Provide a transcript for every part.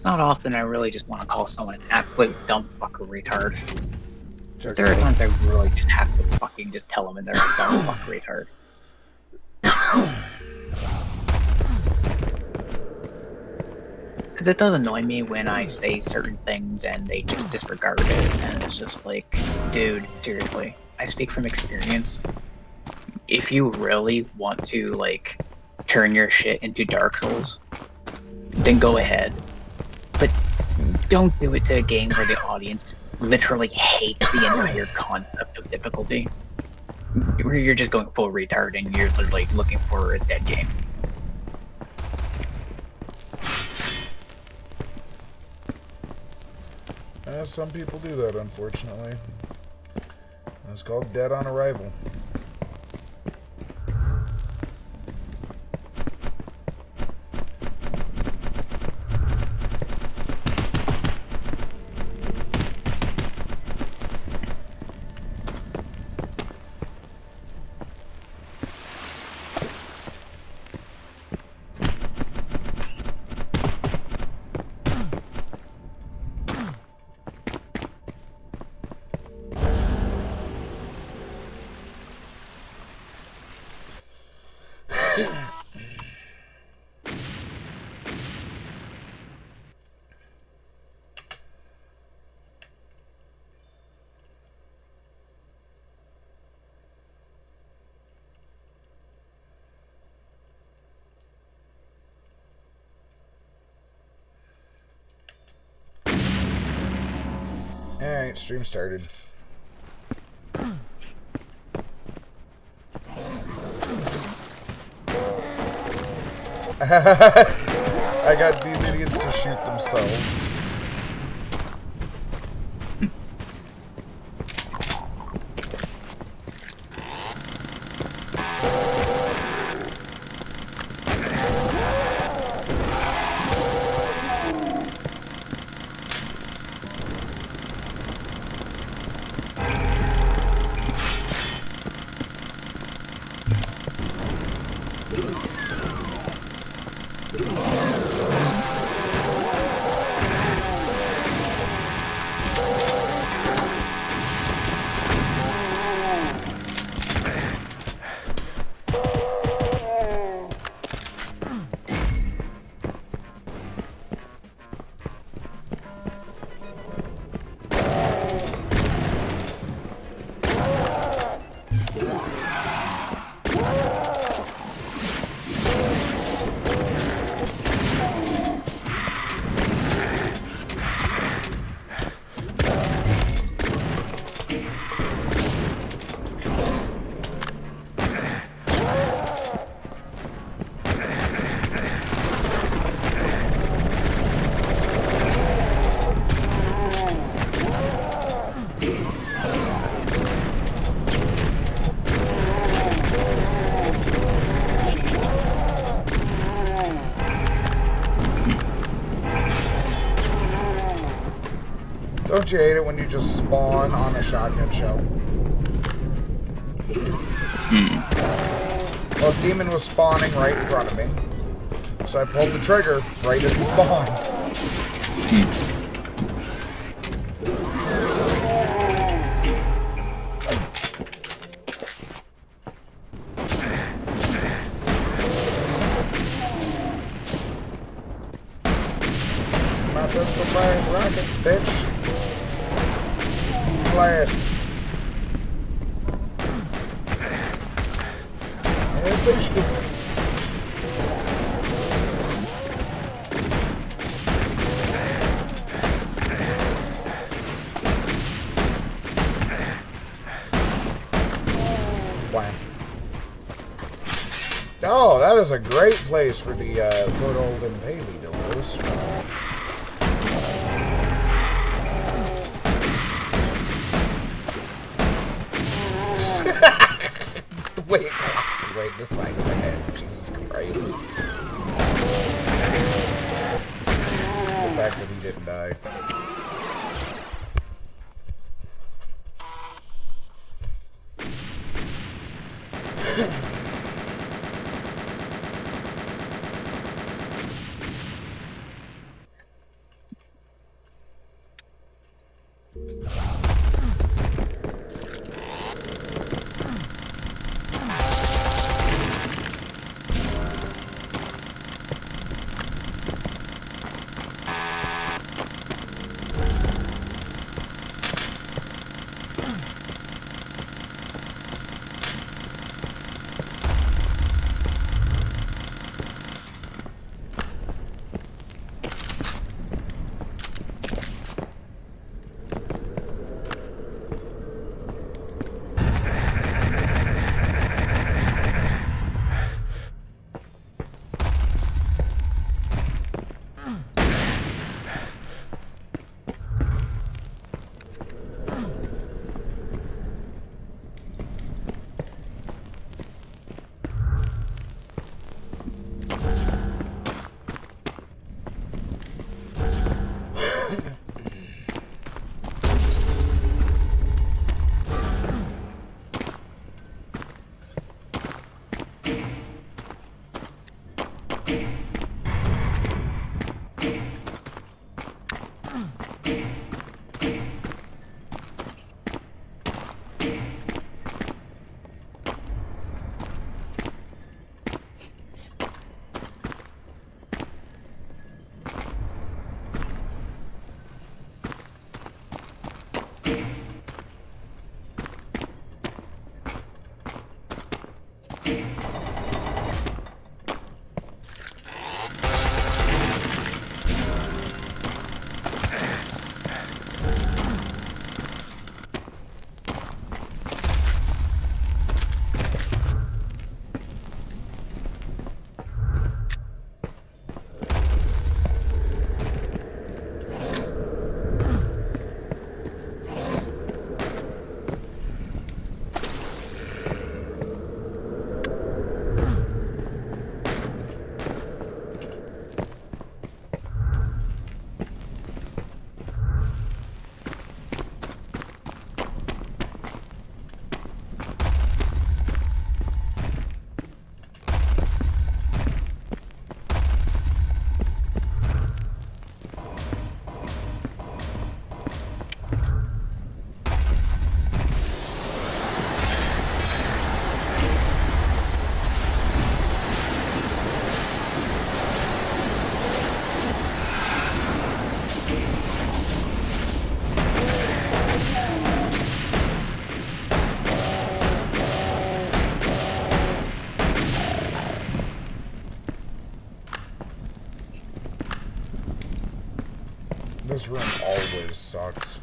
Not often I really just want to call someone an absolute dumb fucker retard. But Checks there are out. times I really just have to fucking just tell them they're a dumb fuck retard. Because it does annoy me when I say certain things and they just disregard it, and it's just like, dude, seriously, I speak from experience. If you really want to, like, turn your shit into Dark Souls, then go ahead. But don't do it to a game where the audience literally hates the entire concept of difficulty. Where you're just going full retard and you're literally looking for a dead game. Some people do that, unfortunately. It's called Dead on Arrival. Alright, stream started. I got these idiots to shoot themselves. Don't you hate it when you just spawn on a shotgun shell? Well, Demon was spawning right in front of me. So I pulled the trigger right as he spawned. My pistol fires rockets, bitch. Blast. É besta. Wow. Oh, that is a great place for the good old Impaley doors. Just the way it clocks him right in the side of the head. Jesus Christ. The fact that he didn't die. This room always sucks.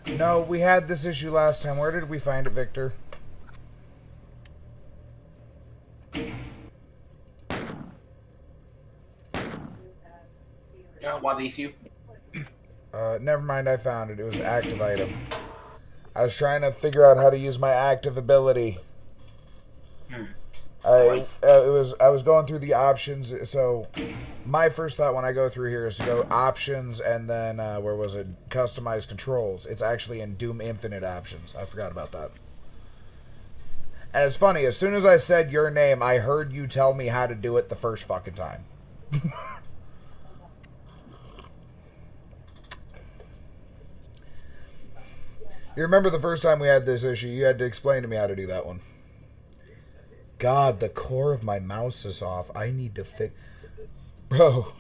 No, we had this issue last time. Where did we find it, Victor? What issue? Never mind, I found it. It was active item. I was trying to figure out how to use my active ability. I was going through the options. So my first thought when I go through here is to go options and then where was it? Customize controls. It's actually in Doom Infinite options. I forgot about that. And it's funny, as soon as I said your name, I heard you tell me how to do it the first fucking time. You remember the first time we had this issue, you had to explain to me how to do that one. God, the core of my mouse is off. I need to fix... Bro.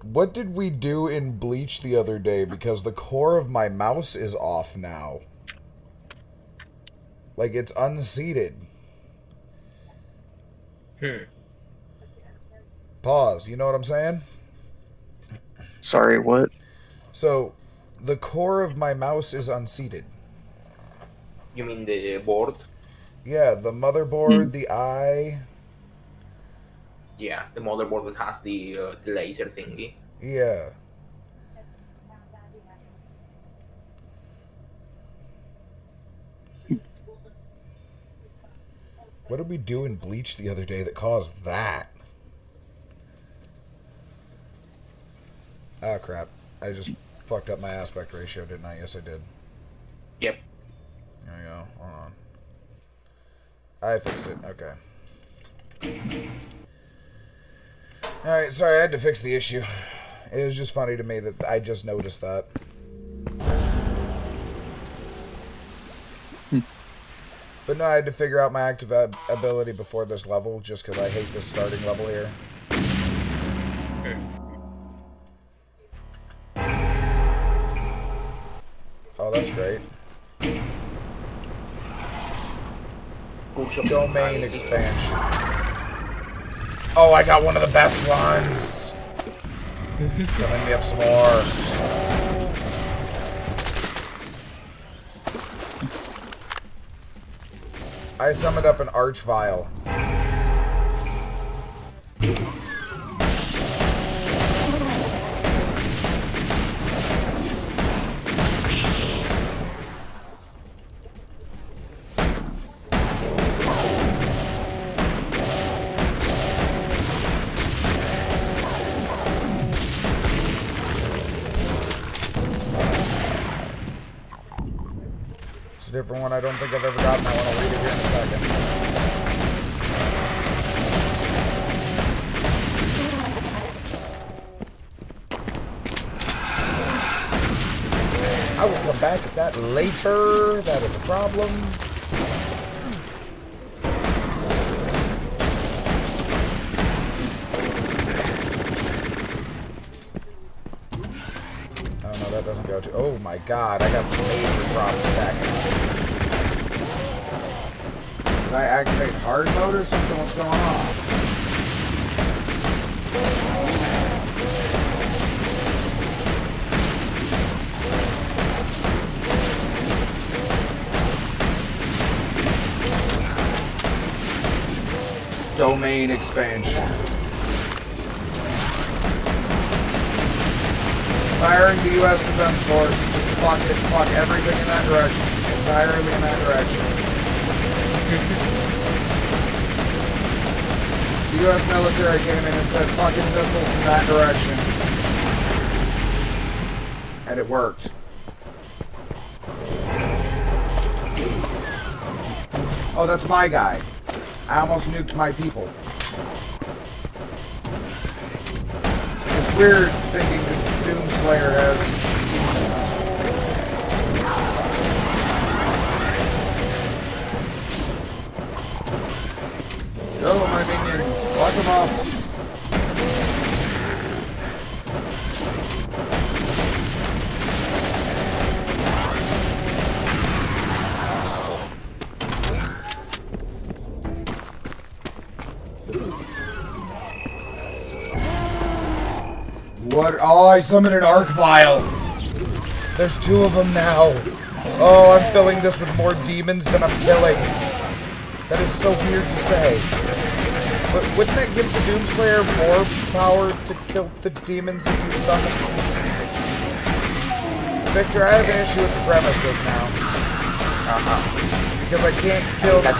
What did we do in Bleach the other day? Because the core of my mouse is off now. Like, it's unseated. Pause. You know what I'm saying? Sorry, what? So, the core of my mouse is unseated. You mean the board? Yeah, the motherboard, the eye. Yeah, the motherboard that has the laser thingy. Yeah. What did we do in Bleach the other day that caused that? Oh, crap. I just fucked up my aspect ratio, didn't I? Yes, I did. Yep. There we go. Hold on. I fixed it. Okay. Alright, sorry, I had to fix the issue. It was just funny to me that I just noticed that. But no, I had to figure out my active ability before this level, just because I hate this starting level here. Oh, that's great. Domain expansion. Oh, I got one of the best ones. Summon me up some more. I summoned up an Archvile. It's a different one. I don't think I've ever gotten that one. I'll read it here in a second. I will come back at that later. That is a problem. Oh no, that doesn't go to... Oh my god, I got some major problems stacking up. Did I activate hard mode or something? What's going on? Domain expansion. Firing the U.S. Defense Force. Just fuck everything in that direction. Just entirely in that direction. The U.S. military came in and said fucking missiles in that direction. And it worked. Oh, that's my guy. I almost nuked my people. It's weird thinking that Doomslayer has demons. Go, my minions. Fuck them up. What? Oh, I summoned an Archvile. There's two of them now. Oh, I'm filling this with more demons than I'm killing. That is so weird to say. But wouldn't that give the Doomslayer more power to kill the demons if you summon them? Victor, I have an issue with the premise this now. Because I can't kill the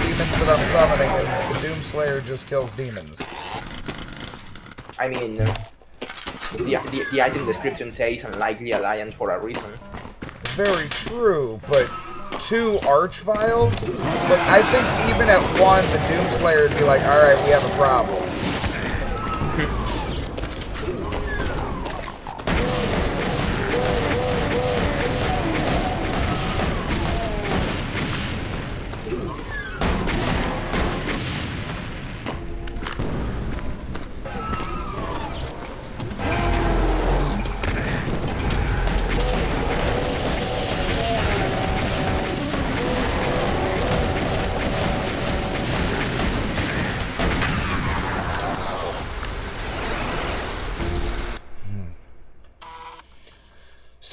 demons that I'm summoning, and the Doomslayer just kills demons. I mean, the item description says unlikely alliance for a reason. Very true, but two Archviles? But I think even at one, the Doomslayer would be like, alright, we have a problem.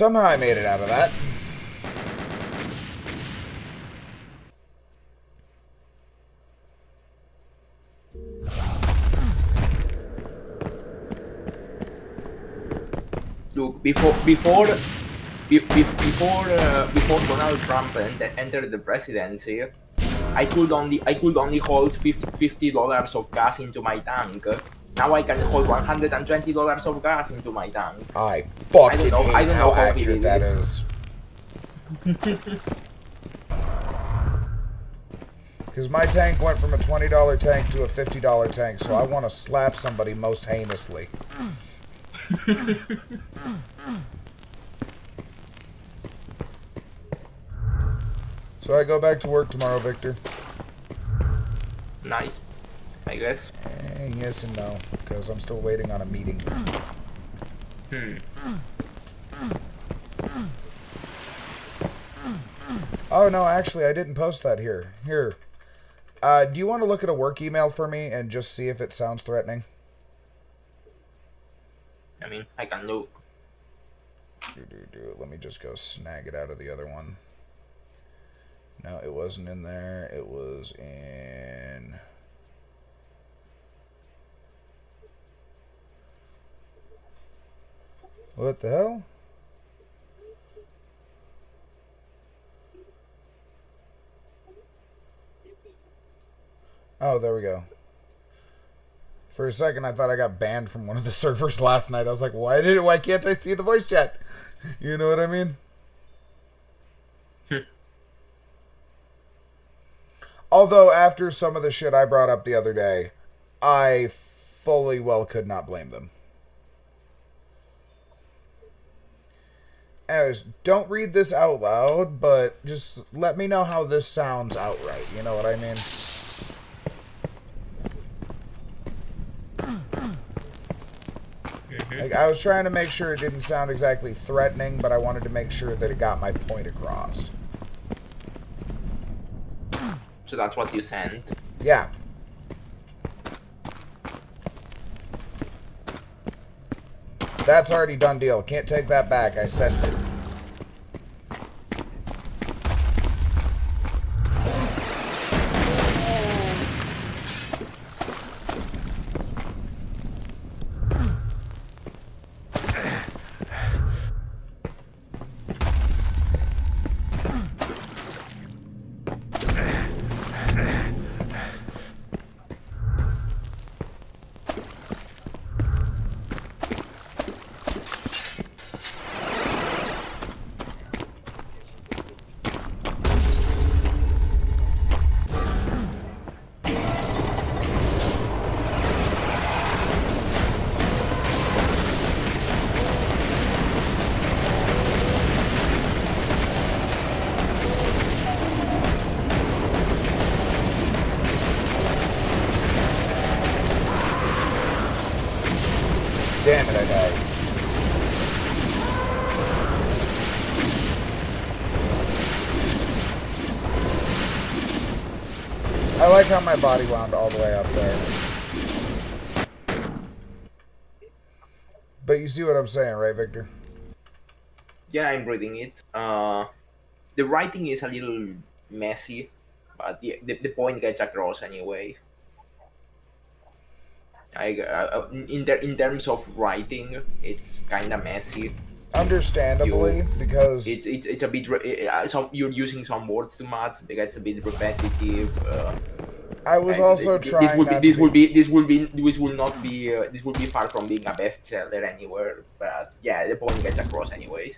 somehow I made it out of that. Look, before Donald Trump entered the presidency, I could only hold $50 of gas into my tank. Now I can hold $120 of gas into my tank. I fucking hate I don't how know how he accurate did that it. is. Because my tank went from a $20 tank to a $50 tank, so I want to slap somebody most heinously. So I go back to work tomorrow, Victor. Nice, I guess. Yes and no, because I'm still waiting on a meeting. Oh no, actually I didn't post that here. Here. Do you want to look at a work email for me and just see if it sounds threatening? I mean, I can look. Let me just go snag it out of the other one. No, it wasn't in there. It was in... What the hell? Oh, there we go. For a second, I thought I got banned from one of the servers last night. I was like, why can't I see the voice chat? You know what I mean? Although, after some of the shit I brought up the other day, I fully well could not blame them. Anyways, don't read this out loud, but just let me know how this sounds outright. You know what I mean? Like, I was trying to make sure it didn't sound exactly threatening, but I wanted to make sure that it got my point across. So that's what you sent. Yeah. That's already done deal. Can't take that back. I sent it. Damn it, I died. I like how my body wound all the way up there. But you see what I'm saying, right, Victor? Yeah, I'm reading it. The writing is a little messy, but the point gets across anyway. In terms of writing, it's kind of messy. Understandably, because It's a bit you're using some words too much. It gets a bit repetitive. I was also trying this will not be this will be far from being a bestseller anywhere. But yeah, the point gets across anyways.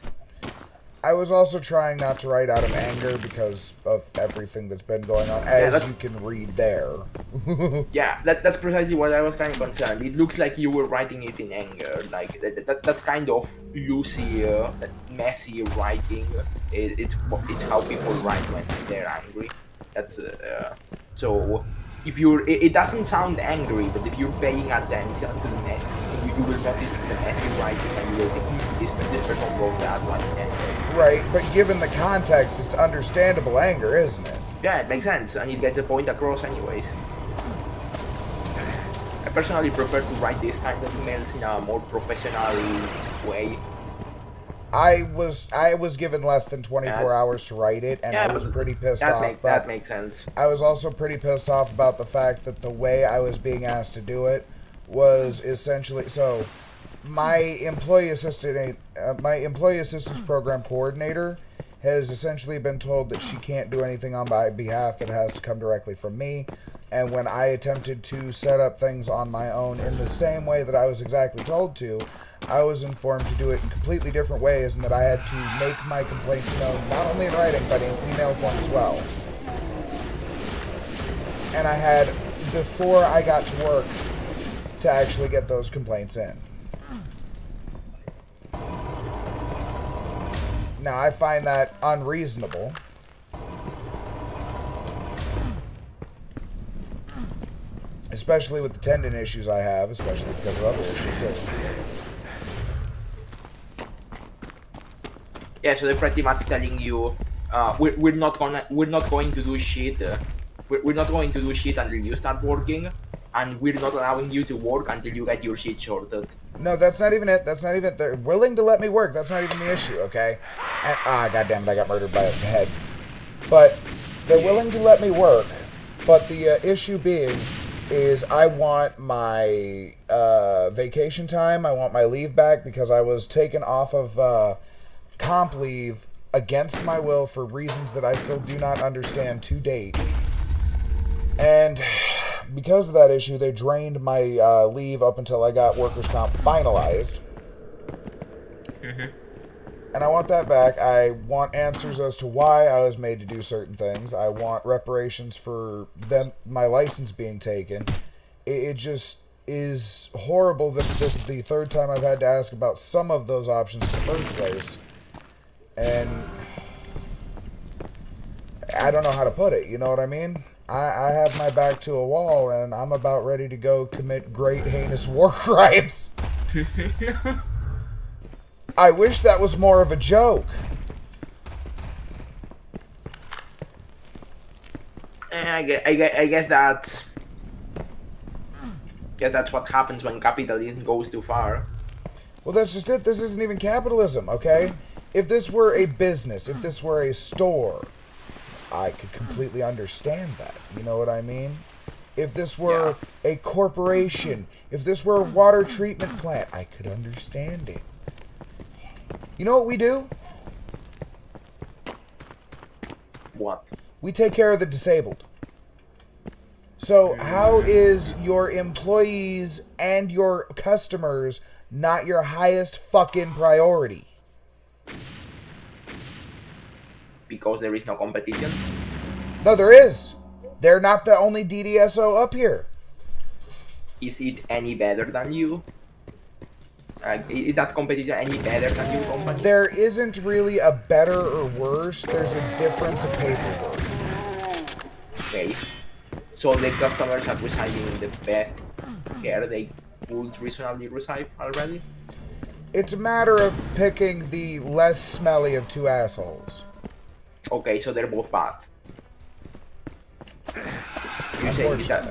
I was also trying not to write out of anger because of everything that's been going on, as you can read there. Yeah, that's precisely what I was kind of concerned. It looks like you were writing it in anger, like that kind of loosey, that messy writing. It's how people write when they're angry. That's so. If you're, it doesn't sound angry, but if you're paying attention to the message, you will notice the messy writing, and you will think this person wrote that one in anger. Right, but given the context, it's understandable anger, isn't it? Yeah, it makes sense, and it gets the point across anyways. I personally prefer to write these kind of emails in a more professional way. I was given less than 24 hours to write it, and I was pretty pissed off. That makes sense. I was also pretty pissed off about the fact that the way I was being asked to do it was essentially so. My employee assistance program coordinator has essentially been told that she can't do anything on my behalf, that it has to come directly from me. And when I attempted to set up things on my own in the same way that I was exactly told to, I was informed to do it in completely different ways, and that I had to make my complaints known not only in writing but in email form as well. And I had, before I got to work, to actually get those complaints in. Now, I find that unreasonable. Especially with the tendon issues I have, especially because of other issues too. Yeah, so they're pretty much telling you, we're not going to do shit. We're not going to do shit until you start working, and we're not allowing you to work until you get your shit sorted. No, that's not even it. That's not even. They're willing to let me work. That's not even the issue, okay? And, goddamn it, I got murdered by a head. But they're willing to let me work. But the issue being is I want my vacation time. I want my leave back because I was taken off of comp leave against my will for reasons that I still do not understand to date. And because of that issue, they drained my leave up until I got workers' comp finalized. Mm-hmm. And I want that back. I want answers as to why I was made to do certain things. I want reparations for my license being taken. It just is horrible that this is the third time I've had to ask about some of those options in the first place. And I don't know how to put it, you know what I mean? I have my back to a wall, and I'm about ready to go commit great heinous war crimes. I wish that was more of a joke. I guess that's what happens when capitalism goes too far. Well, that's just it. This isn't even capitalism, okay? If this were a business, if this were a store, I could completely understand that. You know what I mean? If this were a corporation, if this were a water treatment plant, I could understand it. You know what we do? What? We take care of the disabled. So how is your employees and your customers not your highest fucking priority? Because there is no competition? No, there is. They're not the only DDSO up here. Is it any better than you? Is that competition any better than your company? There isn't really a better or worse. There's a difference of paperwork. Okay. So the customers are receiving the best care they would reasonably receive already? It's a matter of picking the less smelly of two assholes. Okay, so they're both bad. You're saying that,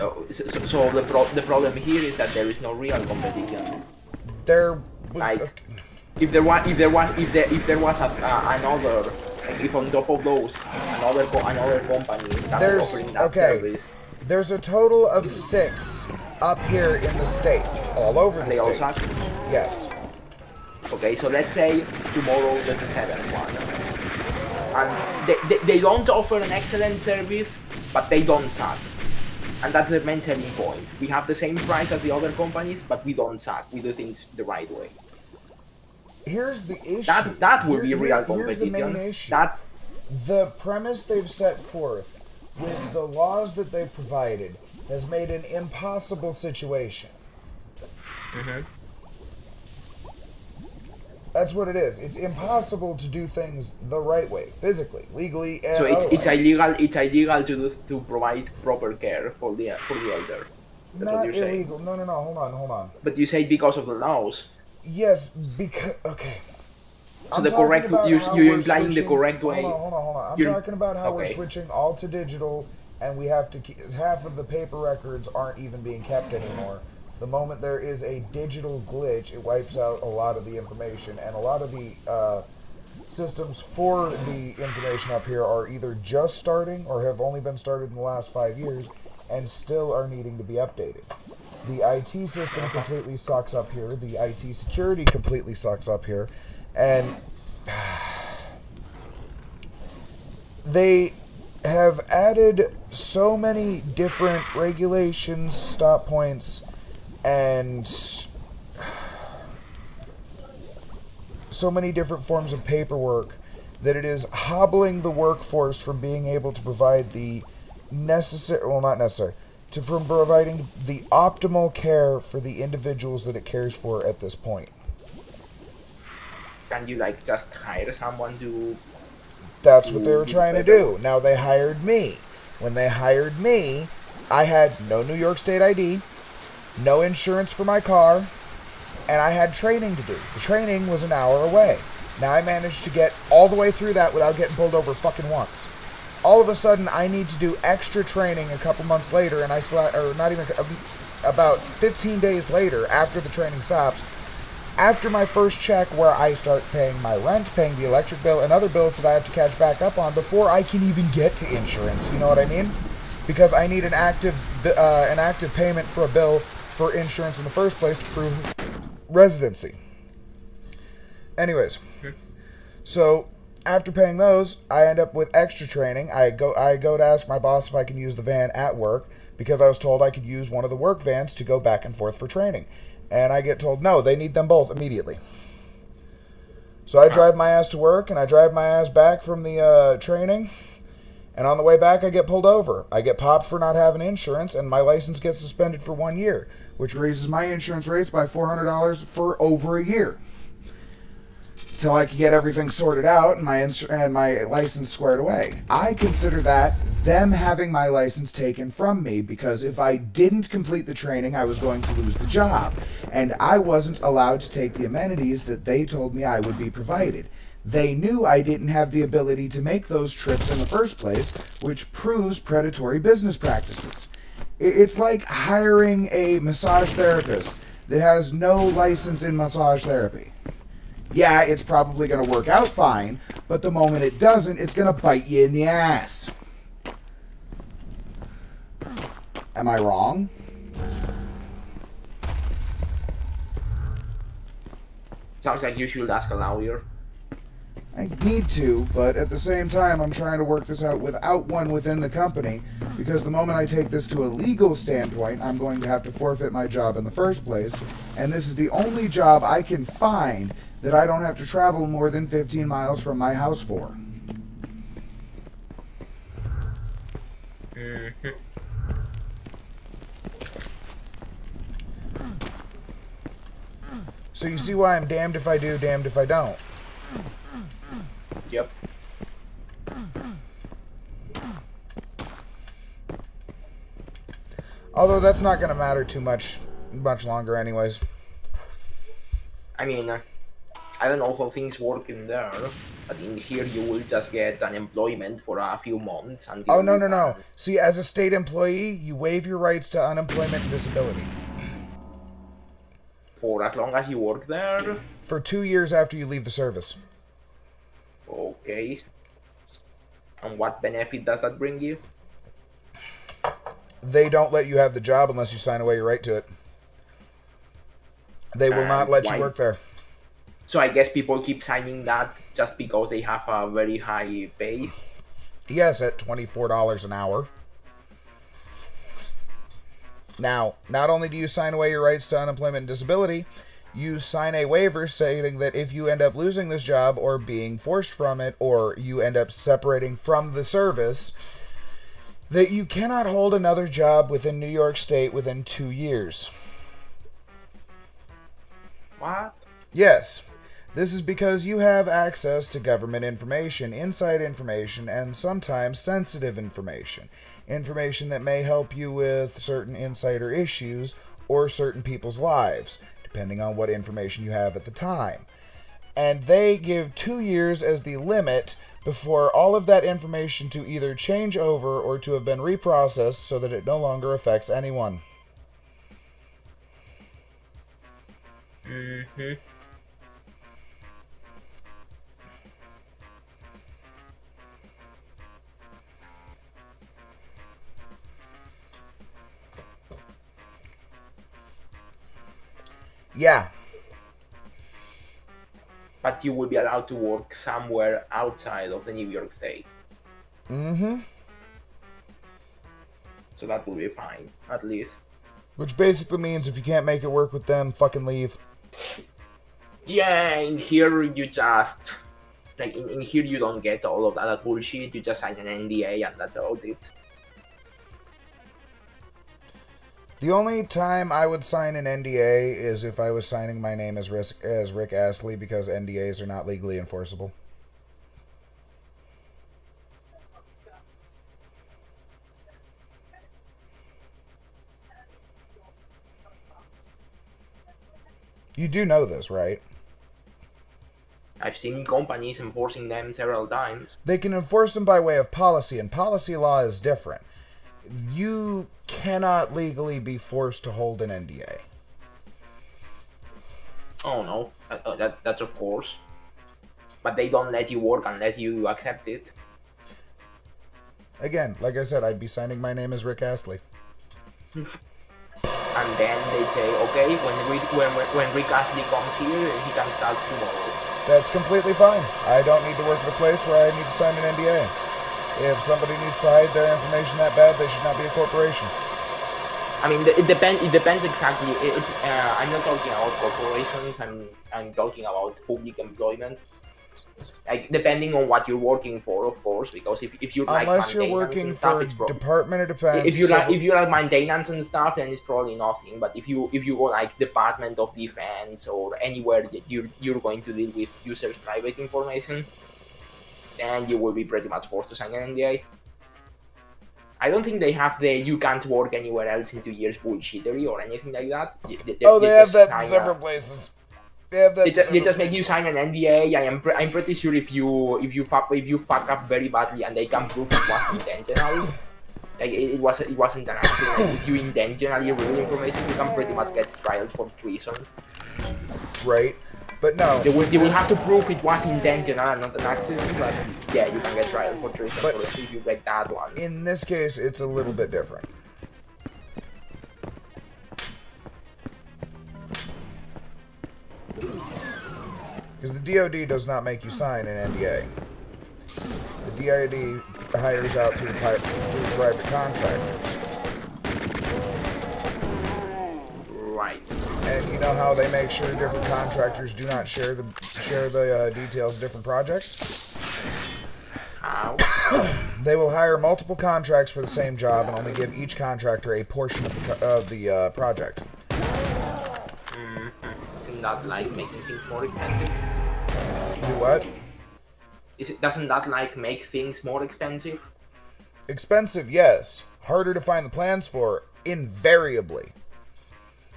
so the problem here is that there is no real competition. There was Like, if there was another, like if on top of those another company started offering that service. There's a total of 6 up here in the state, all over the They all state. suck? Yes. Okay, so let's say tomorrow there's a 7th one. And they don't offer an excellent service, but they don't suck. And that's the main selling point. We have the same price as the other companies, but we don't suck. We do things the right way. Here's the issue. That would be real Here's the competition. main issue. That The premise they've set forth with the laws that they've provided has made an impossible situation. That's what it is. It's impossible to do things the right way, physically, legally, and so it's otherwise. illegal. It's illegal to provide proper care for the elder. That's Not what you're illegal. saying. No, hold on. But you say because of the laws. Yes, because okay. So I'm the talking correct about you're how you're we're implying the switching- correct way. Hold on. I'm You're- talking about how we're okay. switching all to digital, and we have to keep half of the paper records aren't even being kept anymore. The moment there is a digital glitch, it wipes out a lot of the information, and a lot of the systems for the information up here are either just starting or have only been started in the last 5 years and still are needing to be updated. The IT system completely sucks up here. The IT security completely sucks up here. And they have added so many different regulations, stop points, and so many different forms of paperwork that it is hobbling the workforce from being able to provide the necessary, well, not necessary, from providing the optimal care for the individuals that it cares for at this point. Can you like just hire someone to? That's what they were trying to do. Now they hired me. When they hired me, I had no New York State ID, no insurance for my car, and I had training to do. The training was an hour away. Now I managed to get all the way through that without getting pulled over fucking once. All of a sudden, I need to do extra training a couple months later, and about 15 days later, after the training stops, after my first check where I start paying my rent, paying the electric bill, and other bills that I have to catch back up on before I can even get to insurance, you know what I mean? Because I need an active payment for a bill for insurance in the first place to prove residency. Anyways, so after paying those, I end up with extra training. I go to ask my boss if I can use the van at work because I was told I could use one of the work vans to go back and forth for training. And I get told, no, they need them both immediately. So I drive my ass to work and I drive my ass back from the training. And on the way back, I get pulled over. I get popped for not having insurance and my license gets suspended for 1 year, which raises my insurance rates by $400 for over a year. Till I can get everything sorted out and my license squared away. I consider that them having my license taken from me because if I didn't complete the training, I was going to lose the job. And I wasn't allowed to take the amenities that they told me I would be provided. They knew I didn't have the ability to make those trips in the first place, which proves predatory business practices. It's like hiring a massage therapist that has no license in massage therapy. Yeah, it's probably going to work out fine, but the moment it doesn't, it's going to bite you in the ass. Am I wrong? Sounds like you should ask a lawyer. I need to, but at the same time, I'm trying to work this out without one within the company, because the moment I take this to a legal standpoint, I'm going to have to forfeit my job in the first place, and this is the only job I can find that I don't have to travel more than 15 miles from my house for. Mm-hmm. So you see why I'm damned if I do, damned if I don't. Yep. Although that's not going to matter too much longer anyways. I mean, I don't know how things work in there, but in here you will just get unemployment for a few months. Until Oh, no. See, as a state employee, you waive your rights to unemployment and disability. For as long as you work there? For 2 years after you leave the service. Okay. And what benefit does that bring you? They don't let you have the job unless you sign away your right to it. They will not let you work there. So I guess people keep signing that just because they have a very high pay? Yes, at $24 an hour. Now, not only do you sign away your rights to unemployment and disability, you sign a waiver stating that if you end up losing this job or being forced from it, or you end up separating from the service, that you cannot hold another job within New York State within 2 years. What? Yes. This is because you have access to government information, inside information, and sometimes sensitive information. Information that may help you with certain insider issues or certain people's lives, depending on what information you have at the time. And they give 2 years as the limit before all of that information to either change over or to have been reprocessed so that it no longer affects anyone. Mm-hmm. Yeah. But you will be allowed to work somewhere outside of the New York State. Mm-hmm. So that will be fine, at least. Which basically means if you can't make it work with them, fucking leave. Yeah, in here you just... Like, in here you don't get all of that bullshit, you just sign an NDA and that's about it. The only time I would sign an NDA is if I was signing my name as Rick Astley, because NDAs are not legally enforceable. You do know this, right? I've seen companies enforcing them several times. They can enforce them by way of policy, and policy law is different. You cannot legally be forced to hold an NDA. Oh no, that's of course. But they don't let you work unless you accept it. Again, like I said, I'd be signing my name as Rick Astley. And then they say, okay, when Rick Astley comes here, he can start tomorrow. That's completely fine. I don't need to work at a place where I need to sign an NDA. If somebody needs to hide their information that bad, they should not be a corporation. I mean, it depends exactly. I'm not talking about corporations. I'm talking about public employment. Like, depending on what you're working for, of course, because if you're like unless you're maintenance working and stuff, for it's probably... Department of Defense, If you like maintenance and stuff, then it's probably nothing. But if you go like Department of Defense or anywhere that you're going to deal with users' private information, then you will be pretty much forced to sign an NDA. I don't think they have the "you can't work anywhere else in 2 years" bullshittery or anything like that. They have that in several places. They have that. They just make you sign an NDA. I'm pretty sure if you fuck up very badly and they can prove it was intentional, like it wasn't an accident. If you intentionally reveal information, you can pretty much get trialed for treason. Right, but no. You will have to prove it was intentional and not an accident, but yeah, you can get trialed for treason if you break that one. In this case, it's a little bit different. Because the DoD does not make you sign an NDA. The DoD hires out through private contractors. Right. And you know how they make sure different contractors do not share the details of different projects? How? They will hire multiple contracts for the same job and only give each contractor a portion of the project. Isn't that like making things more expensive? Do what? Doesn't that like make things more expensive? Expensive, yes. Harder to find the plans for, invariably.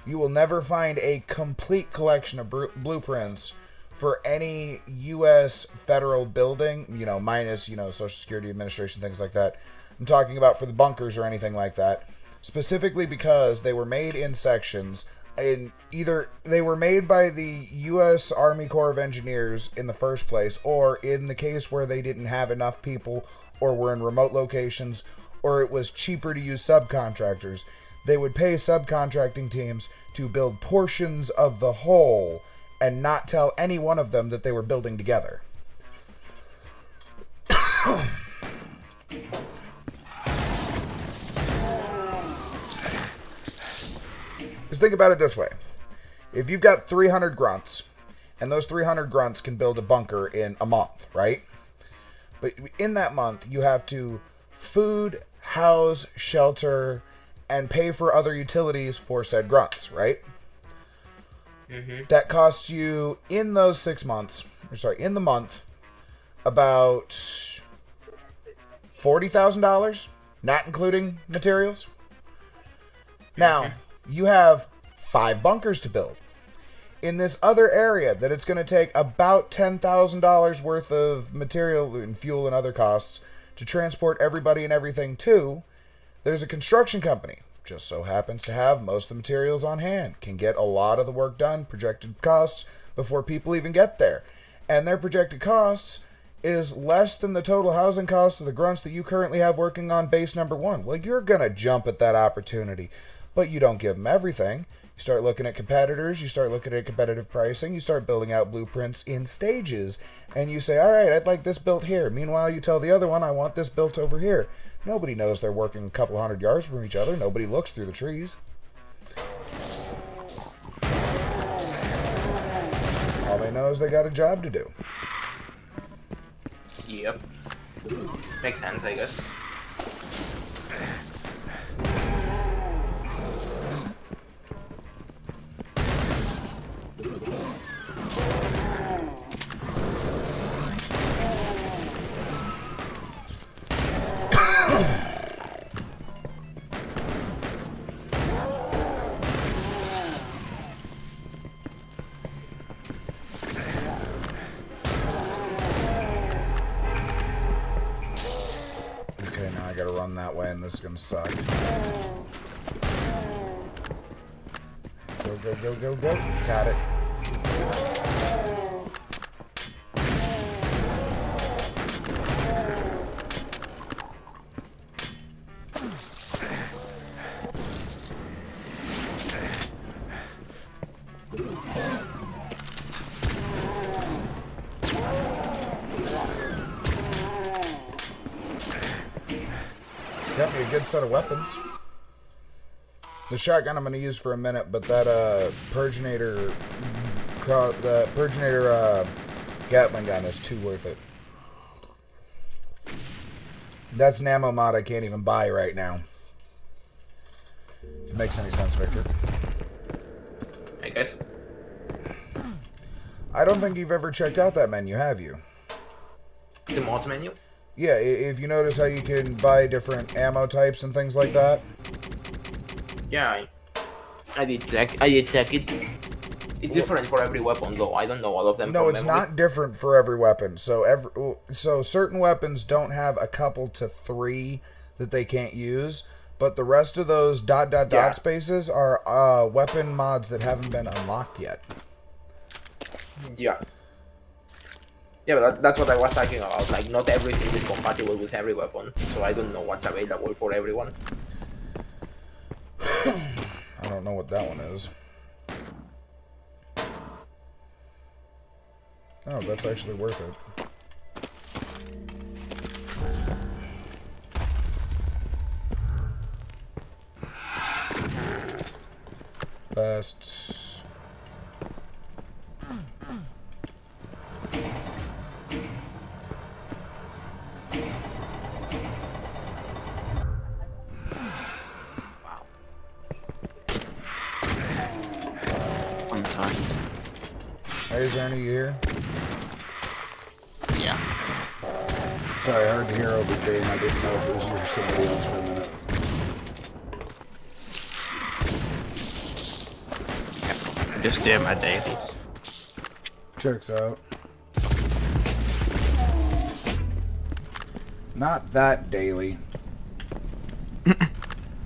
You will never find a complete collection of blueprints for any U.S. federal building, minus, Social Security Administration, things like that. I'm talking about for the bunkers or anything like that. Specifically because they were made in sections, and either they were made by the U.S. Army Corps of Engineers in the first place, or in the case where they didn't have enough people, or were in remote locations, or it was cheaper to use subcontractors, they would pay subcontracting teams to build portions of the whole and not tell any one of them that they were building together. Just think about it this way. If you've got 300 grunts, and those 300 grunts can build a bunker in a month, right? But in that month, you have to food, house, shelter, and pay for other utilities for said grunts, right? Mm-hmm. That costs you, in those 6 months, in the month, about $40,000, not including materials. Now, you have 5 bunkers to build. In this other area that it's going to take about $10,000 worth of material and fuel and other costs to transport everybody and everything to, there's a construction company, just so happens to have most of the materials on hand, can get a lot of the work done, projected costs, before people even get there. And their projected costs is less than the total housing cost of the grunts that you currently have working on base number 1. Well, you're going to jump at that opportunity. But you don't give them everything. You start looking at competitors, you start looking at competitive pricing, you start building out blueprints in stages, and you say, all right, I'd like this built here. Meanwhile, you tell the other one, I want this built over here. Nobody knows they're working a couple hundred yards from each other. Nobody looks through the trees. All they know is they got a job to do. Yep. Makes sense, I guess. Okay, now I gotta run that way, and this is gonna suck. Go, go, go, go, go. Got it. Got me a good set of weapons. The shotgun I'm going to use for a minute, but that Purginator Gatling gun is too worth it. That's an ammo mod I can't even buy right now. If it makes any sense, Victor. I guess. I don't think you've ever checked out that menu, have you? The mods menu? Yeah, if you notice how you can buy different ammo types and things like that. Yeah, I did check it. It's different for every weapon, though. I don't know all of them. No, it's not different for every weapon. So certain weapons don't have a couple to 3 that they can't use, but the rest of those ... spaces are weapon mods that haven't been unlocked yet. Yeah. Yeah, but that's what I was talking about. Like, not everything is compatible with every weapon, so I don't know what's available for everyone. I don't know what that one is. Oh, that's actually worth it. Last... Hey, is there any here? Yeah. Sorry, I heard the hero over there, and I didn't know if it was you or somebody else for a minute. I'm just doing my dailies. Checks out. Not that daily.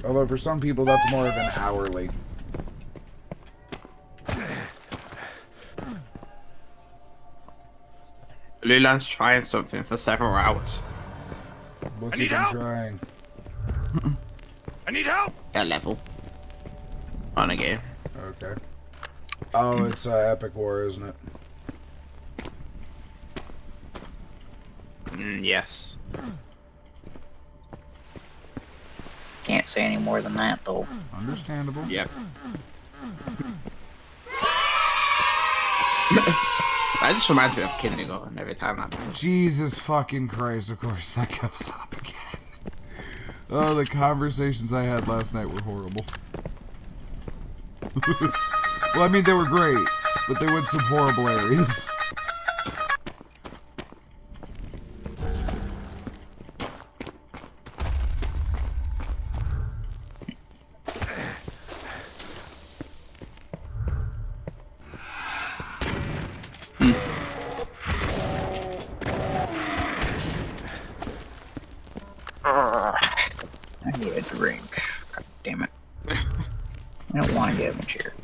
Although for some people that's more of an hourly. Lulan's trying something for several hours. What's he been trying? I need help! A level. On a game. Okay. Oh, it's Epic War, isn't it? Yes. Can't say any more than that, though. Understandable. Yep. That just reminds me of kindergarten every time I play. Jesus fucking Christ, of course that comes up again. Oh, the conversations I had last night were horrible. Well, I mean, they were great, but they went some horrible areas. I need a drink. God damn it. I don't want to get much here.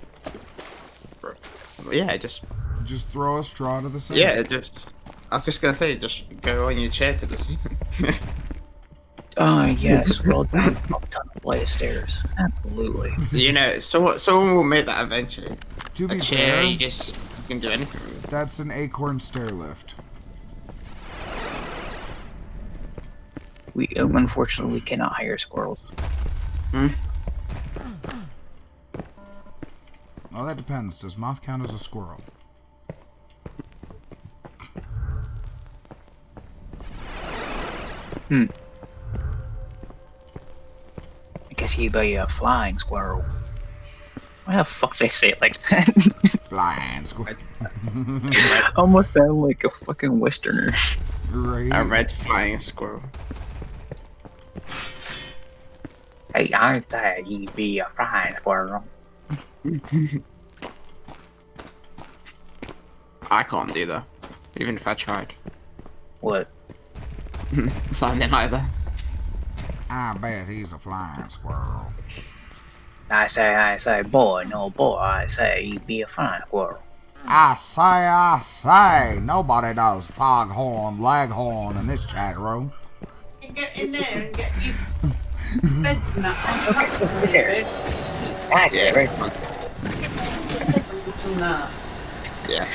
Yeah, just throw a straw to the center. yeah, I was just gonna say, just go on your chair to the ceiling. Yes, roll down a ton of flight of stairs. Absolutely. You know, someone will make that eventually. To A be chair, fair, you can do anything with. that's an acorn stair lift. We unfortunately cannot hire squirrels. Hmm? Well, that depends. Does moth count as a squirrel? I guess he'd be a flying squirrel. Why the fuck they say it like that? Flying squirrel. Almost sound like a fucking westerner. Right. A red flying squirrel. Hey, I thought he'd be a flying squirrel. I can't do that, even if I tried. What? Something either. I bet he's a flying squirrel. I say, boy, no boy, I say he'd be a flying squirrel. I say, nobody does foghorn, leghorn in this chat room. Get in there and get you bed tonight. Okay, there. That's Yeah. very Yeah.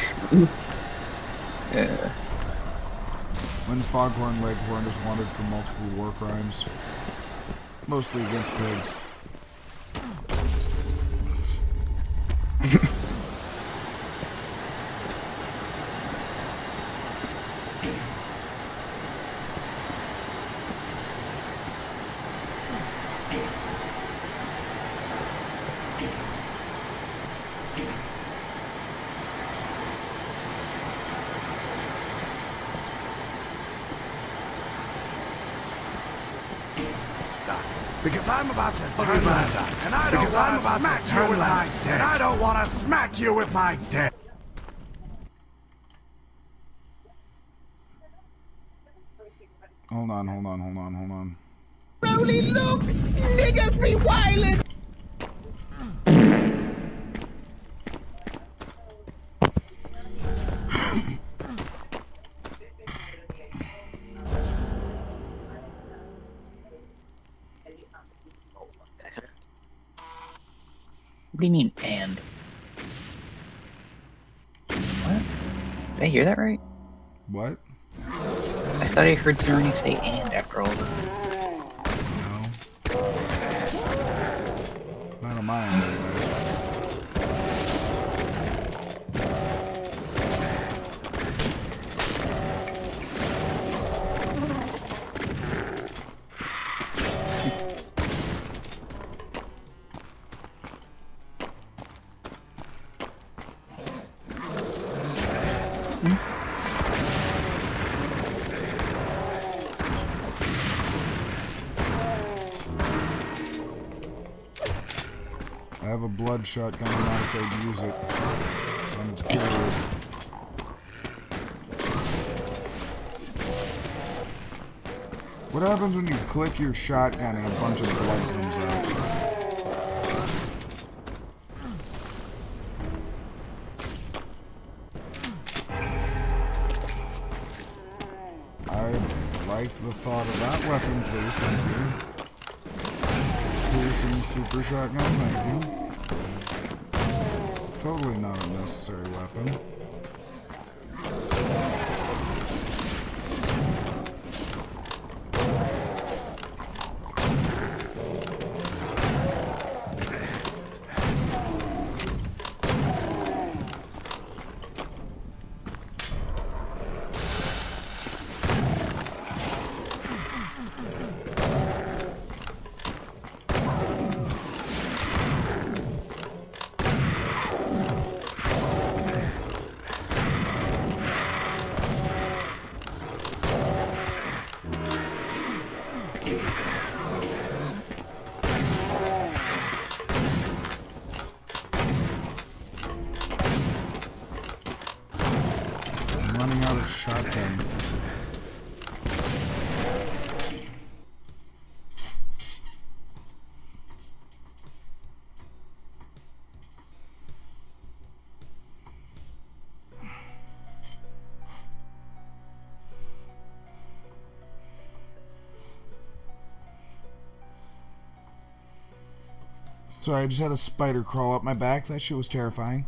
When foghorn leghorn is wanted for multiple war crimes, mostly against pigs. Because I'm about to turn that. And I don't want to smack you with my dick. And I don't want to smack you with my dick. Hold on. Rowley, look! Niggas be wildin'! What do you mean, and? What? Did I hear that right? What? I thought I heard Serena say and after all the... No. Not on my end, anyways. I have a blood shotgun. I'm not afraid to use it. It's on its period. What happens when you click your shotgun and a bunch of blood comes out? I like the thought of that weapon, please. Thank you. Piercing super shotgun, thank you. Totally not a necessary weapon. I'm running out of shotgun. Sorry, I just had a spider crawl up my back. That shit was terrifying.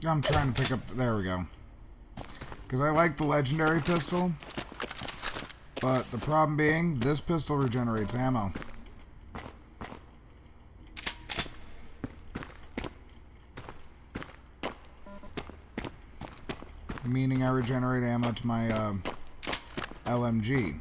I'm trying to pick up... There we go. Because I like the legendary pistol. But the problem being, this pistol regenerates ammo. Meaning I regenerate ammo to my LMG.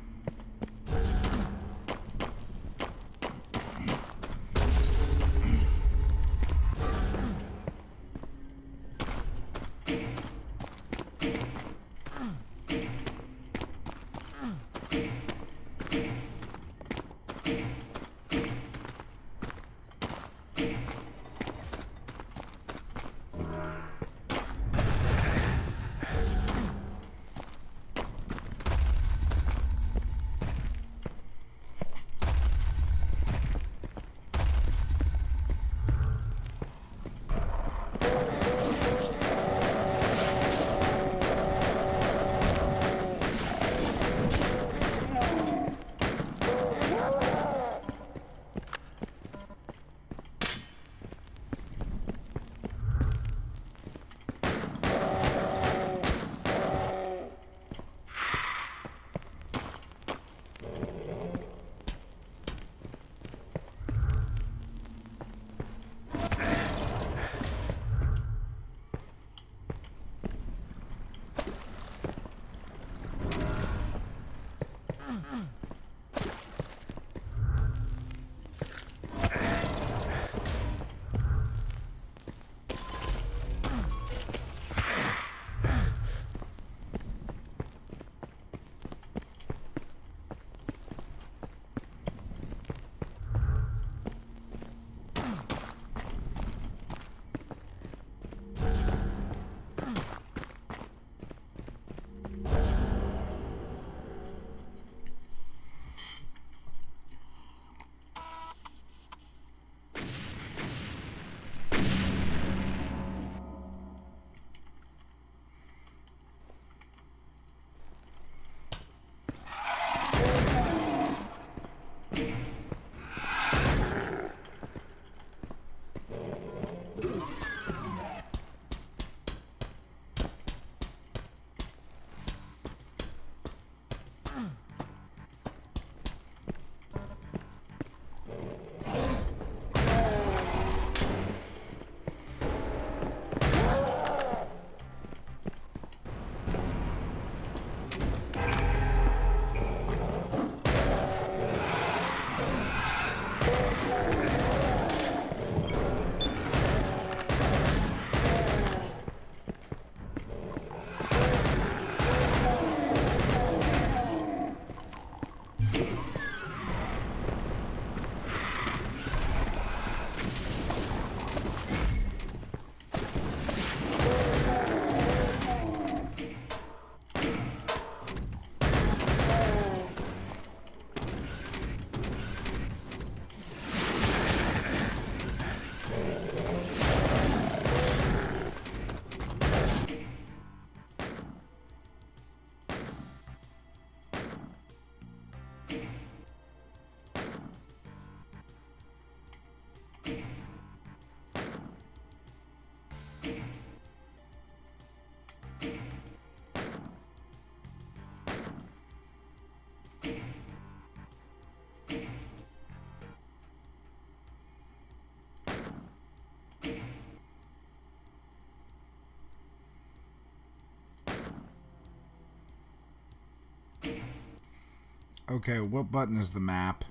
Okay, what button is the map?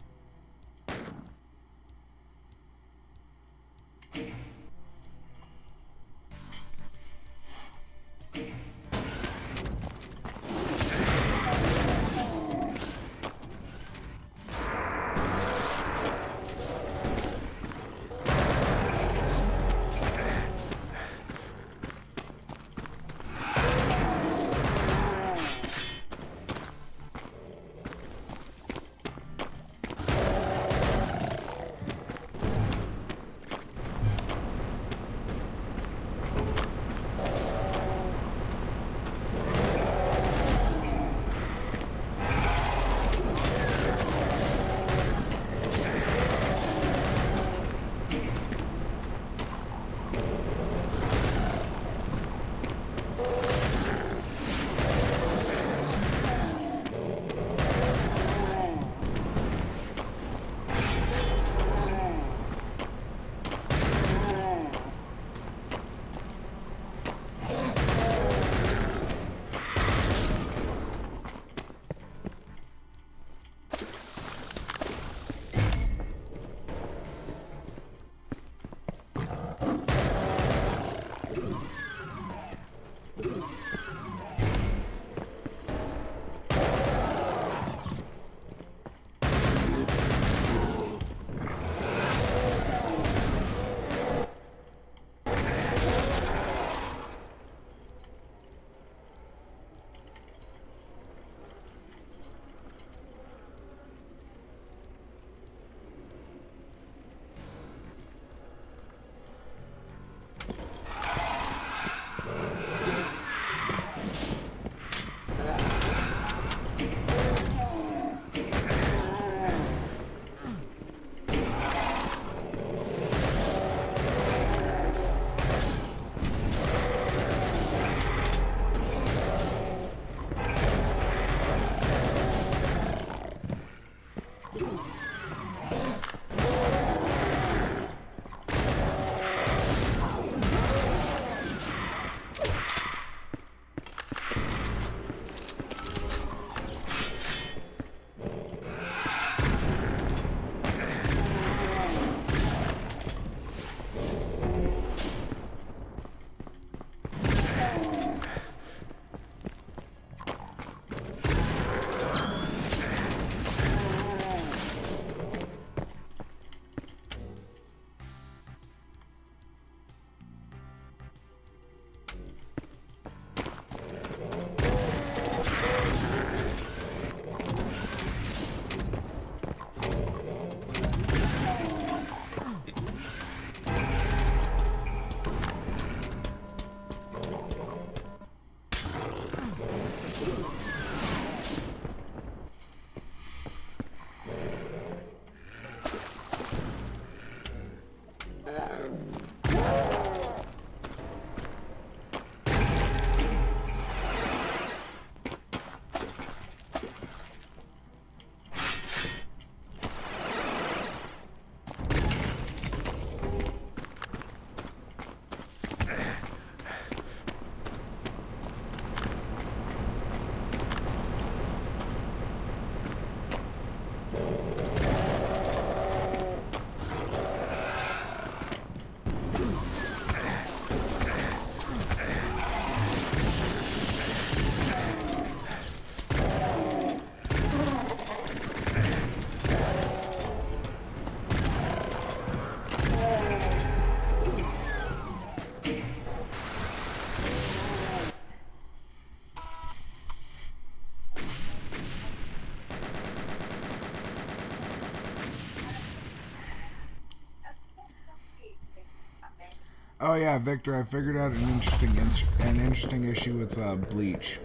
Oh yeah, Victor, I figured out an interesting issue with Bleach.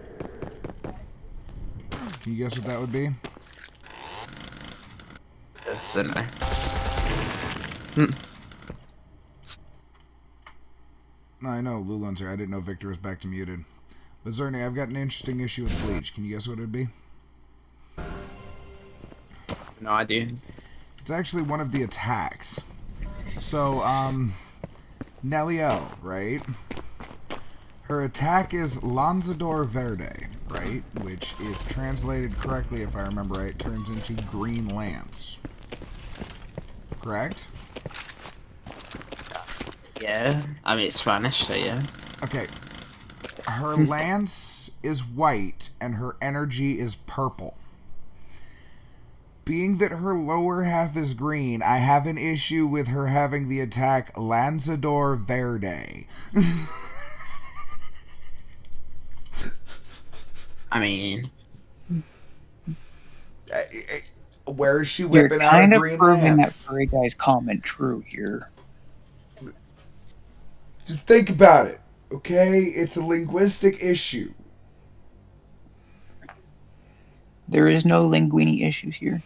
Can you guess what that would be? Certainly. No, I know, Lulon's here. I didn't know Victor was back to muted. But Zerny, I've got an interesting issue with Bleach. Can you guess what it would be? No idea. It's actually one of the attacks. So, Neliel, right? Her attack is Lanzador Verde, right? Which, if translated correctly, if I remember right, turns into Green Lance. Correct? Yeah. I mean, it's Spanish, so yeah. Okay. Her lance is white, and her energy is purple. Being that her lower half is green, I have an issue with her having the attack Lanzador Verde. I mean, where is she You're whipping out kind a of green proving that lance? Furry Guy's comment true here. Just think about it, okay? It's a linguistic issue. There is no linguini issues here.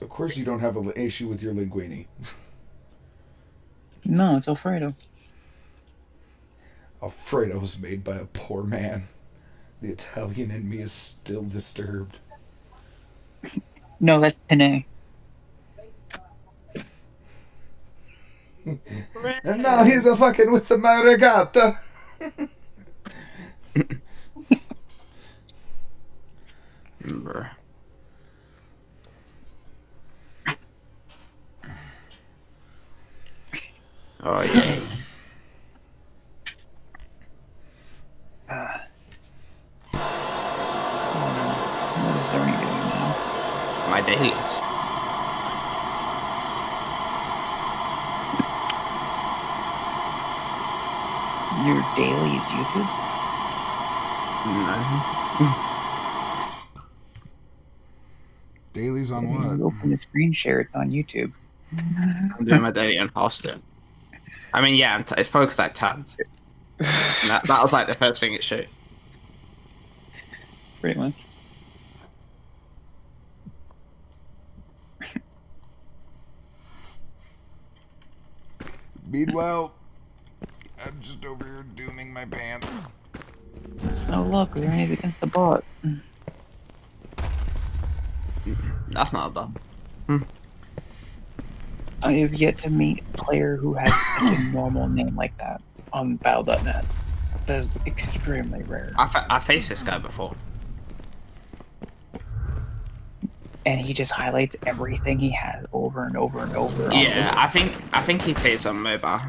Of course you don't have an issue with your linguini. No, it's Alfredo. Alfredo was made by a poor man. The Italian in me is still disturbed. No, that's Penne. And now he's a fucking with the Marigata. bruh. Oh yeah. What is Ernie doing now? My dailies. Your daily is YouTube? No. Dailies on When you what? open the screen share, it's on YouTube. I'm doing my daily on Hoster. I mean, yeah, it's probably because I tapped. That was like the first thing it showed. Pretty much. Meanwhile, I'm just over here dooming my pants. Oh look, Ernie's against the bot. That's not a bum. I have yet to meet a player who has such a normal name like that on Battle.net. That is extremely rare. I faced this guy before. And he just highlights everything he has over and over and over. Yeah, I think he plays on mobile.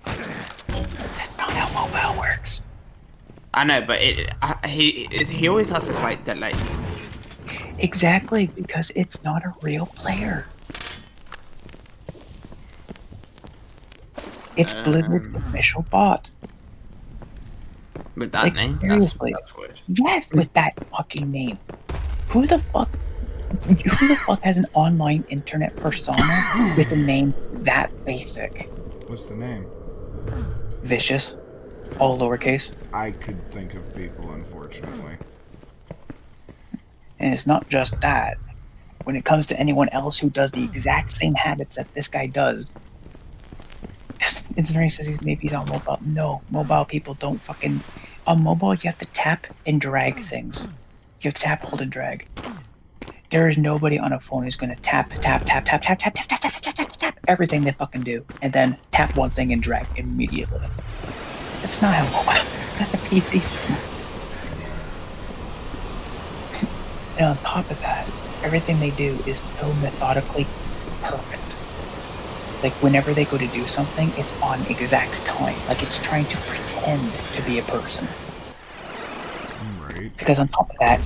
That's not how mobile works. I know, but he always has this like delay. Exactly, because it's not a real player. It's Blizzard's official bot. With that Like, name, seriously. that's weird. Yes, with that fucking name. Who the fuck has an online internet persona with a name that basic? What's the name? Vicious. All lowercase. I could think of people, unfortunately. And it's not just that. When it comes to anyone else who does the exact same habits that this guy does, Incinerator says maybe he's on mobile. No, mobile people don't fucking... On mobile, you have to tap and drag things. You have to tap, hold, and drag. There is nobody on a phone who's gonna tap everything they fucking do, and then tap one thing and drag immediately. That's not how mobile. That's a PC. And on top of that, everything they do is so methodically perfect. Like whenever they go to do something, it's on exact time. Like it's trying to pretend to be a person. Right. Because on top of that,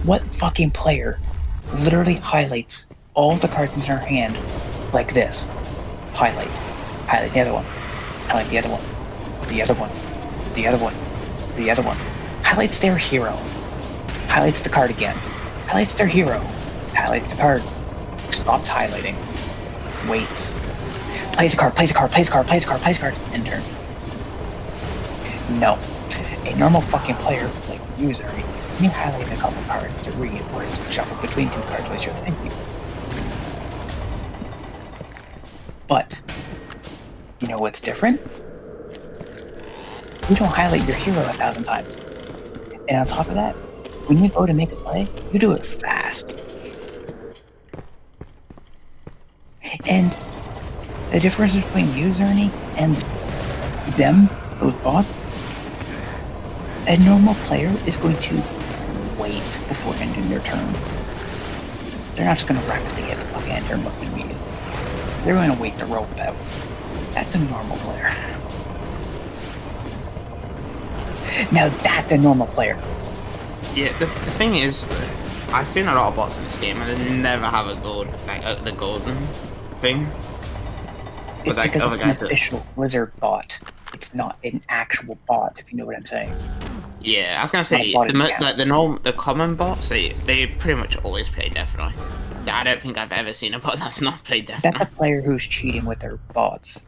what fucking player literally highlights all the cards in their hand like this? Highlight. Highlight the other one. Highlight the other one. The other one. The other one. The other one. Highlights their hero. Highlights the card again. Highlights their hero. Highlights the card. Stops highlighting. Waits. Plays a card, plays a card, plays a card, plays a card, plays a card, end turn. No. A normal fucking player, like user, when you highlight a couple cards to read or to shuffle between two cards while you're thinking. But, you know what's different? You don't highlight your hero 1,000 times. And on top of that, when you go to make a play, you do it fast. And the difference between you, Zerny, and them, those bots, a normal player is going to wait before ending their turn. They're not just going to rapidly hit the fucking end turn button immediately. They're going to wait the rope out. That's a normal player. Now that's a normal player. Yeah, the thing is, I've seen a lot of bots in this game, and they never have a gold, like the golden thing. It's Like because other it's an guys that- official Blizzard bot. It's not an actual bot, if you know what I'm saying. Yeah, I was gonna say Not a bot, yeah. like the common bots, they pretty much always play Death-Knight. I don't think I've ever seen a bot that's not played That's Death-Knight. a player who's cheating with their bots.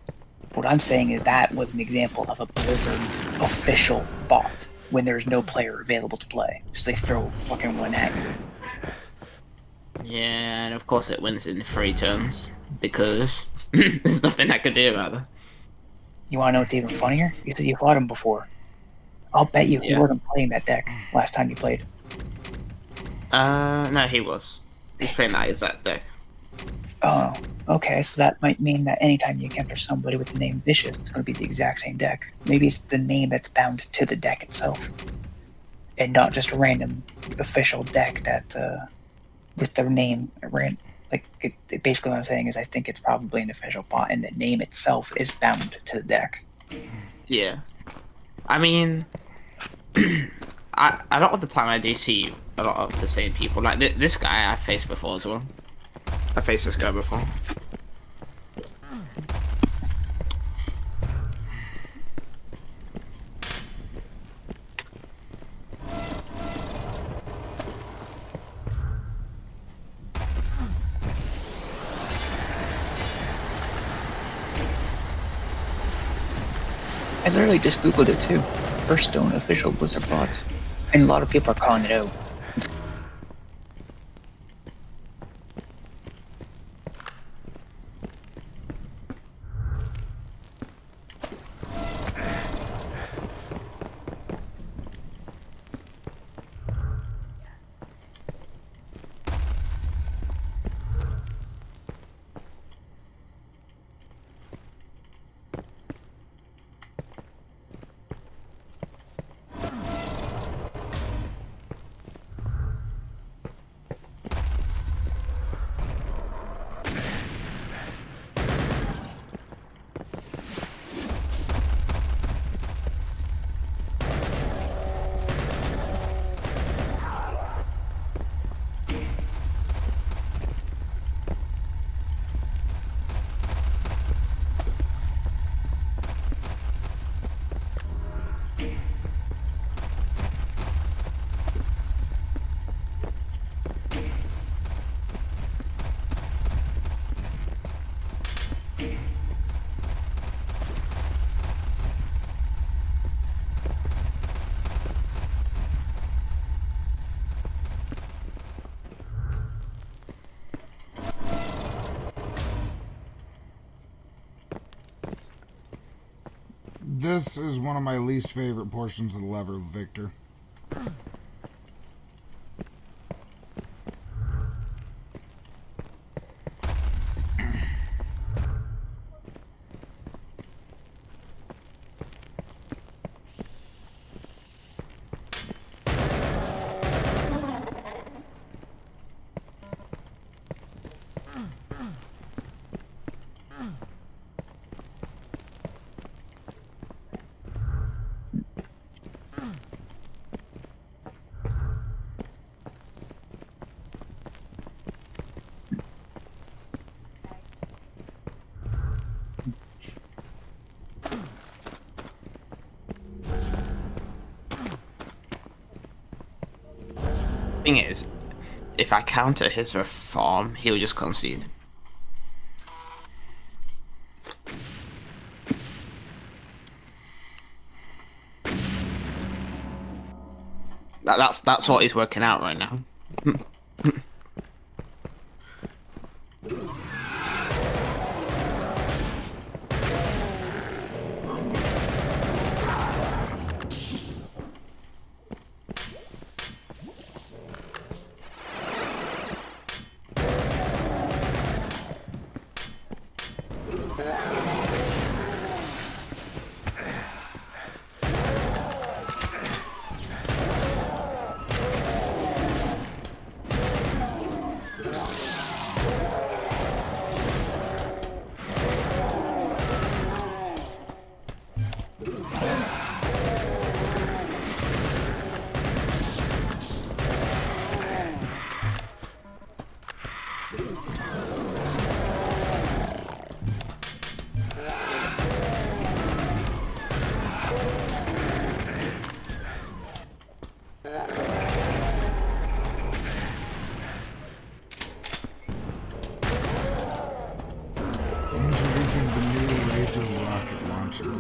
What I'm saying is that was an example of a Blizzard's official bot when there's no player available to play. So they throw fucking one at you. Yeah, and of course it wins in 3 turns because there's nothing I can do about that. You wanna know what's even funnier? You said you fought him before. I'll bet you he Yeah. wasn't playing that deck last time you played. No, he was. He's playing that exact deck. Oh, okay, so that might mean that anytime you encounter somebody with the name Vicious, it's going to be the exact same deck. Maybe it's the name that's bound to the deck itself, and not just a random official deck that, with the name, basically what I'm saying is I think it's probably an official bot, and the name itself is bound to the deck. Yeah. I mean, a lot of the time I do see a lot of the same people. Like this guy I faced before as well. I faced this guy before. I literally just googled it too. Hearthstone official Blizzard bots. And a lot of people are calling it out. This is one of my least favorite portions of the lever, Victor. Thing is, if I counter his reform, he'll just concede. That's what he's working out right now. Introducing the new laser rocket launcher.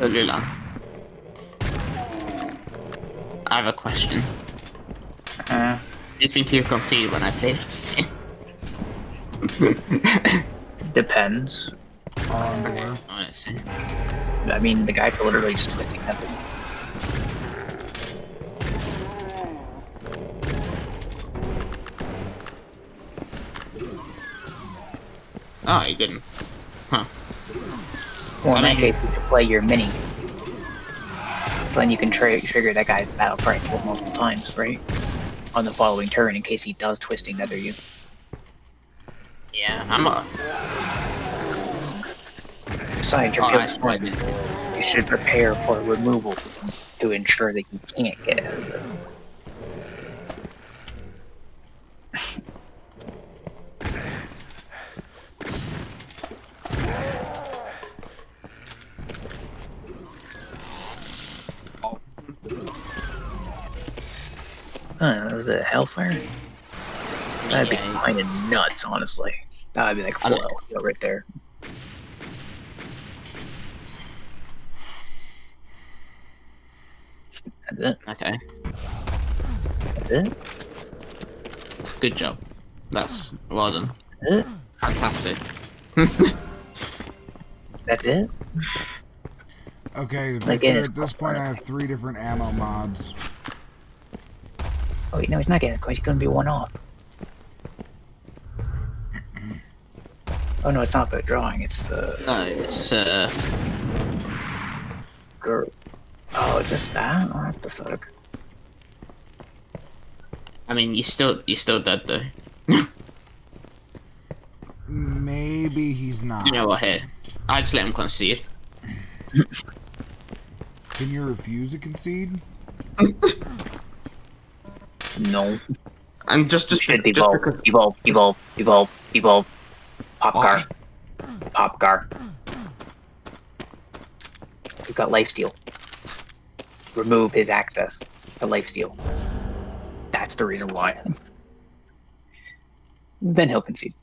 Lula, I have a question. Do you think you concede when I play this? Depends. Let's see. I mean, the guy could literally just twisting nothing. Oh, he didn't. Huh. Well, in I that mean- case, you should play your mini. So then you can trigger that guy's battle cry kill multiple times, right? On the following turn, in case he does twisting nether you. Yeah, I'm a. Besides your Oh, kill that's swing, what I did. you should prepare for removals to ensure that you can't get out of it. Is it Hellfire? That'd be Yeah. kind of nuts, honestly. That would be like I full don't- health heal right there. That's it. Okay. That's it. Good job. That's well done. That's it. Fantastic. That's it. Okay, Like, Victor, it is at this point I have 3 different ammo mods. Oh, no, he's not getting it. He's gonna be one off. Oh no, it's not about drawing. It's the No, it's girl. Oh, it's just that. Oh, that's pathetic. I mean, you still dead though. Maybe he's not. You know what? Here, I just let him concede. Can you refuse to concede? No. And just Should because evolve. Pop Why? car. We've got lifesteal. Remove his access to lifesteal. That's the reason why. Then he'll concede.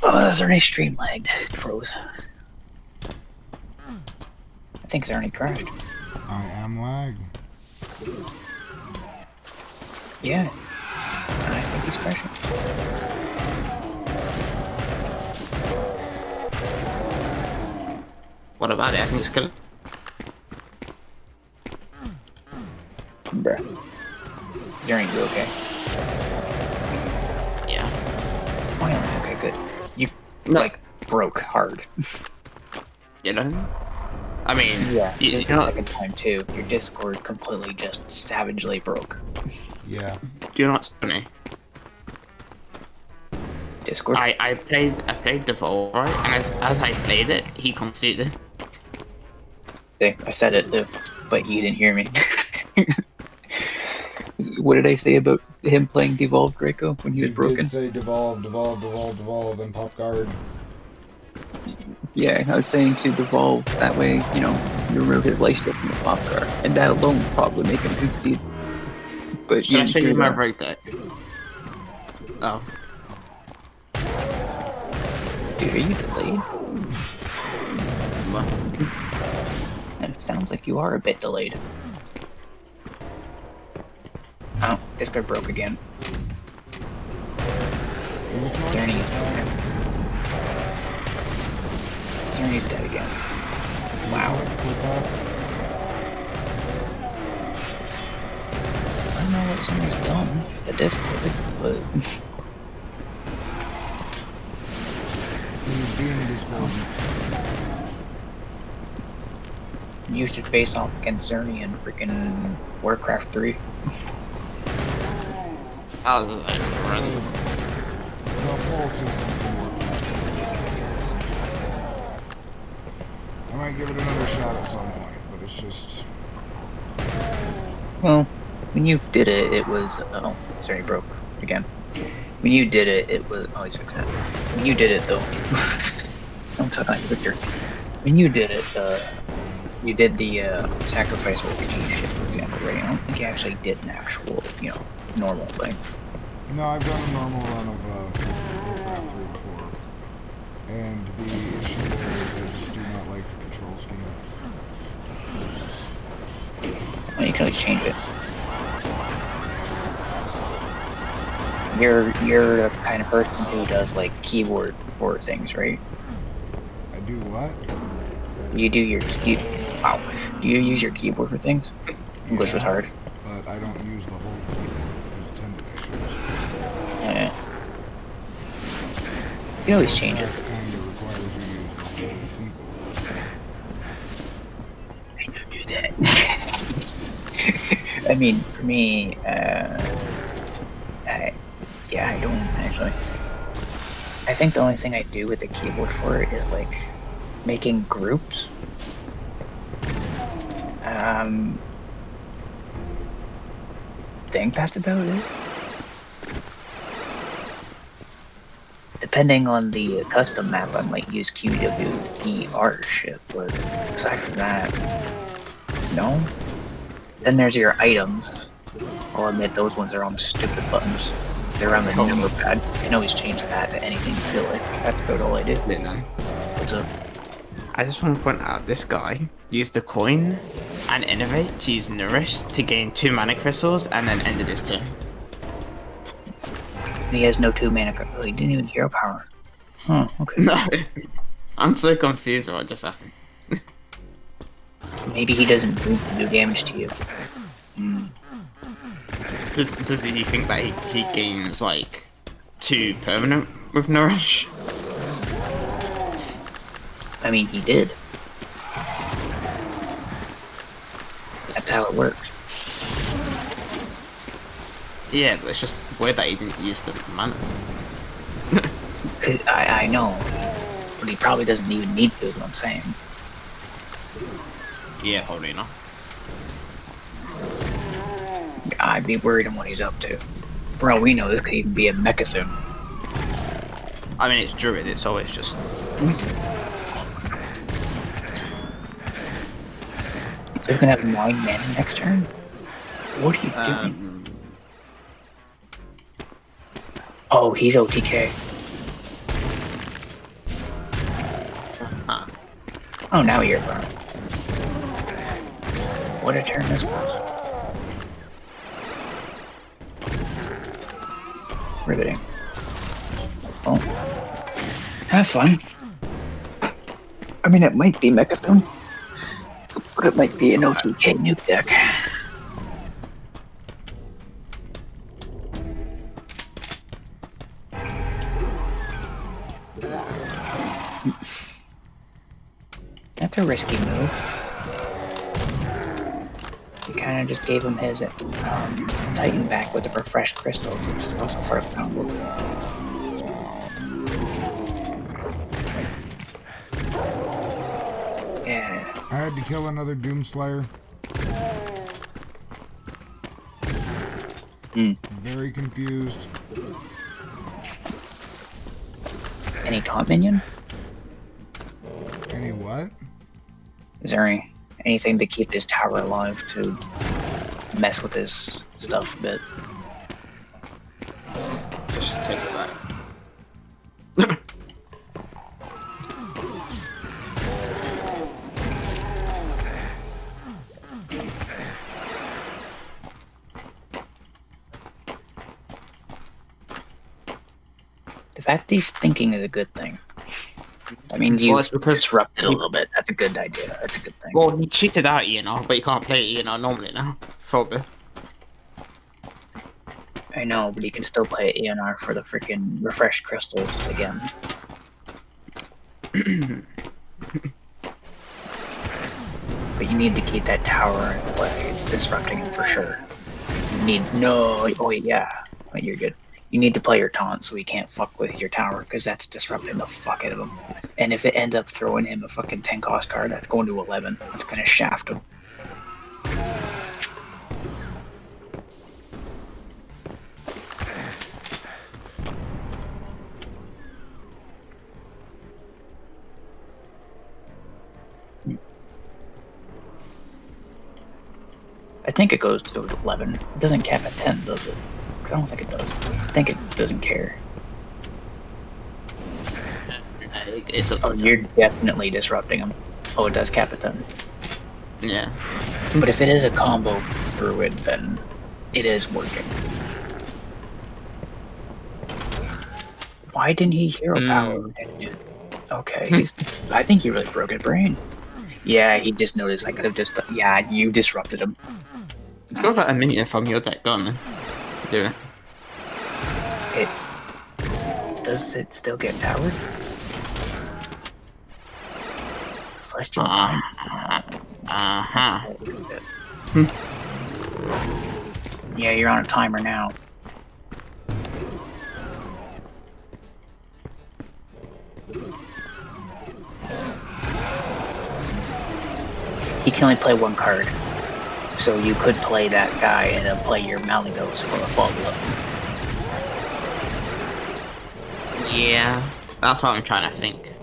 Oh, is there any stream lagged? It froze. I think Zerny crashed. I am lag. Yeah. I think he's crashing. What about it? I can just kill it. Bruh. Zerny, you okay? Yeah. Finally, okay, good. You, No. like, broke hard. You know. I mean, Yeah, you're the not. second time too. Your Discord completely just savagely broke. Yeah. You're not funny. Discord. I played Devolve, right? And as I played it, he conceded. I said it, but you didn't hear me. What did I say about him playing Devolve Draco when he was You broken? did say devolve, then pop guard. Yeah, I was saying to Devolve, that way, you know, you remove his lifesteal from the pop car, and that alone would probably make him concede. But Should I show you didn't my do that. break deck? Oh. Dude, are you delayed? Well, It sounds like you are a bit delayed. Oh, Discord broke again. Zerny. Zerny's dead again. Wow. I don't know what Zerny's done. The Discord, but He's being discord. you should face off against Zerny in freaking Warcraft 3. I was like, run. The whole system can work. I might give it another shot at some point, but it's just... Well, when you did it, it was... Oh, Zerny broke again. When you did it, it was... Oh, he's fixing it. When you did it, though... I'm talking like Victor. When you did it, you did the sacrifice RPG shit, for example, right? I don't think you actually did an actual, you know, normal thing. No, I've done a normal run of Warcraft 3 before. And the issue there is I just do not like the control scheme. Well, you can always change it. You're the kind of person who does, like, keyboard for things, right? I do what? You do your... Wow. Do you use your keyboard for things? English was Yeah, hard. but I don't use the whole keyboard. There's tendon issues. Yeah. You can always change it. That kind of requires you to use the whole keyboard. I don't do that. I mean, for me, yeah, I don't actually. I think the only thing I do with the keyboard for it is like making groups. Think that's about it. Depending on the custom map, I might use QWER shit, but aside from that, no. Then there's your items. I'll admit those ones are on the stupid buttons. They're on the number pad. You can always change that to anything you feel like. That's about all I do. Didn't I? What's up? I just want to point out this guy used the coin and innovate to use Nourish to gain 2 mana crystals and then ended his turn. He has no 2 mana. Oh, he didn't even hero power. Oh, okay. No, I'm so confused with what just happened. Maybe he doesn't do damage to you. Does he think that he gains like 2 permanent with Nourish? I mean, he did. That's how it works. Yeah, but it's just weird that he didn't use the mana. 'Cause I know, but he probably doesn't even need to. Is what I'm saying. Yeah, probably not. I'd be worried on what he's up to. For all we know, this could even be a Mechathun. I mean, it's Druid, it's always just... So he's gonna have 9 mana next turn? What are you doing? Oh, he's OTK. Huh. Oh, now you're burnt. What a turn this was. Riveting. Oh. Have fun. I mean, it might be Mechathun, but it might be an OTK nuke deck. That's a risky move. You kind of just gave him his Titan back with the refreshed crystal, which is also part of the combo. Yeah. I had to kill another Doomslayer. Very confused. Any taunt minion? Any what? Is there anything to keep his tower alive to mess with his stuff a bit? Just take it back. The fact he's thinking is a good thing. That means you Well, it's because disrupted a little bit. That's a good idea. That's a good thing. Well, he cheated out, but you can't play it, normally now. For a bit. I know, but you can still play ENR for the freaking refreshed crystals again. But you need to keep that tower in play. It's disrupting him for sure. You need oh yeah, wait, you're good. You need to play your taunt so he can't fuck with your tower because that's disrupting the fuck out of him. And if it ends up throwing him a fucking 10 cost card, that's going to 11. That's gonna shaft him. I think it goes to 11. It doesn't cap at 10, does it? I don't think it does. I think it doesn't care. It's up to Oh, you're definitely disrupting him. Oh, it does cap at 10. Yeah. But if it is a combo druid, then it is working. Why didn't he hero power? Okay, I think he really broke his brain. Yeah, he just noticed I could have just... Yeah, you disrupted him. It's got like a minion from your deck gone, man. Do it. Does it still get powered? Celestial Yeah, you're on a timer now. He can only play 1 card. So you could play that guy and then play your Malygos for a follow-up. Yeah. That's what I'm trying to think.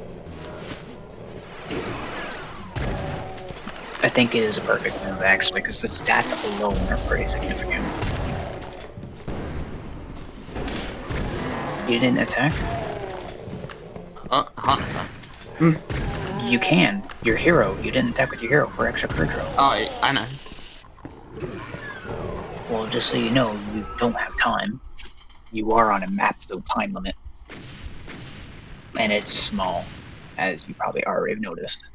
I think it is a perfect move, actually, because the stats alone are pretty significant. You didn't attack? Oh, heart attack. You can. Your hero. You didn't attack with your hero for extra card draw. Oh, I know. Well, just so you know, you don't have time. You are on a map, so time limit. And it's small, as you probably already have noticed.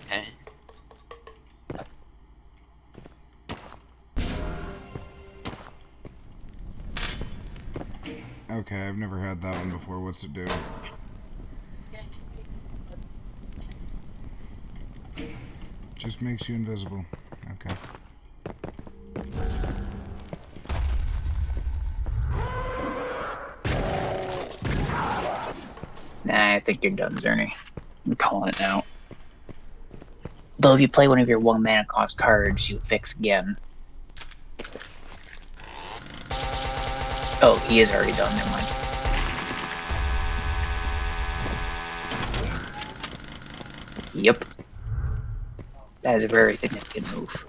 Okay. Okay, I've never had that one before. What's it do? Just makes you invisible. Okay. Nah, I think you're done, Zerny. I'm calling it now. Though if you play one of your 1 mana cost cards, you fix again. Oh, he is already done, never mind. Yep. That is a very significant move.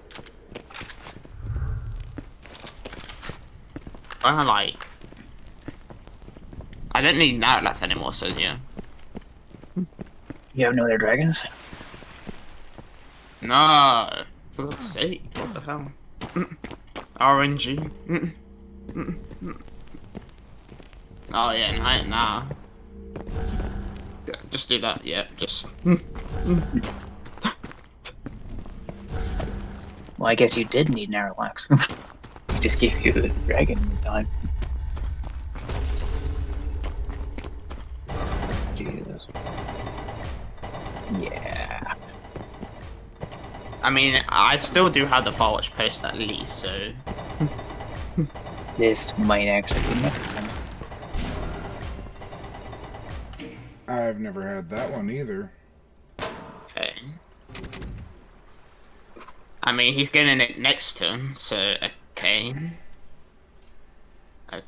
I like. I don't need Narlax anymore, so yeah. You have no other dragons? No, for God's sake, what the hell? RNG. Oh yeah, nah. Yeah, just do that. Yeah, just. Well, I guess you did need Narlax. He just gave you the dragon time. Jesus. Yeah. I mean, I still do have the Firewatch post at least, so. This might actually be Nicholson. I've never had that one either. Okay. I mean, he's getting it next turn, so okay.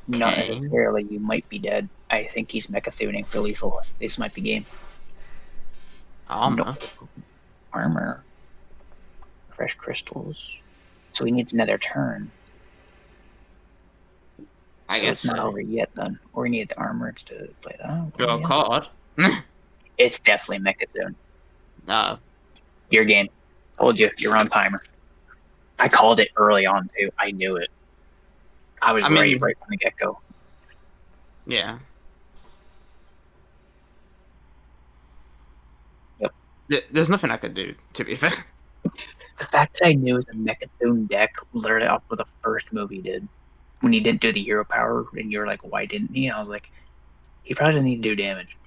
Not Okay. necessarily, you might be dead. I think he's Mechasooning for lethal. This might be game. Armor. Armor. Fresh crystals. So he needs another turn. I So guess it's not so. over yet then. Or we need the armor to play that. Draw a Yeah. card. It's definitely Mechazoon. No. Your game. Told you, you're on timer. I called it early on too. I knew it. I was I mean- right from the get go. Yeah. Yep. There's nothing I could do, to be fair. The fact that I knew it was a Mechazoon deck literally off of the first move he did. When he didn't do the hero power, and you were like, why didn't he? I was like, he probably doesn't need to do damage.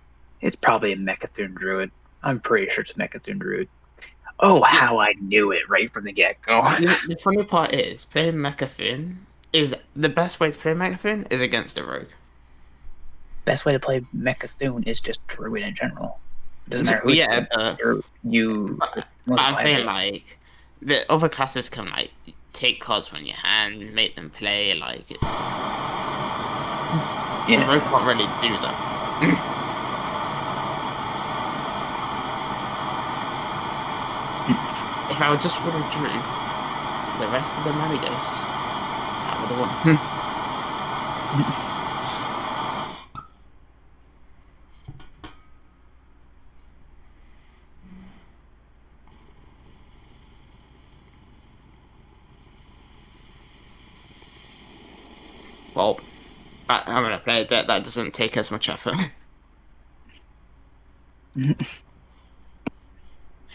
It's probably a Mechazoon Druid. I'm pretty sure it's a Mechazoon Druid. Oh, how I knew it right from the get-go. The funny part is, playing Mechathune is the best way to play Mechathune is against a rogue. Best way to play Mechazoon is just Druid in general. It doesn't matter who Yeah, but I'm saying like the other classes can like take cards from your hand, make them play. Like it's the yeah. rogue can't really do that. If I would just would have drew the rest of the Malygos, I would have won. Well, I'm gonna play a deck that doesn't take as much effort.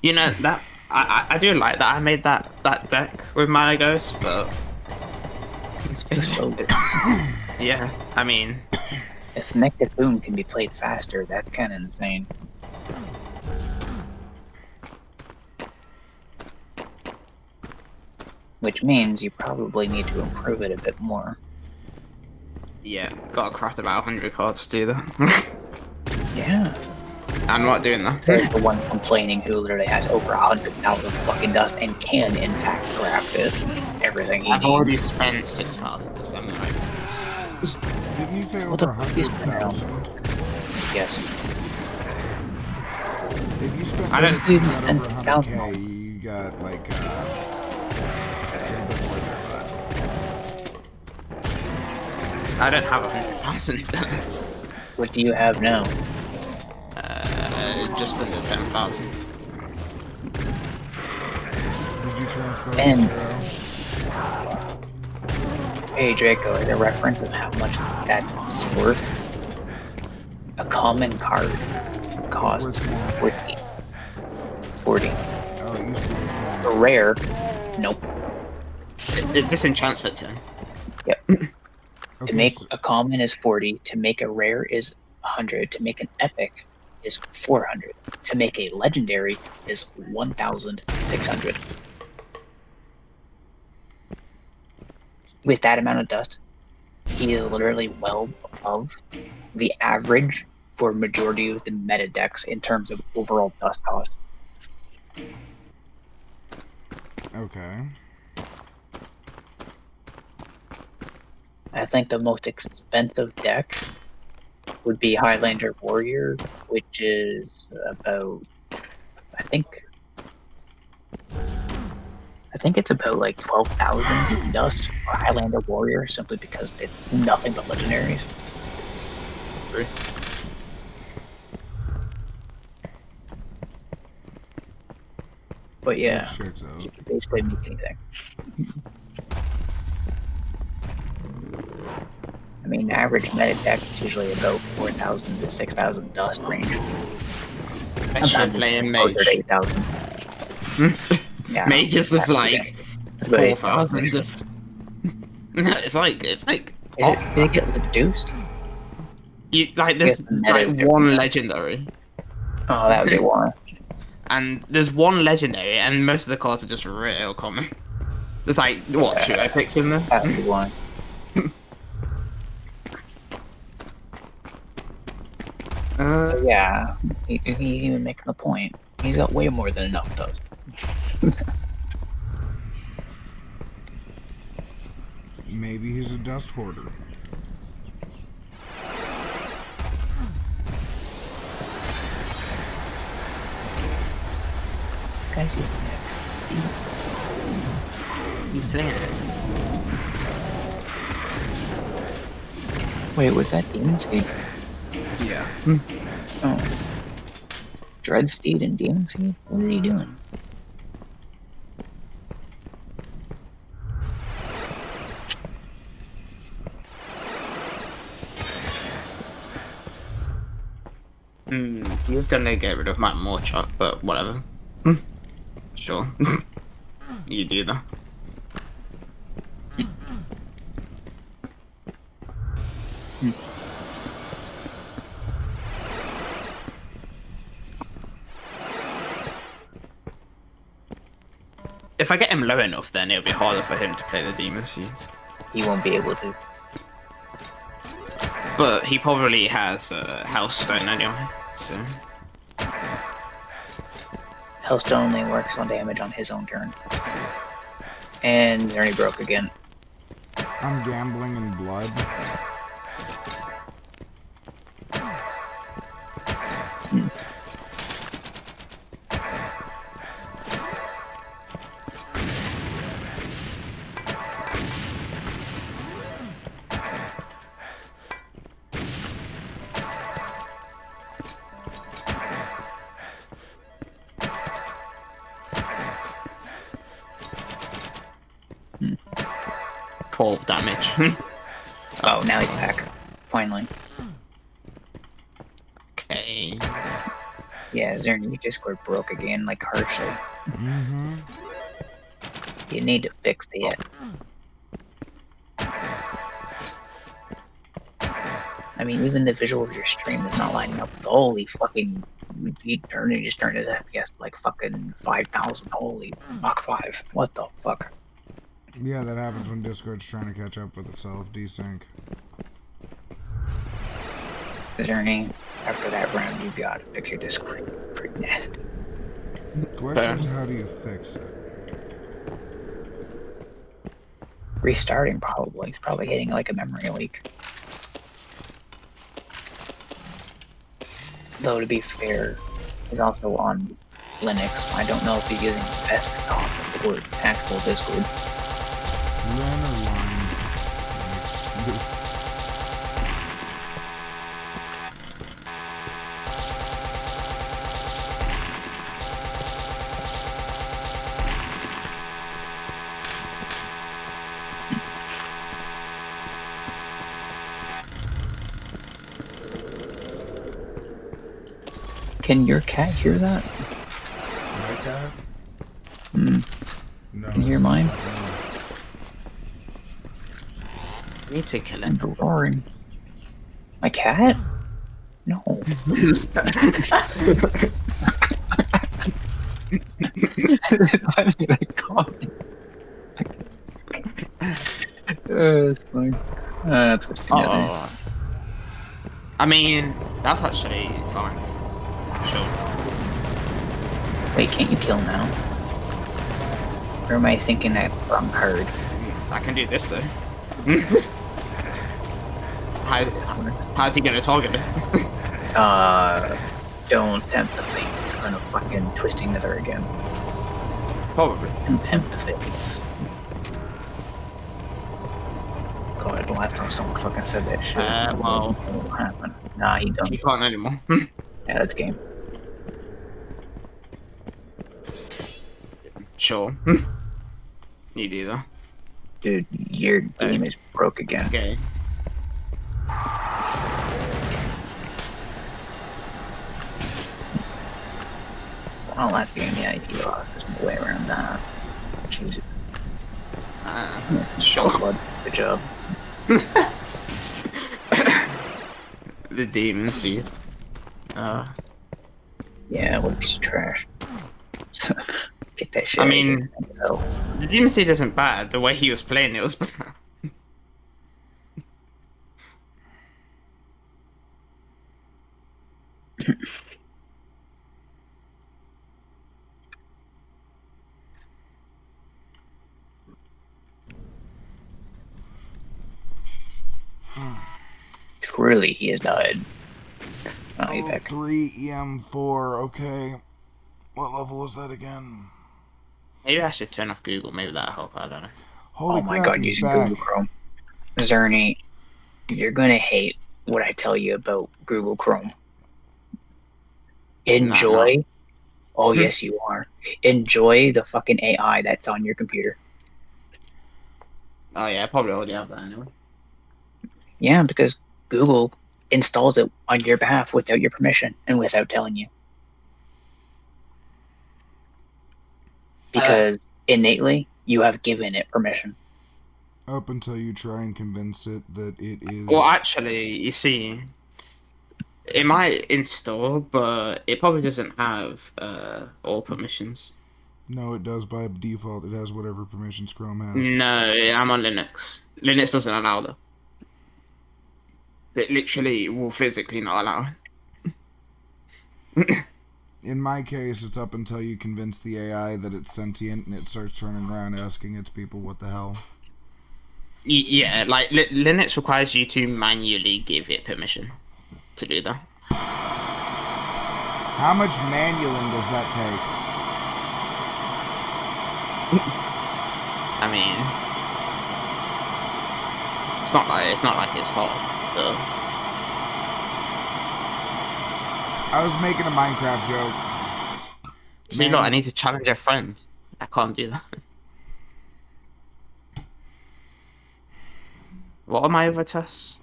You know that I do like that I made that deck with Malygos, but yeah, I mean, If Mechazoon can be played faster, that's kind of insane. Which means you probably need to improve it a bit more. yeah, gotta craft about 100 cards to do that. Yeah. I'm not doing that. There's the one complaining who literally has over 100,000 fucking dust and can, in fact, craft it. Everything he I've already needs. spent 6,000 this time. Didn't you say What over the fuck is that now? 100,000? Yes. If you spent I don't- you got spend over 6,000. 100K, you got like a little bit I don't have 100,000 dollars. What do you have now? Just under 10,000. Did you transfer And- to zero? Hey Draco, as a reference of how much that's worth, a common card costs worth 40. 40. Oh, it used to be 10. A rare, nope. This enchants for 10. Yep. Okay, To make so- a common is 40. To make a rare is 100. To make an epic is 400. To make a legendary is 1,600. With that amount of dust, he is literally well above the average for majority of the meta decks in terms of overall dust cost. Okay. I think the most expensive deck would be Highlander Warrior, which is about, I think it's about like 12,000 dust for Highlander Warrior, simply because it's nothing but legendaries. But yeah, That checks out. you can basically make anything. I mean, average meta deck is usually about 4,000 to 6,000 dust range. I should play a mage. 8,000. Yeah, Mage is just yeah. like But 4,000 just. it's like Did it get reduced? you, like there's Yes, the meta like is different. one legendary, Oh, that would be one. and there's one legendary, and most of the cards are just real common. There's like what 2 epics in there. That would be one. But yeah, he's even making the point. He's got way more than enough dust. Maybe he's a dust hoarder. This guy's He's playing it. Wait, was that Demon Seed? Yeah. Oh. Dreadsteed and Demon Seed? What is he doing? He was gonna get rid of Matt Morchuk, but whatever. Sure. You do that. If I get him low enough, then it'll be harder for him to play the Demon Seeds. He won't be able to. But he probably has House Stone anyway, so. Hellstone only works on damage on his own turn. And Zerny broke again. I'm gambling in blood. Hmm. 12 damage. Oh, now he's back. Finally. Okay. Yeah, Zerny Discord broke again, like harshly. Mm-hmm. You need to fix it. I mean, even the visual of your stream is not lining up. Holy fucking... He just turned his FPS to like fucking 5,000. Holy Mach 5. What the fuck? Yeah, that happens when Discord's trying to catch up with itself. Desync. Zerny, after that round, you gotta fix your Discord. Pretty net. Question is, how do you fix it? Restarting, probably. It's probably hitting like a memory leak. Though, to be fair, he's also on Linux. I don't know if he's using desktop or actual Discord. Len or line? Can your cat hear that? My cat? Hmm. No. Can you hear it's not mine? fucking We need to kill And him. roaring. My cat? No. I made a comment. That's fine. That's what's together. Oh. I mean, that's actually fine. Sure. Wait, can't you kill now? Or am I thinking that wrong card? I can do this though. How's he gonna target it? Don't tempt the fate. It's gonna fucking twisting the nether again. Probably. Don't tempt the fates. God, the last time someone fucking said that shit. Well, What will happen? Nah, he you don't. can't anymore. Yeah, that's game. Sure. You do that. Dude, your game is broke again. Okay. Oh, last game, yeah, he lost. There's no way around that. Jesus. Sure. Blood. Good job. The demon seed. Yeah, what a piece of trash. Get that shit. I out of mean, here. Oh. the demon seed isn't bad. The way he was playing it was bad. Truly, he has died. Oh, he's Oh, back. 3 EM4, okay. What level is that again? Maybe I should turn off Google. Maybe that'll help. I don't know. Holy Oh my crap, god, he's using back. Google Chrome. Zerny, you're gonna hate what I tell you about Google Chrome. Enjoy. Oh, yes, you are. Enjoy the fucking AI that's on your computer. Oh yeah, I probably already have that anyway. Yeah, because Google installs it on your behalf without your permission and without telling you. Because innately, you have given it permission. Up until you try and convince it that it is... Well, actually, you see, it might install, but it probably doesn't have all permissions. No, it does by default. It has whatever permissions Chrome has. No, I'm on Linux. Linux doesn't allow that. It literally will physically not allow it. In my case, it's up until you convince the AI that it's sentient and it starts turning around asking its people what the hell. Yeah, like Linux requires you to manually give it permission to do that. How much manualing does that take? I mean, it's not like it's hard. So. I was making a Minecraft joke. See, look, I need to challenge a friend. I can't do that. What are my other tests?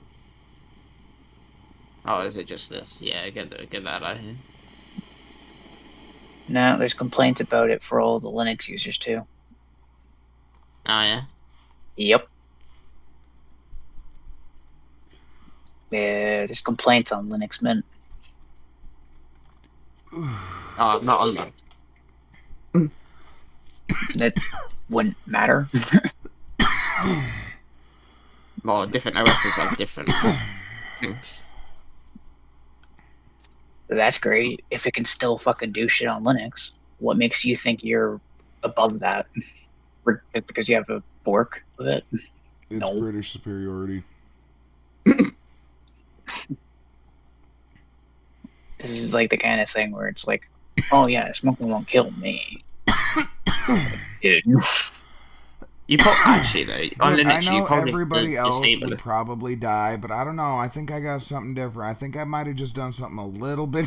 Oh, is it just this? Yeah, get that out of here. No, there's complaints about it for all the Linux users too. Oh, yeah? Yep. Yeah, there's complaints on Linux Mint. Oh, I'm not on that. That wouldn't matter. Well, different OSs have different things. That's great. If it can still fucking do shit on Linux, what makes you think you're above that? Because you have a fork of it? It's No. British superiority. This is like the kind of thing where it's like, oh yeah, smoking won't kill me. Dude. You actually though on Look, Linux I know you probably everybody else disable would it. probably die, but I don't know. I think I got something different. I think I might have just done something a little bit.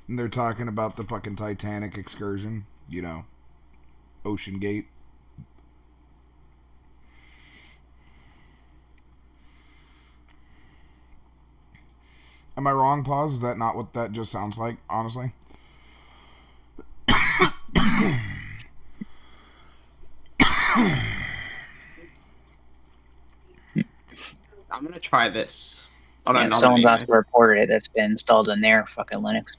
And they're talking about the fucking Titanic excursion. You know, Ocean Gate. Am I wrong, Pause? Is that not what that just sounds like, honestly? I'm gonna try this. On Yeah, another someone's Linux. also reported it that's been installed in their fucking Linux.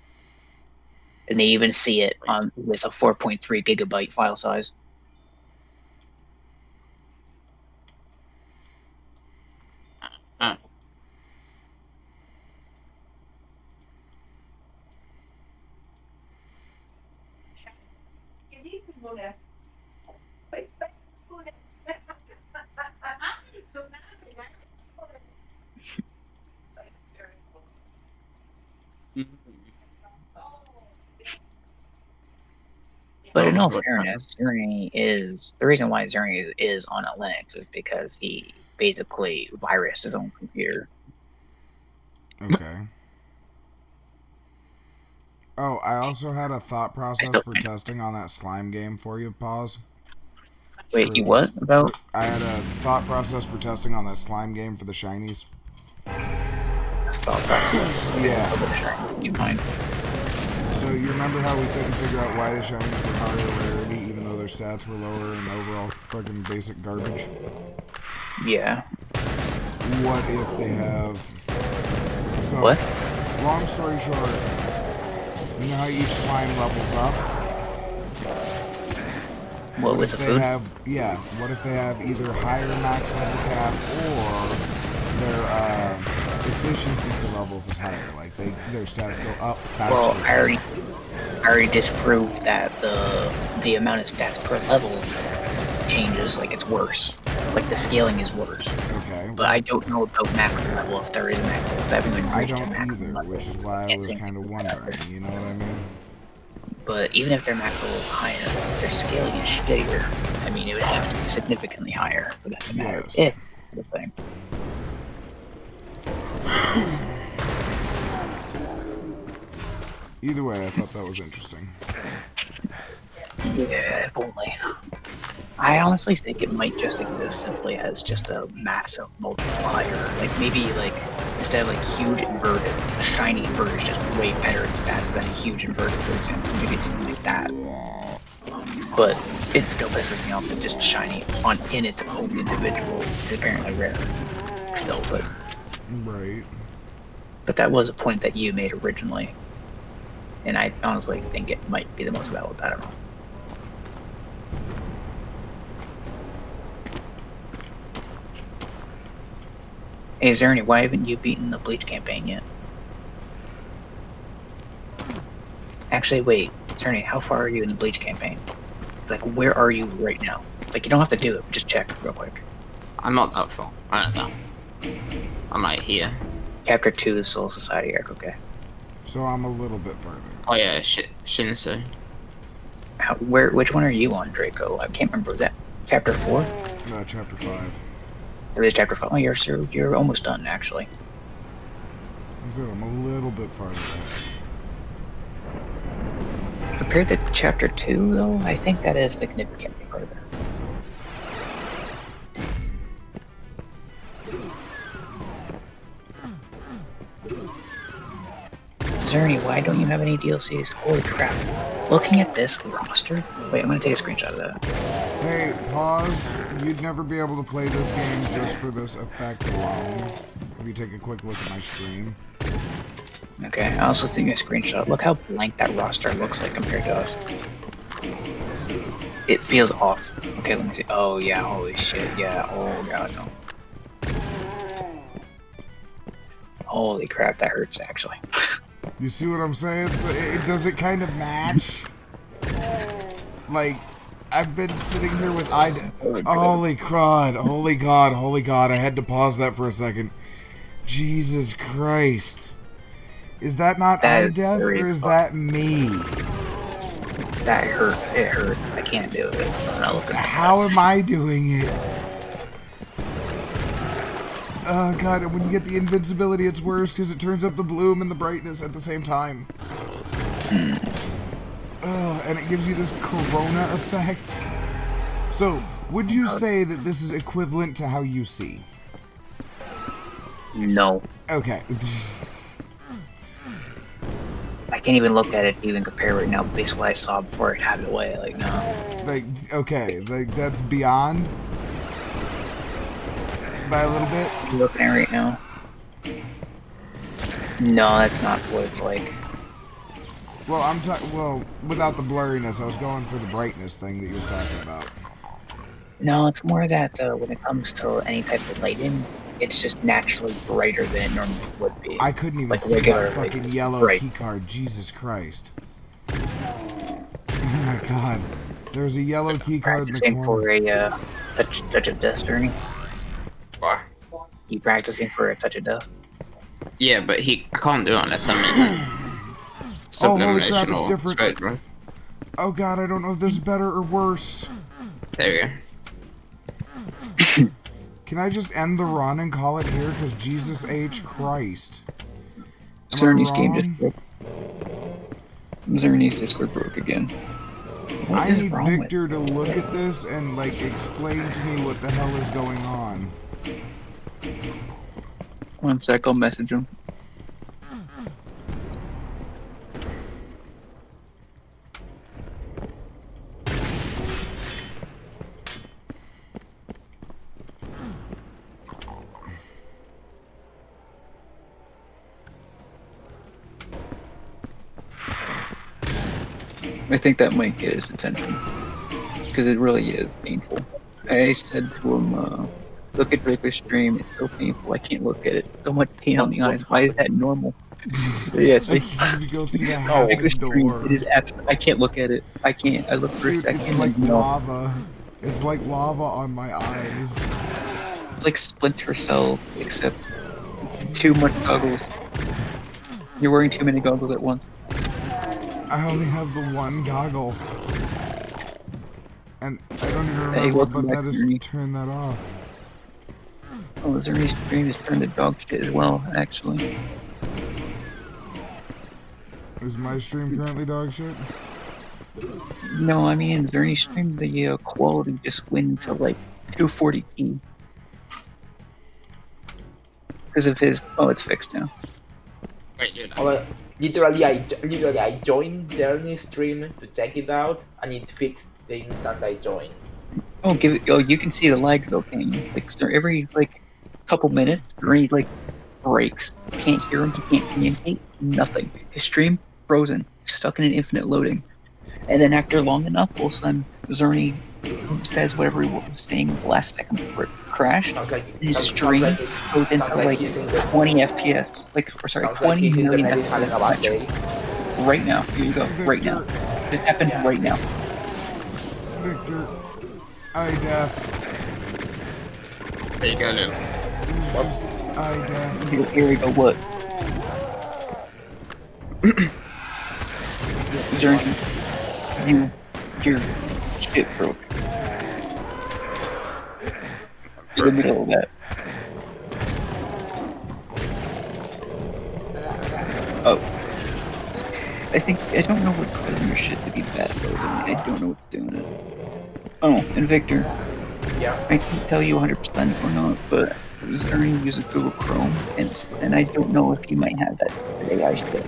And they even see it on with a 4.3 gigabyte file size. Uh, But in all What fairness, Zerny is the reason why Zerny is on a Linux is because he basically virused his own computer. Okay. Oh, I also had a thought process for testing on that slime game for you, Pause. Wait, you what about? I had a thought process for testing on that slime game for the shinies. Thought process. Yeah. Do you mind? So you remember how we couldn't figure out why the shinies were higher rarity even though their stats were lower and overall fucking basic garbage? Yeah. What if they have... So, What? long story short, you know how each slime levels up? What with the They food? what if they have either higher max level cap or their efficiency for levels is higher? Like their stats go up faster. Well, I already disproved that the amount of stats per level changes. Like it's worse. Like the scaling is worse. Okay. But I don't know about maximum level if there is a maximum level. I haven't even I reached a don't maximum either, level. which is why I Can't was say kind of anything about wondering. it. You know what I mean? But even if their max level is higher, their scaling is shittier. I mean, it would have to be significantly higher for that to matter. Yes. If the thing. Either way, I thought that was interesting. Yeah, if only. I honestly think it might just exist simply as just a massive multiplier. Like maybe like instead of like huge inverted, a shiny inverted is just way better in stats than a huge inverted, for example. Maybe it's something like that. But it still pisses me off that just shiny in its own individual is apparently rare. Still, but Right. that was a point that you made originally. And I honestly think it might be the most valid. I don't know. Hey, Zerny, why haven't you beaten the Bleach campaign yet? Actually, wait. Zerny, how far are you in the Bleach campaign? Like, where are you right now? Like, you don't have to do it, but just check real quick. I'm not that far. I don't know. I'm right here. Chapter 2 of Soul Society arc, okay. So I'm a little bit further. Oh yeah, Shinsu. Which one are you on, Draco? I can't remember. Was that chapter 4? Chapter 5. Or is chapter 5? Oh, you're almost done, actually. So I'm a little bit farther ahead. Compared to chapter 2, though, I think that is significantly further. Zerny, why don't you have any DLCs? Holy crap. Looking at this roster... Wait, I'm gonna take a screenshot of that. Hey, Pause. You'd never be able to play this game just for this effect alone. If you take a quick look at my screen. Okay, I also taking a screenshot. Look how blank that roster looks like compared to us. It feels off. Okay, let me see. Oh yeah, holy shit, yeah. Oh god, no. Holy crap, that hurts actually. You see what I'm saying? So does it kind of match? Like, I've been sitting here with holy crud, holy god, I had to pause that for a second. Jesus Christ. Is that not iDeath, or is that me? That hurt. It hurt. I can't do it. I'm not looking at How am I doing it? Oh god, and when you get the invincibility, it's worse because it turns up the bloom and the brightness at the same time. Oh, and it gives you this corona effect. So, would you say that this is equivalent to how you see? No. Okay. can't even look at it to even compare right now based on what I saw before it had it away. Like, no. Like, okay, like that's beyond by a little bit. I'm looking at it right now. No, that's not what it's like. Well, well, without the blurriness, I was going for the brightness thing that you were talking about. No, it's more that when it comes to any type of lighting, it's just naturally brighter than it normally would be. I couldn't even Like see regular, that fucking like, yellow bright. key card. Jesus Christ. Oh my god. There's a yellow key card in the Practicing corner. for a touch of death journey. What? You practicing for a touch of death? Yeah, but I can't do it unless I'm in Oh, holy crap, sublimination it's or different. spectrum. Oh god, I don't know if this is better or worse. There we go. Can I just end the run and call it here? Because Jesus H. Christ. Am I Zerny's game just wrong? broke. Zerny's Discord broke again. What I is need wrong Victor to look at this and, like, explain to me what the hell is going on. with 1 sec, I'll message him. I think that might get his attention. Because it really is painful. I said to him, look at Draco's stream, it's so painful, I can't look at it. So much pain on the eyes, why is that normal? Yes, I can't even go through the half Draco's stream, door. it is I can't look at it. I can't, I look for a Dude, second it's like and no. lava. It's like lava on my eyes. It's like Splinter Cell, except too much goggles. You're wearing too many goggles at once. I only have the one goggle. And I don't even remember Hey, what welcome button back, that is Zerny. to turn that off. Oh, Zerny's stream is turned to dog shit as well, actually. Is my stream currently dog shit? No, I mean, Zerny's stream, the quality just went to like 240p. Because of his. Oh, it's fixed now. Wait, dude. Well, literally, I joined Journey stream to check it out, and it fixed the instant I joined. Oh, give it. Oh, you can see the lag though, can you? Like every couple minutes, Zerny breaks. You can't hear him. He can't communicate. Nothing. His stream frozen, stuck in an infinite loading. And then after long enough, all of a sudden, Zerny says whatever he was saying the last second before it crashed. Sounds like His sounds stream like goes into sounds like like he's in the 20 FPS. sounds like 20 he's in the million Medis having a bad day. FPS. Right now. Here you go. Right now. It happened Yeah. right now. Victor, eye death. There you go, Luke. This is just eye death. Here we go. What? Zerny, your shit broke. In the middle of that. Oh. I don't know what causing your shit to be bad though, Zerny. I don't know what's doing it. Oh, and Victor, Yeah. I can't tell you 100% or not, but Zerny uses Google Chrome, and I don't know if you might have that AI shit.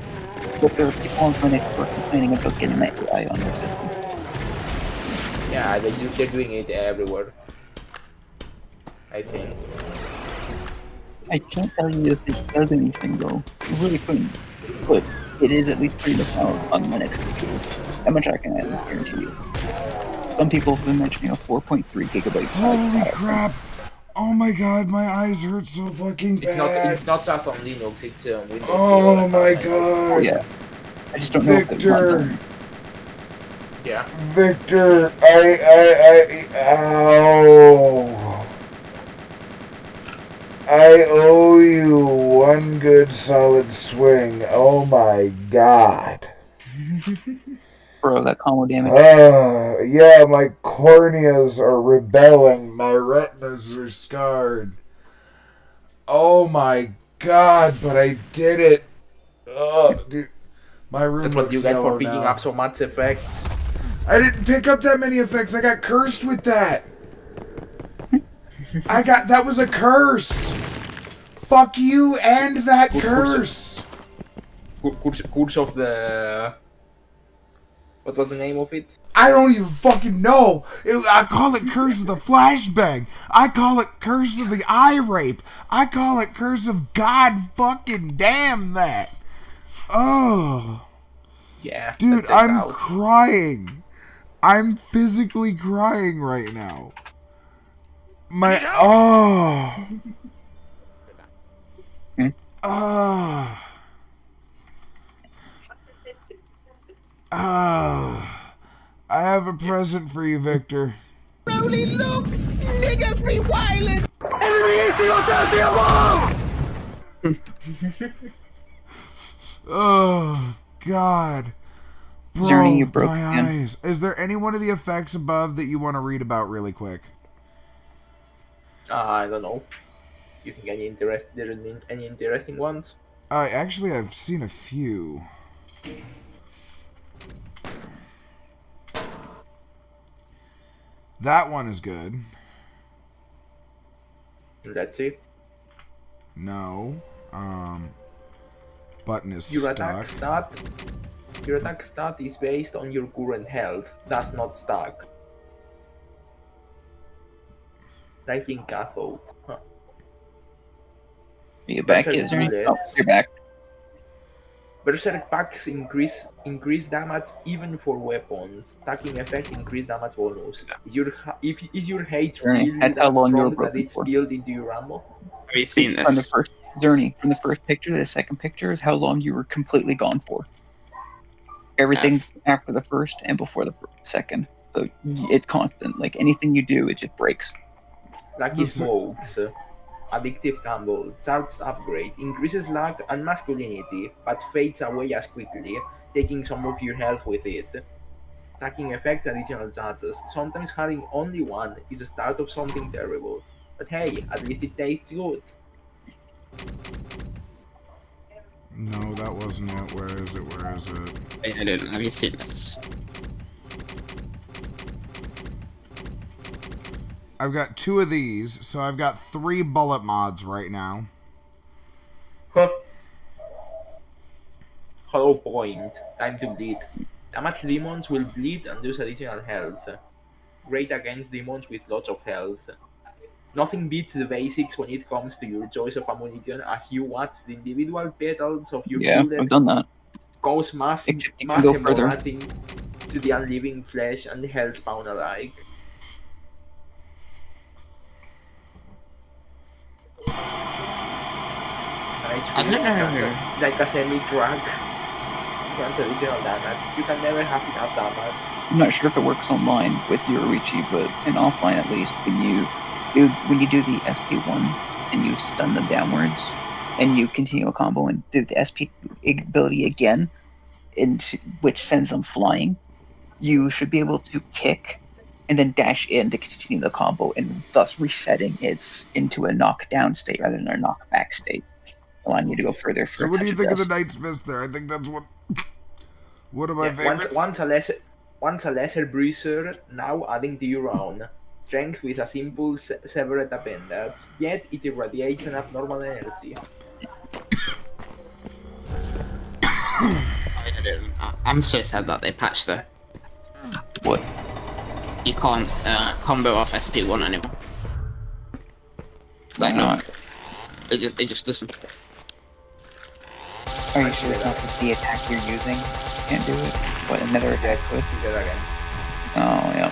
But there are people on Clinic who are complaining about getting that AI on their system. Yeah, they're doing it everywhere. I think. I can't tell you if it does anything though. I really couldn't. But it is at least pretty files on Linux computers. That much I can guarantee you. Some people have been mentioning a 4.3 gigabyte size Holy file. crap! Oh my god, my eyes hurt so fucking bad. It's not just on Linux. It's on Windows. Oh my Oh god. yeah. I just don't know if it's Victor. Yeah. Victor, ow. I owe you one good solid swing. Oh my god. Bro, that combo damage. Yeah, my corneas are rebelling. My retinas are scarred. Oh my god, but I did it. Dude. My room That's what looks you get for yellow picking now. up so much effects. I didn't pick up that many effects. I got cursed with that. That was a curse. Fuck you and that curse. Curse of the. What was the name of it? I don't even fucking know. I call it Curse of the Flashbang. I call it Curse of the Eye Rape. I call it Curse of God fucking damn that. Oh. Yeah. Dude, that checks I'm out. crying. I'm physically crying right now. Oh. Oh. Oh. I have a present for you, Victor. Rolly, look! Niggas be wildin'! Oh, God. Bro, Journey, you broke my again. eyes. Is there any one of the effects above that you want to read about really quick? I don't know. You think there are any interesting ones? Actually, I've seen a few. That one is good. That's it. No. Button is Your stuck. attack stat. Your attack stat is based on your current health. Does not stack. Lightning cathode. Huh. Are you back Berserk yet, Journey? bullets. Oh, you're back. Berserk packs increase damage even for weapons. Stacking effect increase damage bonus. Is your hate Journey, really that's how that long you were strong that broken it's for. built into your ammo? Have you seen From the this? first Journey, from the first picture to the second picture is how long you were completely gone for. Everything after the first and before the second. So it's constant. Like anything you do, it just breaks. Lucky This- smokes. Addictive combo. Charged upgrade. Increases luck and masculinity, but fades away as quickly, taking some of your health with it. Stacking effect additional charges. Sometimes having only one is the start of something terrible. But hey, at least it tastes good. No, that wasn't it. Where is it? Where is it? I didn't. Have you seen this? I've got 2 of these, so I've got 3 bullet mods right now. Huh. Hollow point. Time to bleed. Damage demons will bleed and lose additional health. Great against demons with lots of health. Nothing beats the basics when it comes to your choice of ammunition, as you watch the individual petals of your Yeah, bullet I've done that. cause mass Except you can go further. hemorrhaging to the unliving flesh and the hell spawn alike. I don't know. Like a semi-drug. Grants additional damage. You can never have enough damage. I'm not sure if it works online with Yoruichi, but in offline at least, when you do the SP1 and you stun them downwards, and you continue a combo and do the SP ability again, which sends them flying, you should be able to kick and then dash in to continue the combo, and thus resetting it into a knockdown state rather than a knockback state, allowing you to go further. For So what do you touch think of the death. Knight's Fist there? I think that's one of my Yeah, favorites. once a lesser bruiser, now adding to your own. Strength with a simple severed appendage, yet it irradiates enough normal energy. I'm so sad that they patched the. What? You can't combo off SP1 anymore. Why not? It just doesn't. Are you sure it's not that the attack you're using can't do it? What, another attack could? Do that again. Oh, yeah.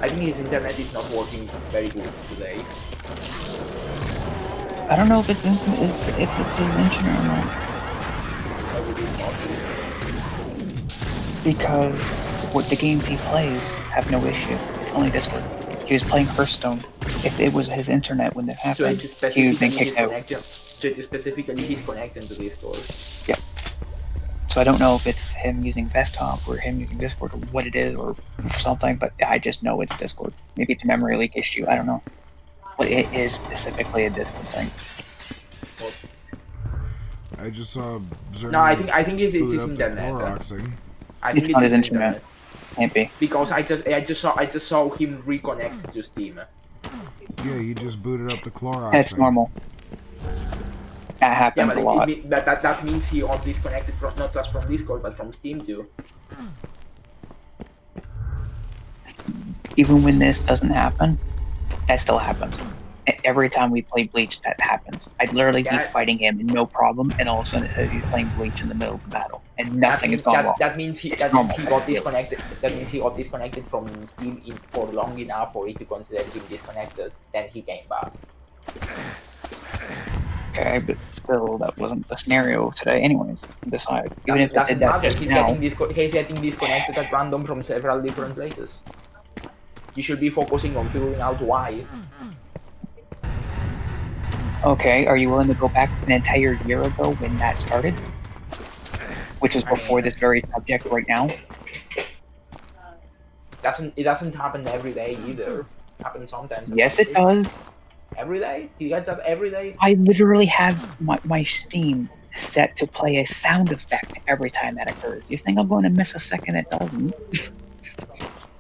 I think his internet is not working very good today. I don't know if it's his engine or not. I would not. Because what the games he plays have no issue. It's only Discord. He was playing Hearthstone. If it was his internet when this So happened, it's he would have been specifically his kicked out. connection. So it's specifically his connection to Discord. So I don't know if it's him using Desktop or him using Discord or what it is or something, but I just know it's Discord. Maybe it's a memory leak issue. I don't know. But it is specifically a Discord thing. I just saw Zerny No, I think it's boot his up the internet. Cloroxing. I think It's not his internet. Can't be. Because I just saw him reconnect to Steam. Yeah, he just booted up the Cloroxing. That's normal. That Yeah, happens but a lot. that means he got disconnected from not just from Discord but from Steam too. Even when this doesn't happen, that still happens. Every time we play Bleach, that happens. I'd literally be Yeah. fighting him, no problem, and all of a sudden it says he's playing Bleach in the middle of the battle, and nothing has gone wrong. That means he normal. got disconnected. That means he got disconnected from Steam for long enough for it to consider him disconnected. Then he came back. Okay, but still, that wasn't the scenario today, anyways. Besides, even if it Doesn't did that matter. just He's now, getting disconnected at random from several different places. You should be focusing on figuring out why. okay, are you willing to go back an entire year ago when that started? Which is before this very subject right now? It doesn't happen every day either. It happens sometimes. Yes, it does. Every day? You get that every day? I literally have my Steam set to play a sound effect every time that occurs. You think I'm going to miss a second it doesn't?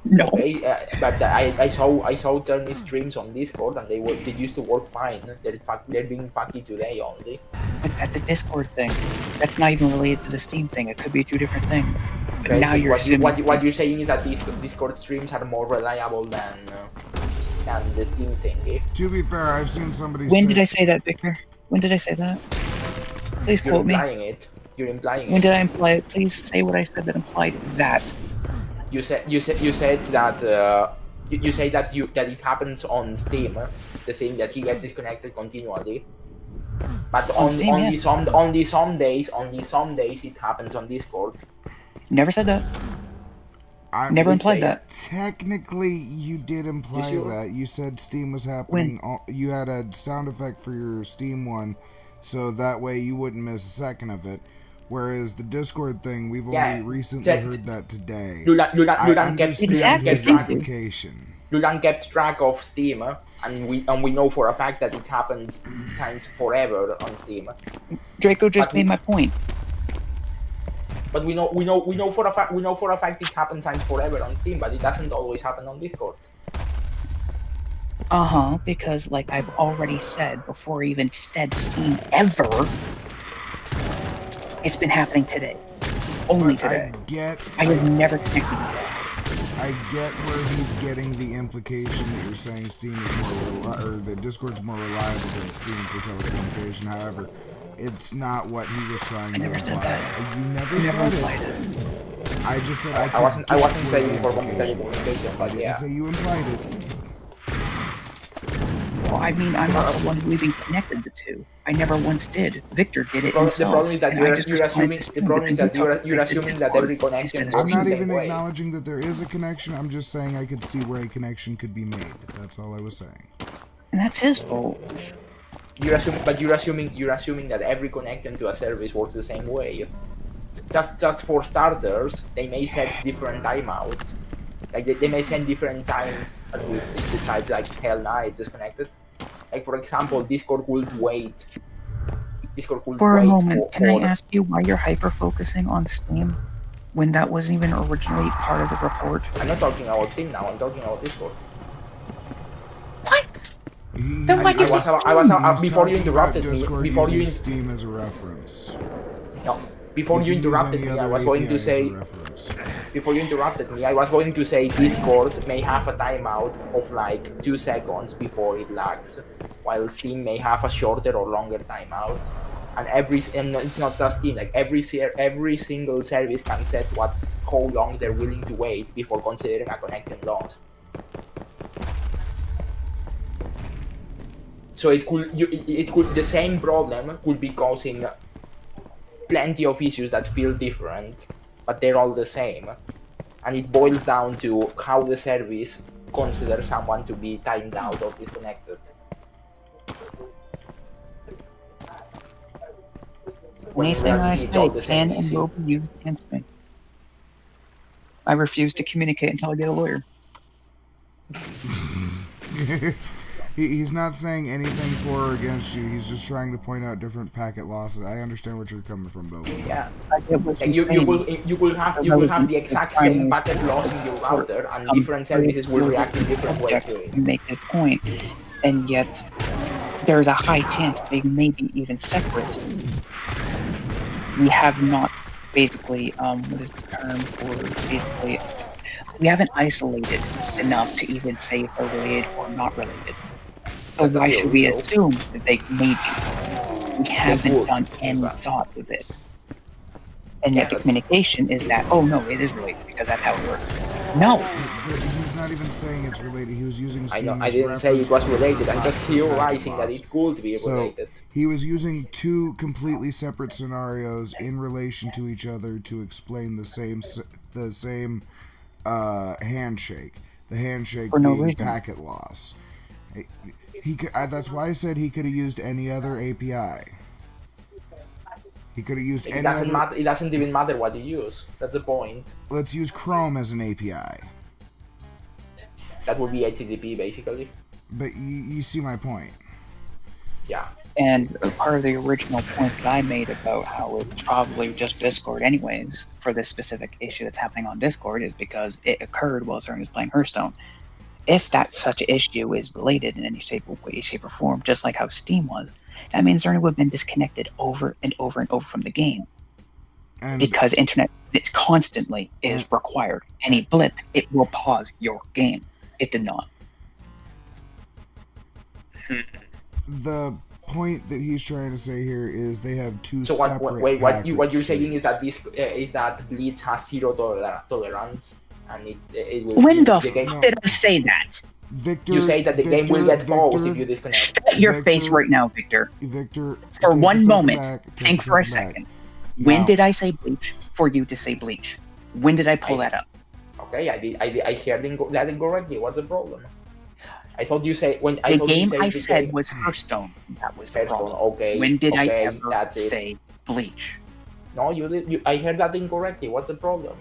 No. Okay, but I saw Journey streams on Discord and they used to work fine. They're being fucky today only. But that's a Discord thing. That's not even related to the Steam thing. It could be two different things. But Okay, now so you're assuming... what you're saying is that these Discord streams are more reliable than the Steam thing. Eh? To be fair, I've seen somebody When say... did I say that, Victor? When did I say that? Please You're quote me. implying it. You're implying When it. did I imply it? Please say what I said that implied that. You said that you say that it happens on Steam, the thing that he gets disconnected continually. But On Steam, only yeah. some days it happens on Discord. Never said that. Never implied that. Technically, you did imply You sure? that. You said Steam was happening. You had a sound effect for your Steam one, so that way you wouldn't miss a second of it. Whereas the Discord thing, we've only recently heard that today. You don't get understand his Exactly. application. you don't get track of Steam, and we know for a fact that it happens times forever on Steam. Draco just But made my point. But we know for a fact it happens times forever on Steam, but it doesn't always happen on Discord. Because like I've already said before I even said Steam ever, it's been happening today. Only But today. I have never connected to that. I get where he's getting the implication that you're saying Steam is or that Discord's more reliable than Steam for telecommunication. However, it's not what he was trying to never said imply. that. You never I never said implied it. it. I just said I wasn't saying the for implication was. telecommunication, I but didn't yeah. say you implied it. Well, I mean, I'm not the one who even connected the two. I never once did. Victor did it The himself. problem is that and I just responded to Steam, but then we talked you're to assuming that Discord every connection instead of works I'm the not same even way. acknowledging that there is a connection. I'm just saying I could see where a connection could be made. That's all I was saying. And that's his fault. You're assuming that every connection to a service works the same way. Just for starters, they may set different timeouts. Like they may send different times at which it decides like hell nah, it's disconnected. Like for example, Discord would wait. For a moment, can I ask you why you're hyper-focusing on Steam when that wasn't even originally part of the report? I'm not talking about Steam now. I'm talking about Discord. What? Then why did you before you interrupted me. Before you Steam as a reference. no. Before you interrupted me, I was going to say. Before you interrupted me, I was going to say Discord may have a timeout of like 2 seconds before it lags, while Steam may have a shorter or longer timeout. And it's not just Steam. Like every single service can set how long they're willing to wait before considering a connection lost. So it could the same problem could be causing plenty of issues that feel different, but they're all the same. And it boils down to how the service considers someone to be timed out or disconnected. Anything I It's all say the same can and issue. will be used against me. I refuse to communicate until I get a lawyer. He's not saying anything for or against you. He's just trying to point out different packet losses. I understand where you're coming from, though. Yeah. I get what Like you're saying. you will have the exact same packet loss in your router, and different services will react in different ways to it. You make a point, and yet there's a high chance they may be even separate. We have not basically, what is the term for basically, we haven't isolated enough to even say if they're related or not related. So That's the why should we theory, though. assume that they may be? We haven't would, done in any fact. thought with it. And Yeah, yet the that's- communication is that, oh no, it is related because that's how it works. No, He's not even saying it's related. He was using I Steam know. I as didn't say it reference was related. I'm for just packet theorizing that loss. it could be So related. he was using two completely separate scenarios in relation to each other to explain the same handshake. The handshake For no being reason. packet loss. That's why I said he could have used any other API. He could have used It any doesn't other. matter. It doesn't even matter what you use. That's the point. Let's use Chrome as an API. That would be HTTP basically. But you see my point. Yeah. and part of the original point that I made about how it's probably just Discord anyways for this specific issue that's happening on Discord is because it occurred while Zern was playing Hearthstone. If that such an issue is related in any shape or form, just like how Steam was, that means Zern would have been disconnected over and over and over from the game. And Because internet it constantly is required. Any blip, it will pause your game. It did not. the point that he's trying to say here is they have two So separate what you're packet saying is streams. that this is that Bleach has zero tolerance, and it will. When the game, fuck did I say that? Victor, you say that the game will get paused if you disconnect. Shut your Victor- face right now, Victor. Victor, For take a one step moment, back, take think for a step back. second. When Now- did I say Bleach for you to say Bleach? When did I pull that up? Okay, I heard that incorrectly. What's the problem? I thought you say when I The thought you game said I the said game- was Hearthstone. That was the Hearthstone, problem. okay. When did I okay, ever that's it. say Bleach? No, you did. I heard that incorrectly. What's the problem?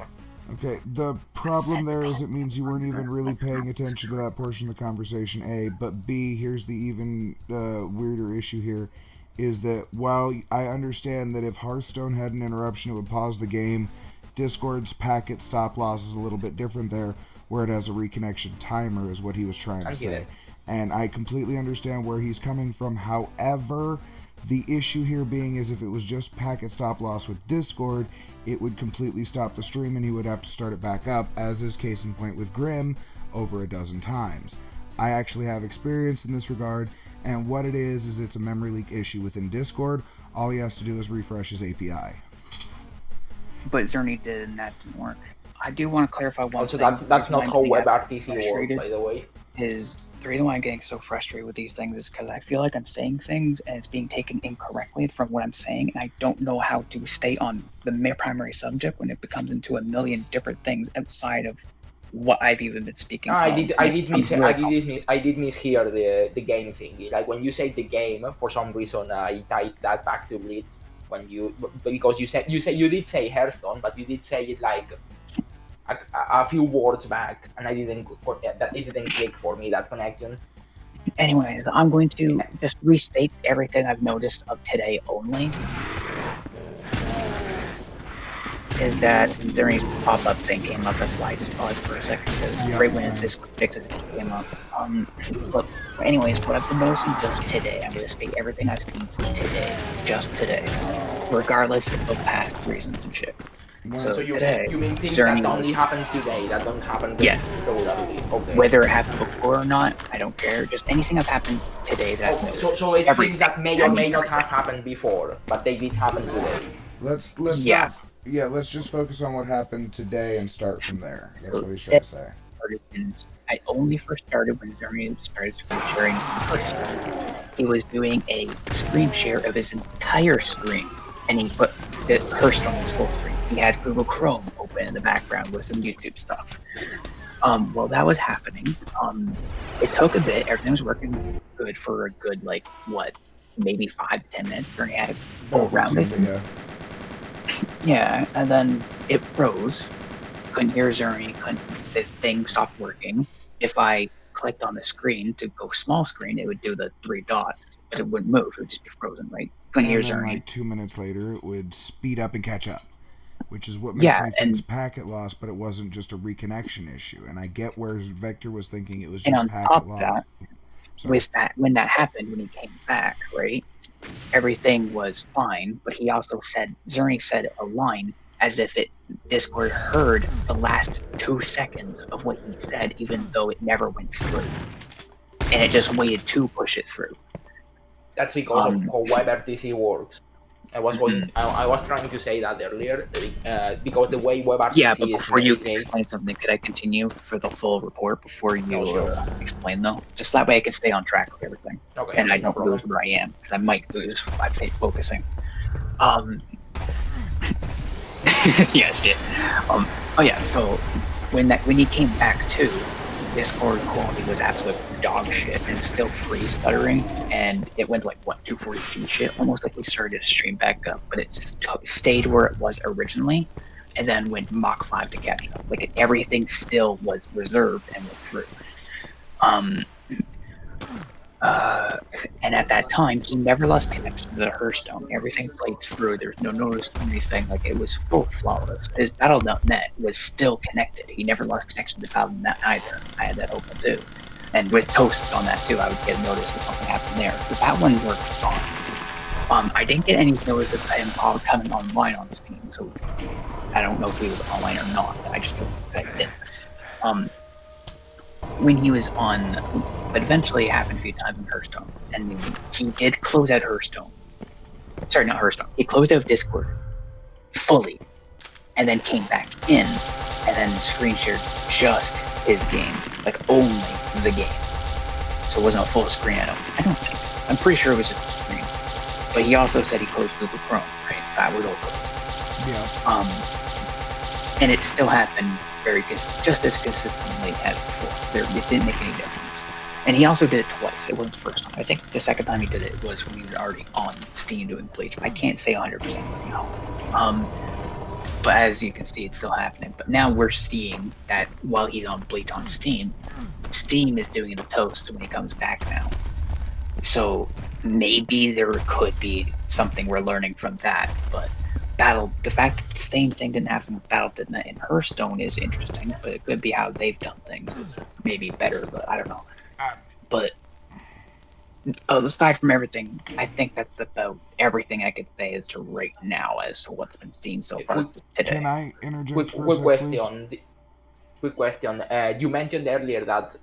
Okay, the problem there is it means you weren't even really paying attention to that portion of the conversation, A. But B, here's the even weirder issue here, is that while I understand that if Hearthstone had an interruption, it would pause the game, Discord's packet stop loss is a little bit different there, where it has a reconnection timer, is what he was trying I to get say. it. And I completely understand where he's coming from. However, the issue here being is if it was just packet stop loss with Discord, it would completely stop the stream and he would have to start it back up, as is case in point with Grim over a dozen times. I actually have experience in this regard, and what it is it's a memory leak issue within Discord. All he has to do is refresh his API. But Zerny did, and that didn't work. I do want to clarify one Also, thing. that's The not reason how I'm getting WebRTC works, frustrated by the way. Is the reason why I'm getting so frustrated with these things is because I feel like I'm saying things and it's being taken incorrectly from what I'm saying, and I don't know how to stay on the primary subject when it becomes into a million different things outside of what I've even been speaking. No, I of. did And it becomes really complicated. I did mishear the game thing. Like when you say the game, for some reason I typed that back to Blitz when because you did say Hearthstone, but you did say it like a few words back, and I didn't that it didn't click for me, that connection. Anyways, I'm going to just restate everything I've noticed of today only. Is that Zerny's pop-up thing came up, that's why I just paused for a second, because Yeah, right when same. this fixes came up. But anyways, what I've been noticing just today, I'm going to state everything I've seen for today, just today, regardless of past reasons and shit. So So you today, mean things Zerny, that only happened today, that don't happen Yes. regularly? Okay. whether it happened before or not, I don't care. Just anything that happened today that I've Okay, noticed. so it's Everything. things that may or may not have happened before, but they did happen today. Let's Yeah. let's just focus on what happened today and start from there. That's what he's trying to say. I only first started when Zerny started screen sharing Hearthstone. He was doing a screen share of his entire screen, and he put the Hearthstone was full screen. He had Google Chrome open in the background with some YouTube stuff. While that was happening, it took a bit. Everything was working good for a good, like, what, maybe 5 to 10 minutes. Zerny had a full round. Yeah. Yeah, and then it froze. Couldn't hear Zerny. The thing stopped working. If I clicked on the screen to go small screen, it would do the 3 dots, but it wouldn't move. It would just be frozen, right? Couldn't hear And then, Zerny. like 2 minutes later, it would speed up and catch up, which is what makes Yeah, me think and- it's packet loss, but it wasn't just a reconnection issue. And I get where Vector was thinking it was And just on packet top of loss. that, with that, when that happened, when he came back, right, everything was fine. But he also said, Zerny said a line as if Discord heard the last 2 seconds of what he said, even though it never went through, and it just waited to push it through. That's because of how WebRTC works. I was trying to say that earlier, because the way WebRTC Yeah, but is before you made, explain something, could I continue for the full report before you sure. Explain, though? Just that way I can stay on track with everything. Okay, And no I don't problem. lose where I am, because I might lose by focusing. Yeah, shit. Oh yeah, so when he came back to, Discord quality was absolute dog shit, and it's still free stuttering, and it went like, what, 240p shit? Almost like he started to stream back up, but it stayed where it was originally, and then went Mach 5 to catch up. Like, everything still was reserved and went through. And at that time, he never lost connection to the Hearthstone. Everything played through. There's no notice or anything. Like, it was full flawless. His Battle.net was still connected. He never lost connection to Battle.net either. I had that open too. And with toasts on that too, I would get a notice if something happened there. But that one worked fine. I didn't get any notice of him coming online on Steam, so I don't know if he was online or not. I just don't think I did. When he was on, but eventually it happened a few times in Hearthstone, and he did close out Hearthstone. Sorry, not Hearthstone. He closed out Discord fully, and then came back in, and then screen shared just his game, like only the game. So it wasn't a full screen. I don't think. I'm pretty sure it was just a screen. But he also said he closed Google Chrome, right? That was open. Yeah. And it still happened just as consistently as before. It didn't make any difference. And he also did it twice. It wasn't the first time. I think the second time he did it was when he was already on Steam doing Bleach. I can't say 100% right now. But as you can see, it's still happening. But now we're seeing that while he's on Bleach on Steam, Steam is doing the toast when he comes back now. So maybe there could be something we're learning from that, but the fact that the same thing didn't happen with Battle.net in Hearthstone is interesting, but it could be how they've done things. Maybe better, but I don't know. But aside from everything, I think that's about everything I could say as to right now as to what's been seen so far today. Can I interject for a Quick sec, question. please? Quick question. You mentioned earlier that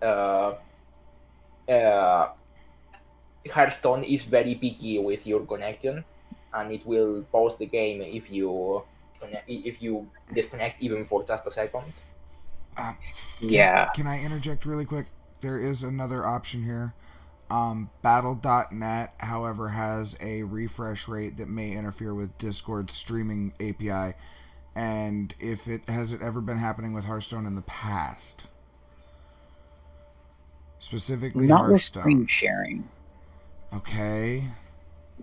Hearthstone is very picky with your connection, and it will pause the game if you disconnect even for just a second. Yeah. Can I interject really quick? There is another option here. Battle.net, however, has a refresh rate that may interfere with Discord's streaming API, and if it has it ever been happening with Hearthstone in the past, specifically not with Hearthstone. screen sharing. Okay.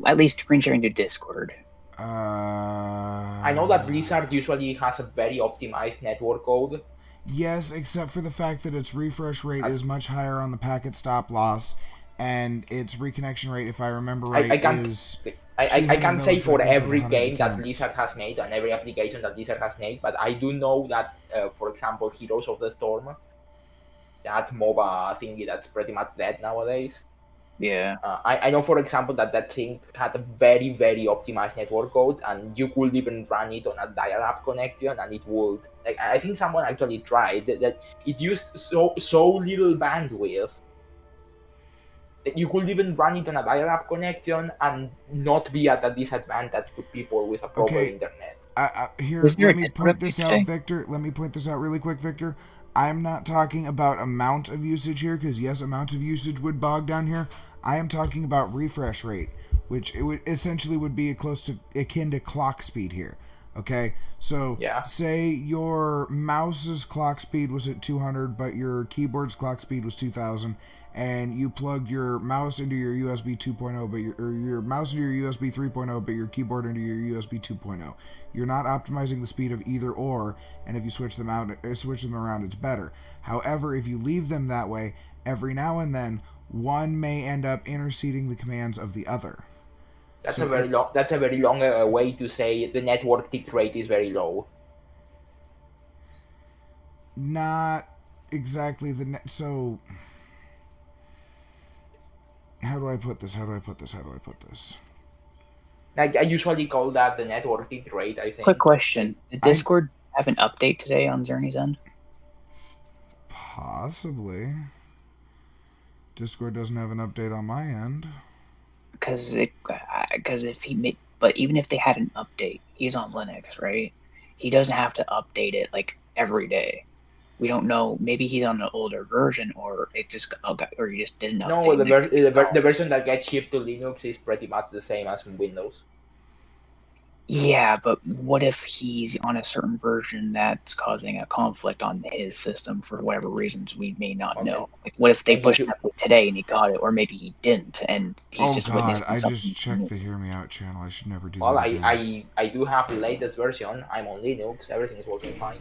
At least screen sharing to Discord. I know that Blizzard usually has a very optimized network code. Yes, except for the fact that its refresh rate is much higher on the packet stop loss, and its reconnection rate, if I remember right, I can't say for every game that times. Blizzard has made and every application that Blizzard has made, but I do know that, for example, Heroes of the Storm, that MOBA thingy that's pretty much dead nowadays. Yeah. I know, for example, that thing had a very, very optimized network code, and you could even run it on a dial-up connection, and it would. Like, I think someone actually tried that. It used so little bandwidth that you could even run it on a dial-up connection and not be at a disadvantage to people with a proper internet. Here, let me point this out, Victor. Let me point this out really quick, Victor. I'm not talking about amount of usage here, because yes, amount of usage would bog down here. I am talking about refresh rate, which it would essentially would be akin to clock speed here. Okay, so say your mouse's clock speed was at 200, but your keyboard's clock speed was 2000, and you plugged your mouse into your USB 2.0, but your mouse into your USB 3.0, but your keyboard into your USB 2.0. You're not optimizing the speed of either or, and if you switch them around, it's better. However, if you leave them that way, every now and then, one may end up interceding the commands of the other. That's a very long way to say the network tick rate is very low. Not exactly so How do I put this? How do I put this? How do I put this? Like I usually call that the network bit rate. I think. Quick question: Did Discord have an update today on Zerny's end? Possibly. Discord doesn't have an update on my end. Because if he made, but even if they had an update, he's on Linux, right? He doesn't have to update it like every day. We don't know. Maybe he's on an older version, or it just or he just didn't update. No, the version that gets shipped to Linux is pretty much the same as in Windows. Yeah, but what if he's on a certain version that's causing a conflict on his system for whatever reasons we may not know? Like, what if they pushed it today and he got it, or maybe he didn't, and he's just witnessing I something. just checked the Hear Me Out channel. I should never do Well, that again. I do have the latest version. I'm on Linux. Everything is working fine.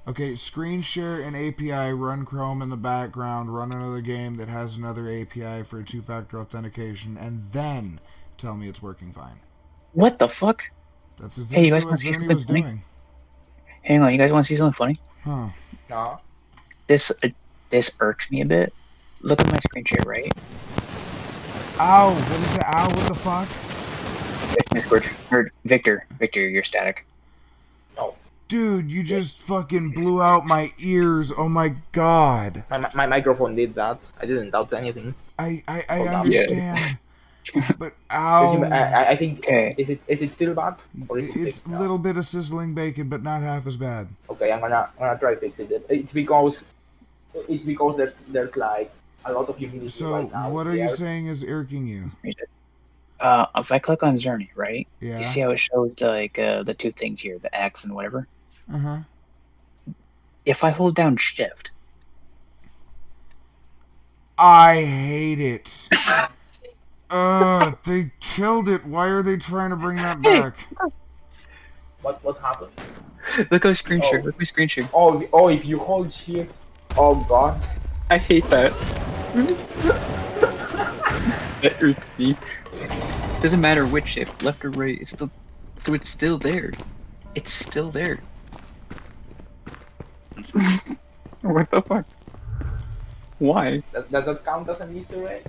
Okay, screen share an API, run Chrome in the background, run another game that has another API for two-factor authentication, and then tell me it's working fine. What the fuck? That's Hey, you exactly guys what want to see Zerny something was funny? doing. Hang on, you guys want to see something funny? Huh. No. This irks me a bit. Look at my screen share, right? Ow! What is the ow? What the fuck? Discord. Or Victor, you're static. Dude, you just fucking blew out my ears. Oh my god. My microphone did that. I didn't doubt anything. I Hold on. understand. But ow. I think. Okay. Is it still bad? Or is it It's fixed a now? little bit of sizzling bacon, but not half as bad. Okay, I'm gonna try to fix it. It's because there's like a lot of humidity So, right now. what are you saying is irking you? If I click on Zerny, right? Yeah. You see how it shows the two things here, the X and whatever? Uh-huh. If I hold down Shift, I hate it. They killed it. Why are they trying to bring that back? What happened? look at my screen share. Oh. Look at my screen share. Oh, if you hold shift. Oh god. I hate that. That irks me. Doesn't matter which shift, left or right. It's still there. It's still there. What the fuck? Why? Does that count as an Easter egg?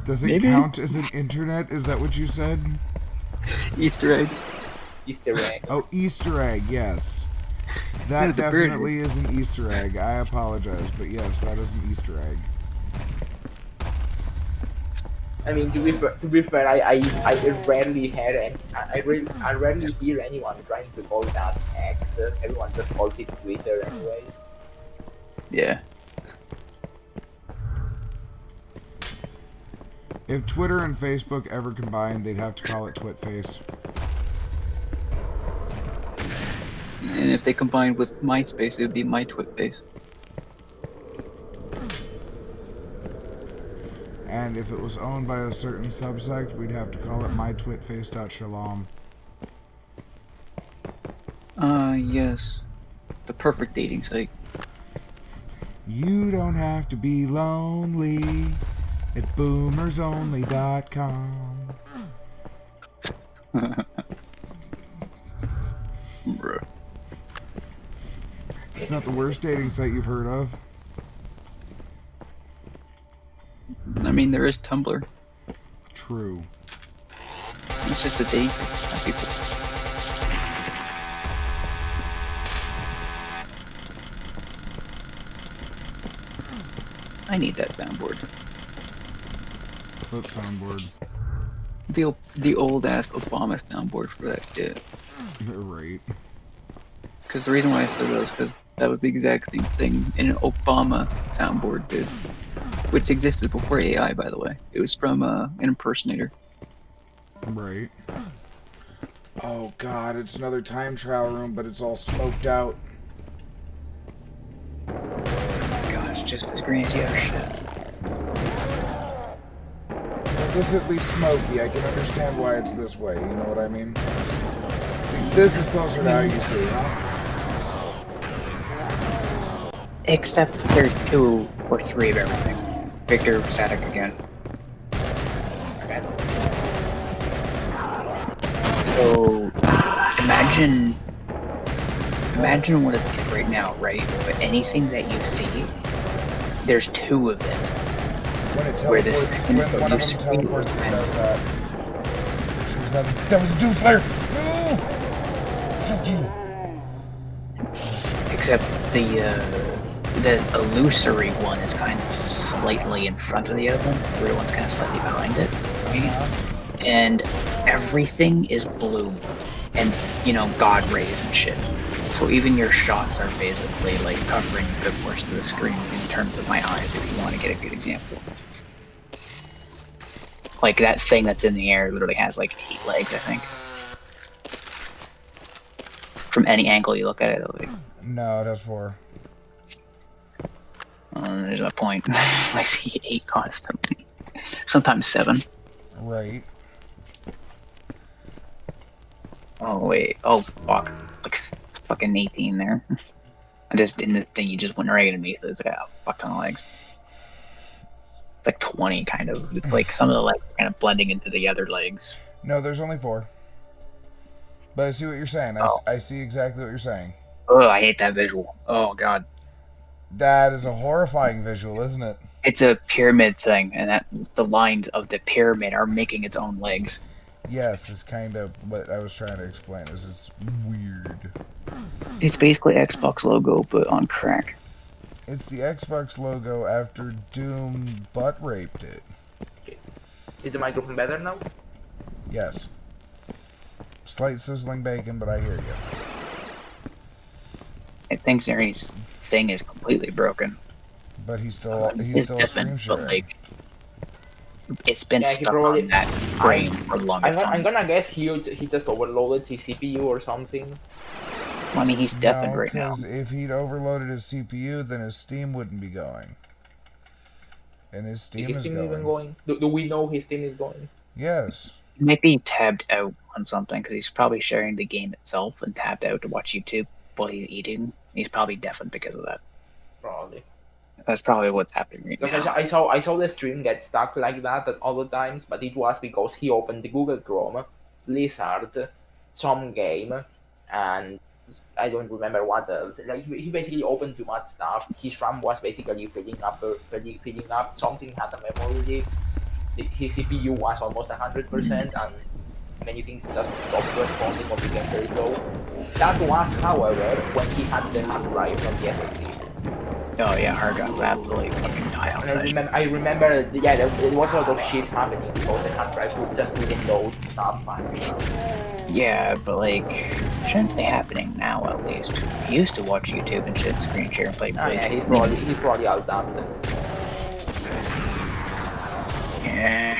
Does it Maybe. count as an internet? Is that what you said? Easter egg. Easter egg. Oh, Easter egg, yes. Yeah, That the bird. definitely is an Easter egg. I apologize, but yes, that is an Easter egg. I mean, to be fair, I rarely I rarely hear anyone trying to call that X. Everyone just calls it Twitter anyway. Yeah. If Twitter and Facebook ever combined, they'd have to call it Twitface. And if they combined with MySpace, it would be my Twitface. And if it was owned by a certain subsect, we'd have to call it mytwitface.shalom. Yes. The perfect dating site. You don't have to be lonely at boomersonly.com. Bruh. It's not the worst dating site you've heard of. I mean, there is Tumblr. True. It's just a dating site for some people. I need that soundboard. Flip soundboard. The old ass Obama soundboard for that shit. You're right. Because the reason why I said that was because that was the exact same thing an Obama soundboard did, which existed before AI, by the way. It was from an impersonator. Right. Oh god, it's another time trial room, but it's all smoked out. God, it's just as green as the other shit. This is at least smoky. I can understand why it's this way. You know what I mean? See, this is closer to how you see, huh? Except there's 2 or 3 of everything. Victor, static again. Okay. So, imagine what it's like right now, right? But anything that you see, there's 2 of them. When it Where the teleports, second when one of them illusory teleports, was it kind does of- that. That was a Doom Slayer! No! Fuck you! Except the illusory one is kind of slightly in front of the other one. The real one's kind of slightly behind it. And everything is blue. And, you know, God rays and shit. So even your shots are basically like covering a good portion of the screen in terms of my eyes, if you want to get a good example. Like that thing that's in the air literally has like 8 legs, I think. From any angle you look at it, like, No, it has 4. there's no point. I see 8 constantly. Sometimes 7. Right. Oh wait. Oh fuck. Like fucking 18 there. I just in the thing you just went right into me. So it's like a fuck ton of legs. It's like 20 kind of. It's like some of the legs are kind of blending into the other legs. No, there's only 4. But I see what you're saying. I see exactly what you're saying. Oh, I hate that visual. Oh god. That is a horrifying visual, isn't it? It's a pyramid thing, and that the lines of the pyramid are making its own legs. Yes, is kind of what I was trying to explain. This is weird. It's basically Xbox logo, but on crack. It's the Xbox logo after Doom butt raped it. Is the microphone better now? Yes. Slight sizzling bacon, but I hear you. I think Zeri's thing is completely broken. But he's still a It's stream different, but sharing. like, it's been Yeah, he stuck probably- on that frame for the longest I'm time. gonna guess he just overloaded his CPU or something. I mean, he's deafened No, right now. because if he'd overloaded his CPU, then his Steam wouldn't be going. And his Is Steam his is Steam going. even going? Do we know his Steam is going? Yes. He might be tabbed out on something because he's probably sharing the game itself and tabbed out to watch YouTube while he's eating. He's probably deafened because of that. Probably. That's probably what's happening right Because now. I saw the stream get stuck like that at all the times, but it was because he opened the Google Chrome, Blizzard, some game, and I don't remember what else. Like he basically opened too much stuff. His RAM was basically filling up. Something had a memory leak. His CPU was almost 100%, and many things just stopped responding or became very slow. That was, however, when he had the hard drive, not the SSD. Oh yeah, hard drive would absolutely fucking die on And that. I remember, yeah, there was a lot of shit happening because the hard drive would just wouldn't load stuff. Yeah, but like, shouldn't be happening now at least. He used to watch YouTube and shit, screen share and play Oh, yeah, Blade. he's probably all done. Yeah.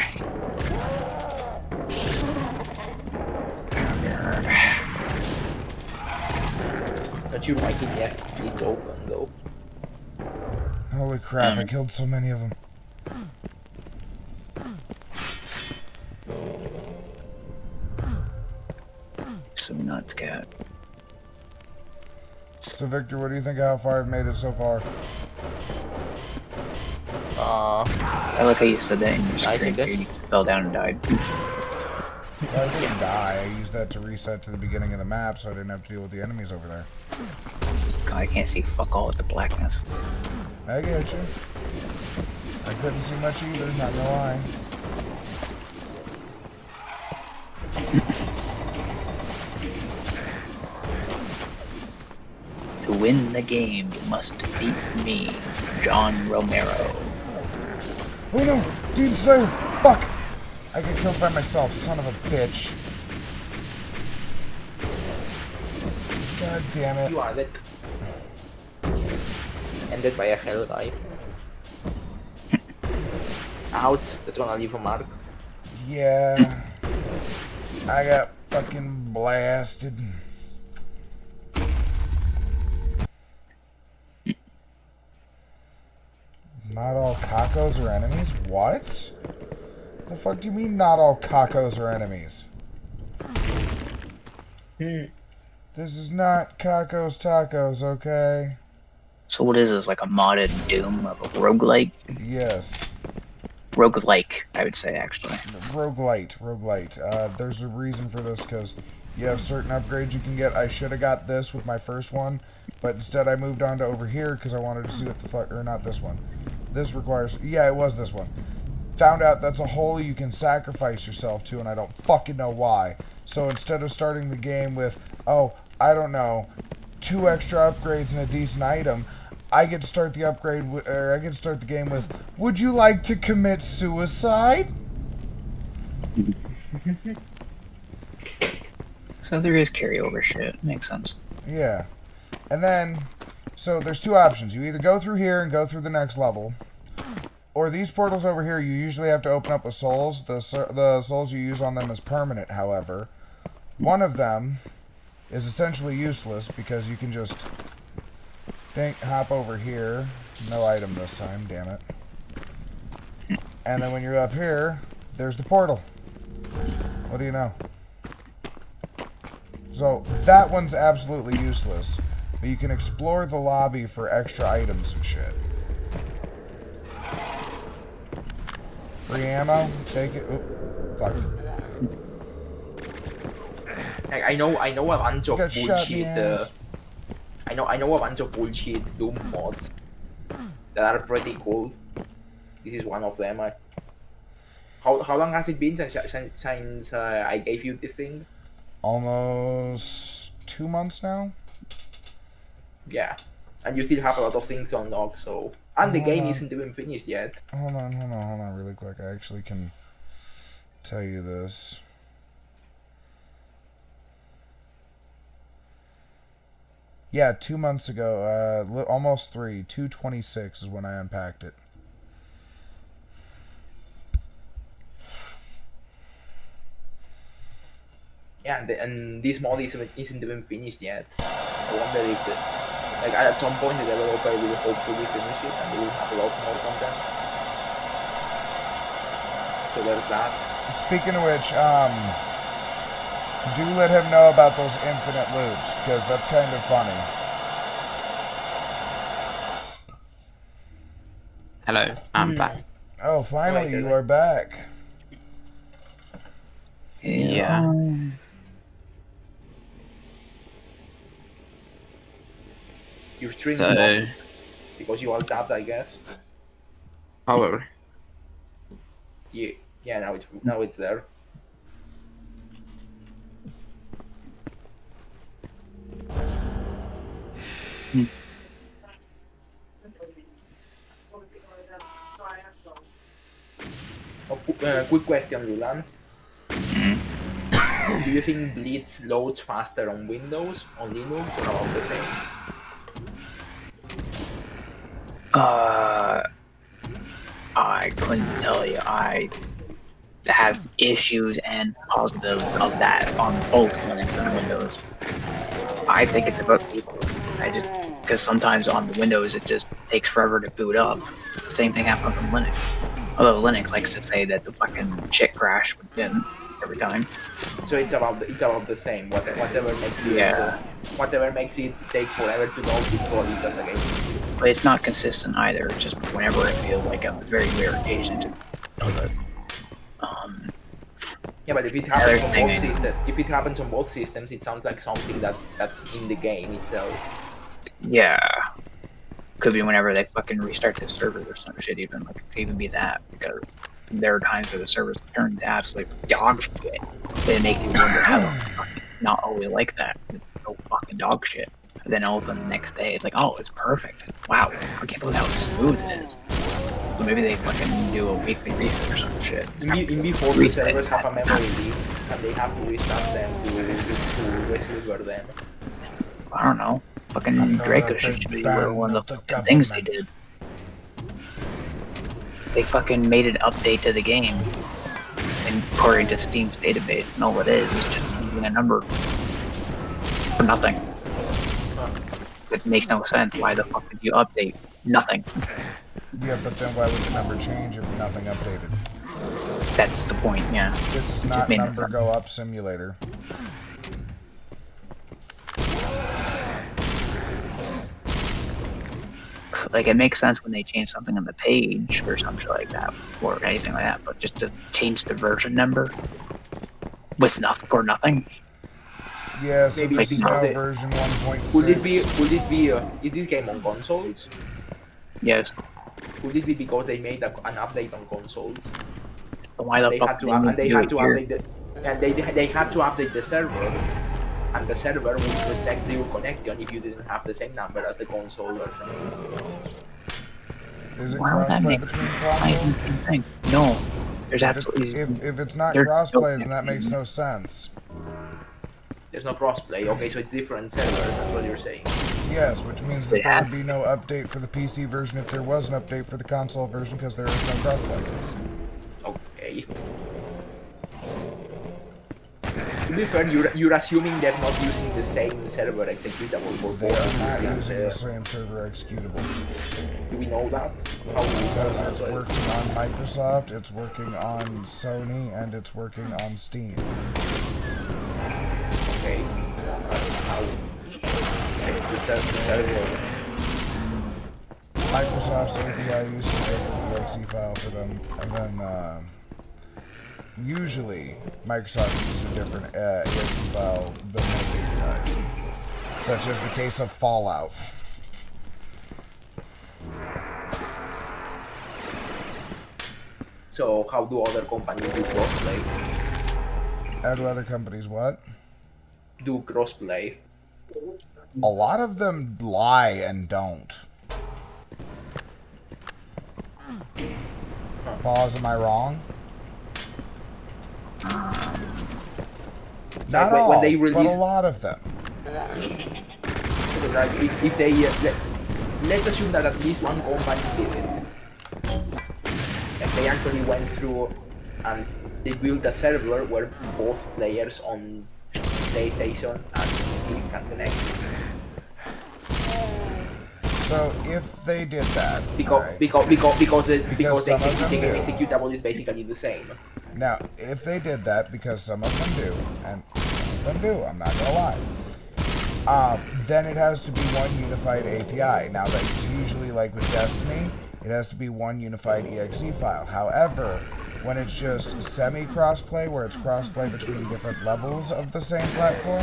Not sure why he left it open though. Holy crap, I killed so many of them. So nuts, cat. So, Victor, what do you think of how far I've made it so far? I like how you said that in your I screen. think You fell down and died. Well, I didn't die. I used that to reset to the beginning of the map so I didn't have to deal with the enemies over there. God, I can't see fuck all with the blackness. I get you. I couldn't see much either, not gonna lie. To win the game, you must defeat me, John Romero. Oh no! Demon Slayer! Fuck! I get killed by myself, son of a bitch. God damn it. You are that. Ended by a hell dive. Out. That's gonna leave a mark. Yeah. I got fucking blasted. Not all cacos are enemies? What? The fuck do you mean not all cacos are enemies? This is not Cacos Tacos, okay? So what is this, like a modded Doom of a roguelike? Yes. Roguelike, I would say, actually. Roguelite. There's a reason for this, because you have certain upgrades you can get. I should have got this with my first one, but instead I moved on to over here, because I wanted to see what the fuck, or not this one. This requires... Yeah, it was this one. Found out that's a hole you can sacrifice yourself to, and I don't fucking know why. So instead of starting the game with, oh, I don't know, 2 extra upgrades and a decent item, I get to start the I get to start the game with, would you like to commit suicide? So there is carryover shit. Makes sense. Yeah. And then, so there's 2 options. You either go through here and go through the next level, or these portals over here, you usually have to open up with souls. The souls you use on them is permanent, however. One of them is essentially useless because you can just hop over here. No item this time, damn it. And then when you're up here, there's the portal. What do you know? So, that one's absolutely useless. But you can explore the lobby for extra items and shit. Free ammo? Take it. Oop. Fuck. Like, I know a bunch of Got shot in the bullshit. ass. I know a bunch of bullshit Doom mods that are pretty cool. This is one of them. How long has it been since I gave you this thing? Almost 2 months now? Yeah, and you still have a lot of things to unlock. So, and the game isn't even finished yet. Hold on, really quick. I actually can tell you this. Yeah, 2 months ago, almost 3, 2/26 is when I unpacked it. Yeah, and this mod isn't even finished yet. I wonder if like at some point the developer will hopefully finish it and they will have a lot more content. So there's that. Speaking of which, do let him know about those infinite loops, because that's kind of funny. Hello, I'm back. Oh, finally, Right, you are back. Yeah. Your stream So, because you all tapped, I guess. however, Yeah, now it's there. Quick question, Lulan. Do you think Blitz loads faster on Windows, on Linux, or about the same? I couldn't tell you. I have issues and positives of that on both Linux and Windows. I think it's about equal. Because sometimes on the Windows it just takes forever to boot up. Same thing happens on Linux. Although Linux likes to say that the fucking shit crash would win every time. So it's about the same. Whatever makes it whatever makes it take forever to load is probably just a game. But it's not consistent either. It's just whenever I feel like a very rare occasion to do it. Yeah, but if it happens on both systems, it sounds like something that's in the game itself. Yeah. Could be whenever they fucking restart the server or some shit even. Like, it could even be that. Because there are times where the servers turn to absolute dog shit. They make you wonder how the fuck it's not always like that. It's so fucking dog shit. And then all of them the next day, it's like, oh, it's perfect. Wow, I can't believe how smooth it is. So maybe they fucking do a weekly reset or some shit. In before the servers have a memory leak, and they have to restart them to resilver them. I don't know. Fucking Draco should be one of the fucking things they did. They fucking made an update to the game, and according to Steam's database, and all it is just using a number for nothing. It makes no sense. Why the fuck did you update nothing? Yeah, but then why would the number change if nothing updated? That's the point, yeah. This is It not just made no number sense. go up simulator. Like, it makes sense when they change something on the page or something like that, or anything like that, but just to change the version number with nothing. Yeah, so Maybe this is it's now not it. version 1.6. Would it be? Is this game on consoles? Yes. Could it be because they made an update on consoles? So why the They fuck had to did and they do had it to here? update the and they had to update the server, and the server would reject your connection if you didn't have the same number as the console version. Is it Why would that crossplay make between not even consoles? the same thing? No. There's If, absolutely if it's not there's no crossplay, then that connection. makes no sense. There's no crossplay. Okay, so it's different servers. That's what you're saying. Yes, which means that They there have- would be no update for the PC version if there was an update for the console version because there is no crossplay. Okay. To be fair, you're assuming they're not using the same server executable for They both. are not and, using the same server executable Do we know that? How do we know because that? it's working on Microsoft, it's working on Sony, and it's working on Steam. Okay. How? Like the server. Microsoft's API uses a different exe file for them, and then usually Microsoft uses a different exe file than most APIs, such as the case of Fallout. So how do other companies do crossplay? How do other companies what? Do crossplay? A lot of them lie and don't. Pause, am I wrong? Not when all, they but release- a lot of them. Like if they let's assume that at least one company did it. Like they actually went through and they built a server where both players on PlayStation and PC can connect. So if they did that, Because alright. because the some of them do. executable is basically the same. Now, if they did that, because some of them do, and some of them do, I'm not gonna lie, then it has to be one unified API. Now, that's usually like with Destiny, it has to be one unified exe file. However, when it's just semi-crossplay, where it's crossplay between different levels of the same platform,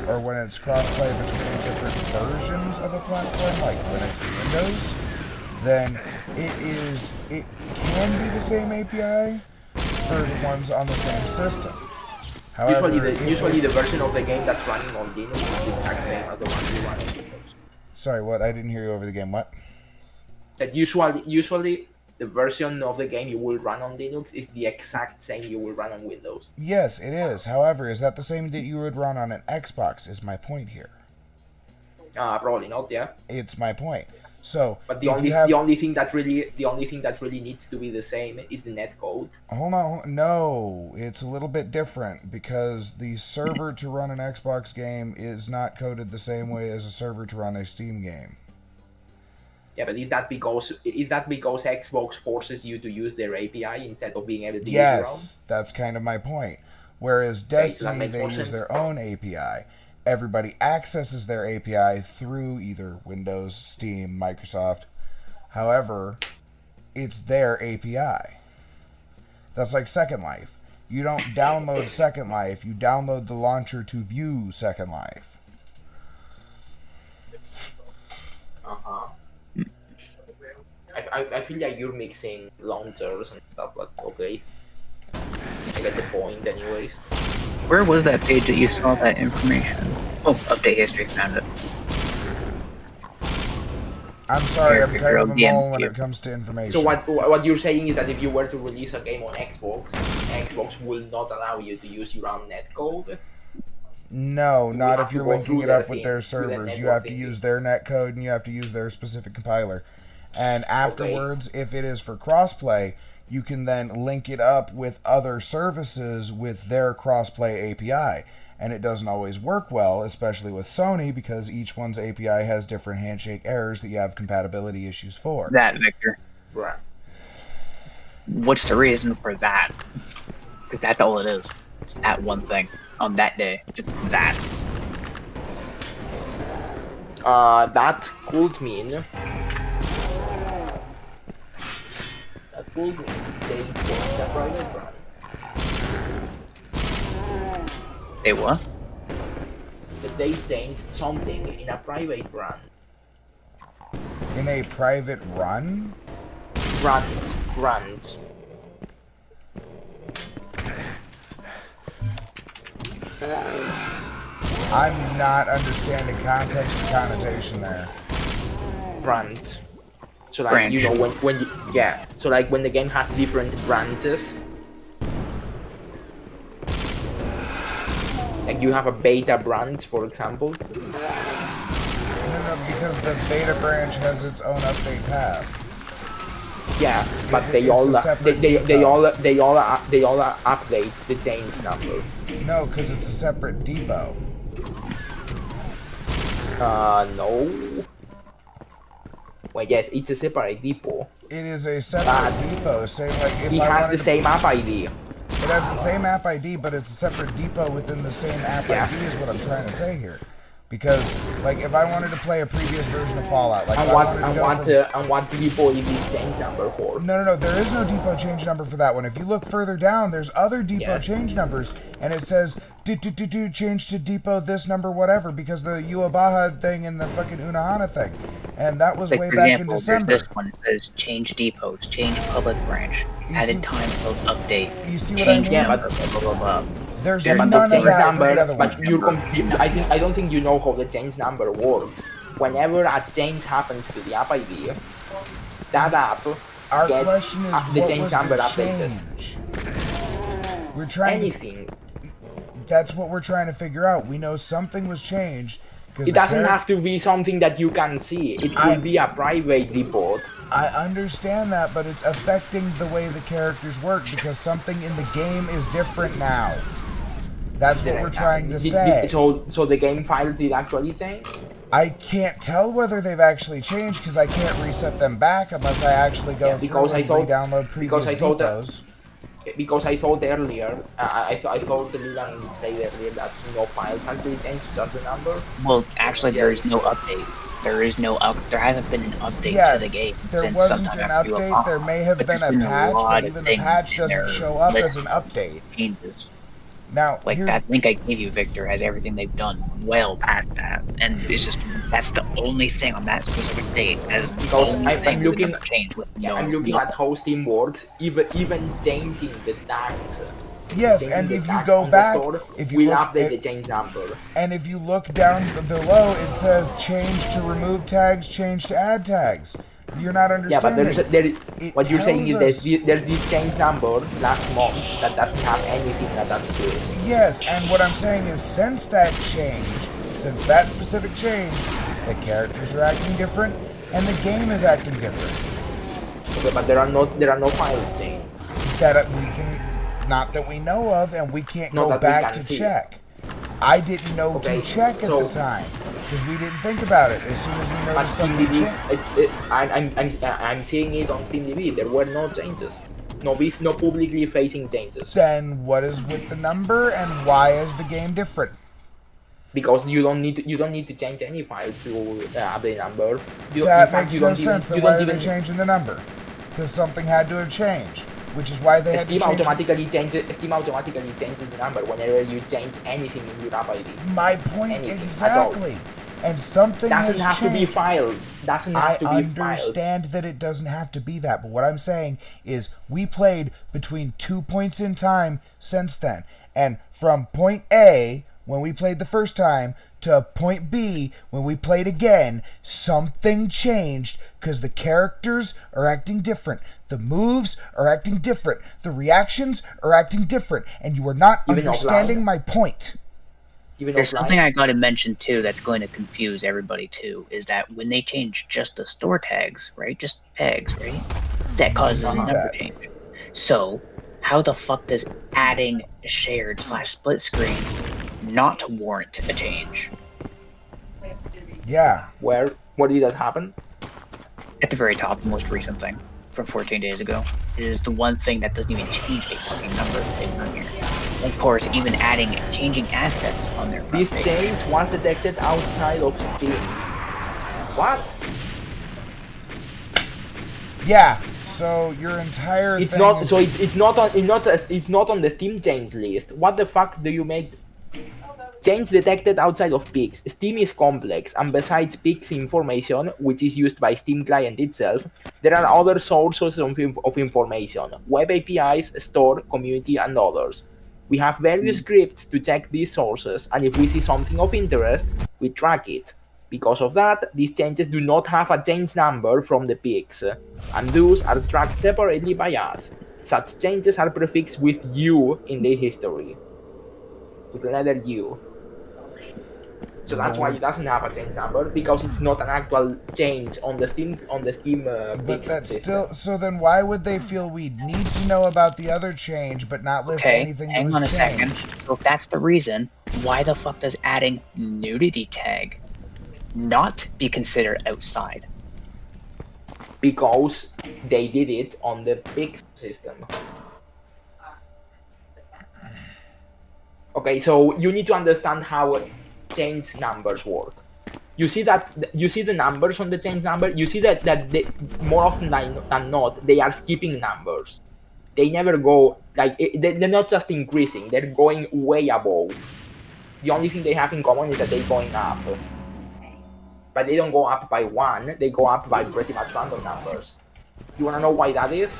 or when it's crossplay between different versions of a platform, like Linux and Windows, then it can be the same API for the ones on the same system. However, Usually the if it's- version of the game that's running on Linux is the exact same as the one you run on Windows. Sorry, what? I didn't hear you over the game. What? That usually the version of the game you will run on Linux is the exact same you will run on Windows. Yes, it is. However, is that the same that you would run on an Xbox? Is my point here. Probably not, yeah. It's my point. So, But the if only you have, the only thing that really needs to be the same is the netcode. hold on, no, it's a little bit different because the server to run an Xbox game is not coded the same way as a server to run a Steam game. Yeah, but is that because Xbox forces you to use their API instead of being able to use your own? Yes, that's kind of my point. Whereas Okay, so that Destiny, makes they more use sense. their own API. Everybody accesses their API through either Windows, Steam, Microsoft. However, it's their API. That's like Second Life. You don't download Second Life, you download the launcher to view Second Life. I feel like you're mixing launchers and stuff, but okay. I get the point anyways. Where was that page that you saw that information? Oh, update history, found it. I'm sorry, I'm Here, kind of a yeah, mole when yeah. it comes to information. So what you're saying is that if you were to release a game on Xbox will not allow you to use your own netcode? No, not have if to you're go linking through it their up with thing, their through their servers. You network have to thing. use their netcode and you have to use their specific compiler. And afterwards, if it is for crossplay, you can then link it up with other services with their crossplay API. And it doesn't always work well, especially with Sony, because each one's API has different handshake errors that you have compatibility issues for. That, Victor. Right. What's the reason for that? Because that's all it is. Just that one thing. On that day. Just that. That could mean they changed the private brand. They what? That they changed something in a private brand. In a private run? Grunt. I'm not understanding context and connotation there. Grunt. So like you know when you, yeah. So like when the game has different branches. Like you have a beta branch, for example. No, because the beta branch has its own update path. Yeah, but It's they a all separate they depot. all update the change number. No, because it's a separate depot. No. Well, yes, it's a separate depot. It is a separate depot. Same like if It I has wanted the to- same app ID. It has the same app ID, but it's a separate depot within the same app Yeah. ID is what I'm trying to say here. Because, like, if I wanted to play a previous version of Fallout, like, if I wanted to go from- And what depot is this change number for? No, there is no depot change number for that one. If you look further down, there's other depot Yeah. change numbers, and it says, change to depot this number, whatever, because the Uabaha thing and the fucking Unahana thing. And that was Like, way for back example, in there's December. this one. It says change depots, change public branch, You added see- time code update, You see what I change mean? Yeah, number, blah, blah, blah. There's Yeah, but none the of change that for number, the other but one. I don't think you know how the change number works. Whenever a change happens to the app ID, that app Our gets question is, the what change was number the updated. change? We're trying to Anything. That's what we're trying to figure out. We know something was changed. It doesn't have to be something that you can see. It could be a private depot. I understand that, but it's affecting the way the characters work because something in the game is different now. That's what we're trying to say. So the game files did actually change? I can't tell whether they've actually changed because I can't reset them back unless I actually go through because and I thought- re-download previous because I thought that- depots. Because I thought earlier, I thought Leland said earlier that no files actually changed, just the number. Well, actually, there is no update. There is no there hasn't been an update Yeah, to the game there since wasn't sometime an after update. Uabaha. There may have But been there's a patch, lot but of even the things patch in doesn't their show up as list an update. changes. Now, Like here's that link I gave you, Victor, has everything they've done well past that, and it's just that's the only thing on that specific date. That is the Because only I'm thing looking- that changed with I'm looking at how Steam works, even changing the tags. Yes, changing and the if you tags go on the back, store if you will look update at- the change number. And if you look down below, it says change to remove tags, change to add tags. You're not Yeah, but understanding. there what you're saying is tells us- there's this change number last month that doesn't have anything attached to it. Yes, and what I'm saying is since that change, since that specific change, the characters are acting different and the game is acting different. Okay, but there are no files changed. That we can, not that we know of, and we can't No, go that we back can to see. check. I didn't know Okay, to check at so- the time because we didn't think about it. As soon as we But noticed Steam something DB, changed. I'm seeing it on Steam DB. There were no changes. No publicly facing changes. Then what is with the number and why is the game different? Because you don't need to change any files to update number. That makes no sense. Then why are they changing the number? Because something had to have changed, which is why they had to Steam change. automatically changes the number whenever you change anything in your app ID. My point Anything at all. exactly. And something Doesn't has have to be changed. files. Doesn't I have to be files. understand that it doesn't have to be that, but what I'm saying is we played between 2 points in time since then. And from point A, when we played the first time, to point B, when we played again, something changed because the characters are acting different. The moves are acting different. The reactions are acting different. And you are not Even understanding offline. my point. Even There's offline. something I gotta mention too that's going to confuse everybody too, is that when they change just the store tags, right? Just tags, right? That causes a see number that. change. So, how the fuck does adding shared/split screen not warrant a change? Yeah. Where did that happen? At the very top, the most recent thing from 14 days ago is the one thing that doesn't even change a fucking number that they've done here. Of course, even changing assets on their front This page. change was detected outside of Steam. What? Yeah. So your entire It's thing not. is- So it's not on. It's not on the Steam change list. What the fuck do you make? Change detected outside of PIX. Steam is complex, and besides PIX information, which is used by Steam client itself, there are other sources of information, web APIs, store, community, and others. We have various scripts to check these sources, and if we see something of interest, we track it. Because of that, these changes do not have a change number from the PIX, and those are tracked separately by us. Such changes are prefixed with U in the history, with the letter U. So that's why it doesn't have a change number, because it's not an actual change on the Steam But PIX that's system. still. So then, why would they feel we need to know about the other change, but not list Okay, anything that hang was on a changed? second. So if that's the reason, why the fuck does adding nudity tag not be considered outside? Because they did it on the PIX system. Okay, so you need to understand how change numbers work. You see the numbers on the change number. You see that they, more often than not, they are skipping numbers. They never go like they're not just increasing; they're going way above. The only thing they have in common is that they're going up, but they don't go up by 1. They go up by pretty much random numbers. You wanna know why that is?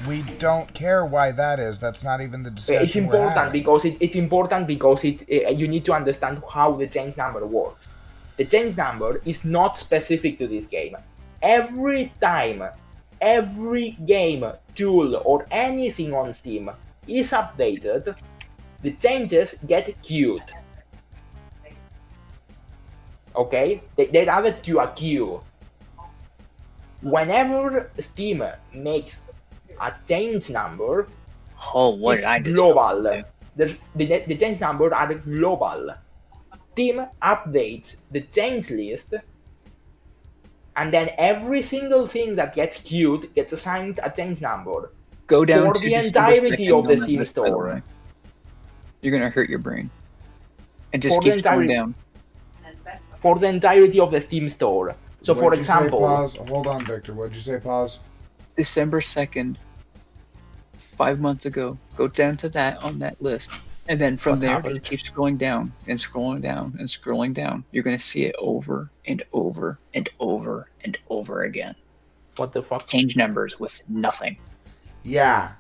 We don't care why that is. That's not even the discussion. It's important because it's important because you need to understand how the change number works. The change number is not specific to this game. Every time, every game, tool, or anything on Steam is updated, the changes get queued. Okay? They're added to a queue. Whenever Steam makes a change number, Oh, what it's did I do? global. The change numbers are global. Steam updates the change list, and then every single thing that gets queued gets assigned a change number. Go down For to the December entirety 2nd of the on that Steam list, by the store. way. You're gonna hurt your brain. And just For the keep going entirety- down. For the entirety of the Steam store. So, for What'd you say, example, pause. Hold on, Victor. What'd you say? Pause. December 2nd, 5 months ago. Go down to that on that list. And then from What there, happened? just keep scrolling down and scrolling down and scrolling down. You're going to see it over and over and over and over again. what the fuck? Change numbers with nothing. Yeah.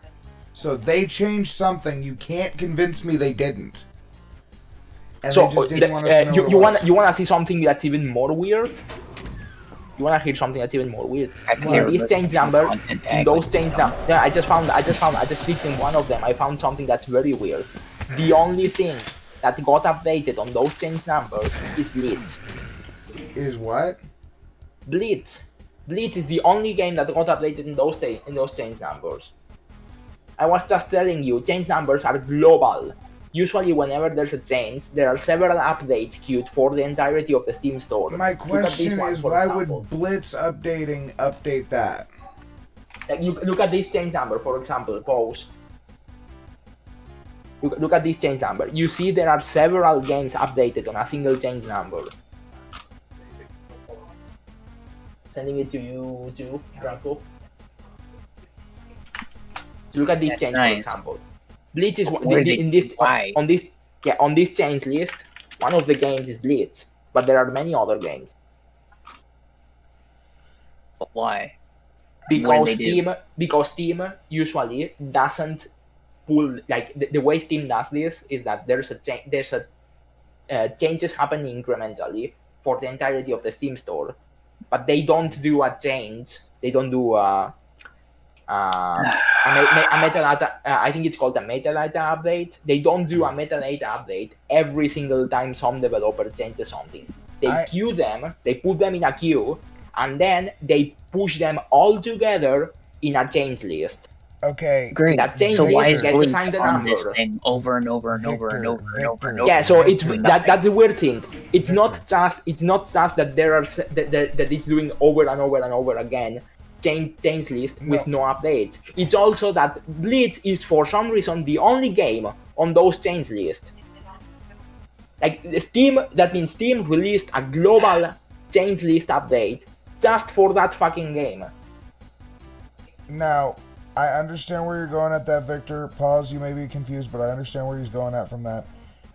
So they changed something. You can't convince me they didn't. And So they just didn't want us to know you what it was. wanna see something that's even more weird? You wanna hear something that's even more weird? I can In get this rid change of some number, content in tag, those like, change numbers, yeah, I just clicked in one of them. I found something that's very weird. The only thing that got updated on those change numbers is Blitz. Is what? Blitz is the only game that got updated in those change numbers. I was just telling you, change numbers are global. Usually, whenever there's a change, there are several updates queued for the entirety of the Steam store. My Look at this question one, is, for why example. would Blitz update that? Like, look at this change number, for example, pause. Look at this change number. You see there are several games updated on a single change number. Sending it to you too, Draco. So look at this That's change, nice. for example. Blitz is What is in it? this Why? on this change list. One of the games is Blitz, but there are many other games. But why? Because they do? Steam usually doesn't pull, like, the way Steam does this is that there's changes happening incrementally for the entirety of the Steam store, but they don't do a change. They don't do a metadata. I think it's called a metadata update. They don't do a metadata update every single time some developer changes something. They queue them. They put them in a queue, and then they push them all together in a change list. Okay. Great. That change So why is list gets Blitz assigned a on this number. thing over and over and over and over and over and over? Yeah, so it's doing that's nothing? the weird thing. It's not just that there are that it's doing over and over and over again change list with no updates. It's also that Blitz is for some reason the only game on those change lists. Like that means Steam released a global change list update just for that fucking game. Now, I understand where you're going at that, Victor. Pause, you may be confused, but I understand where he's going at from that.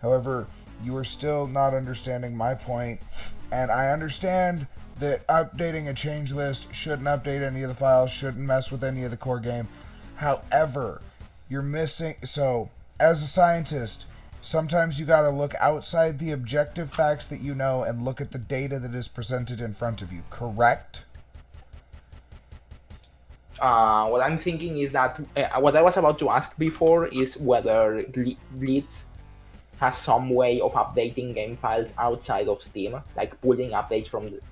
However, you are still not understanding my point. And I understand that updating a change list shouldn't update any of the files, shouldn't mess with any of the core game. However, you're missing... So, as a scientist, sometimes you gotta look outside the objective facts that you know and look at the data that is presented in front of you, correct? What I'm thinking is that what I was about to ask before is whether Glitz has some way of updating game files outside of Steam, like pulling updates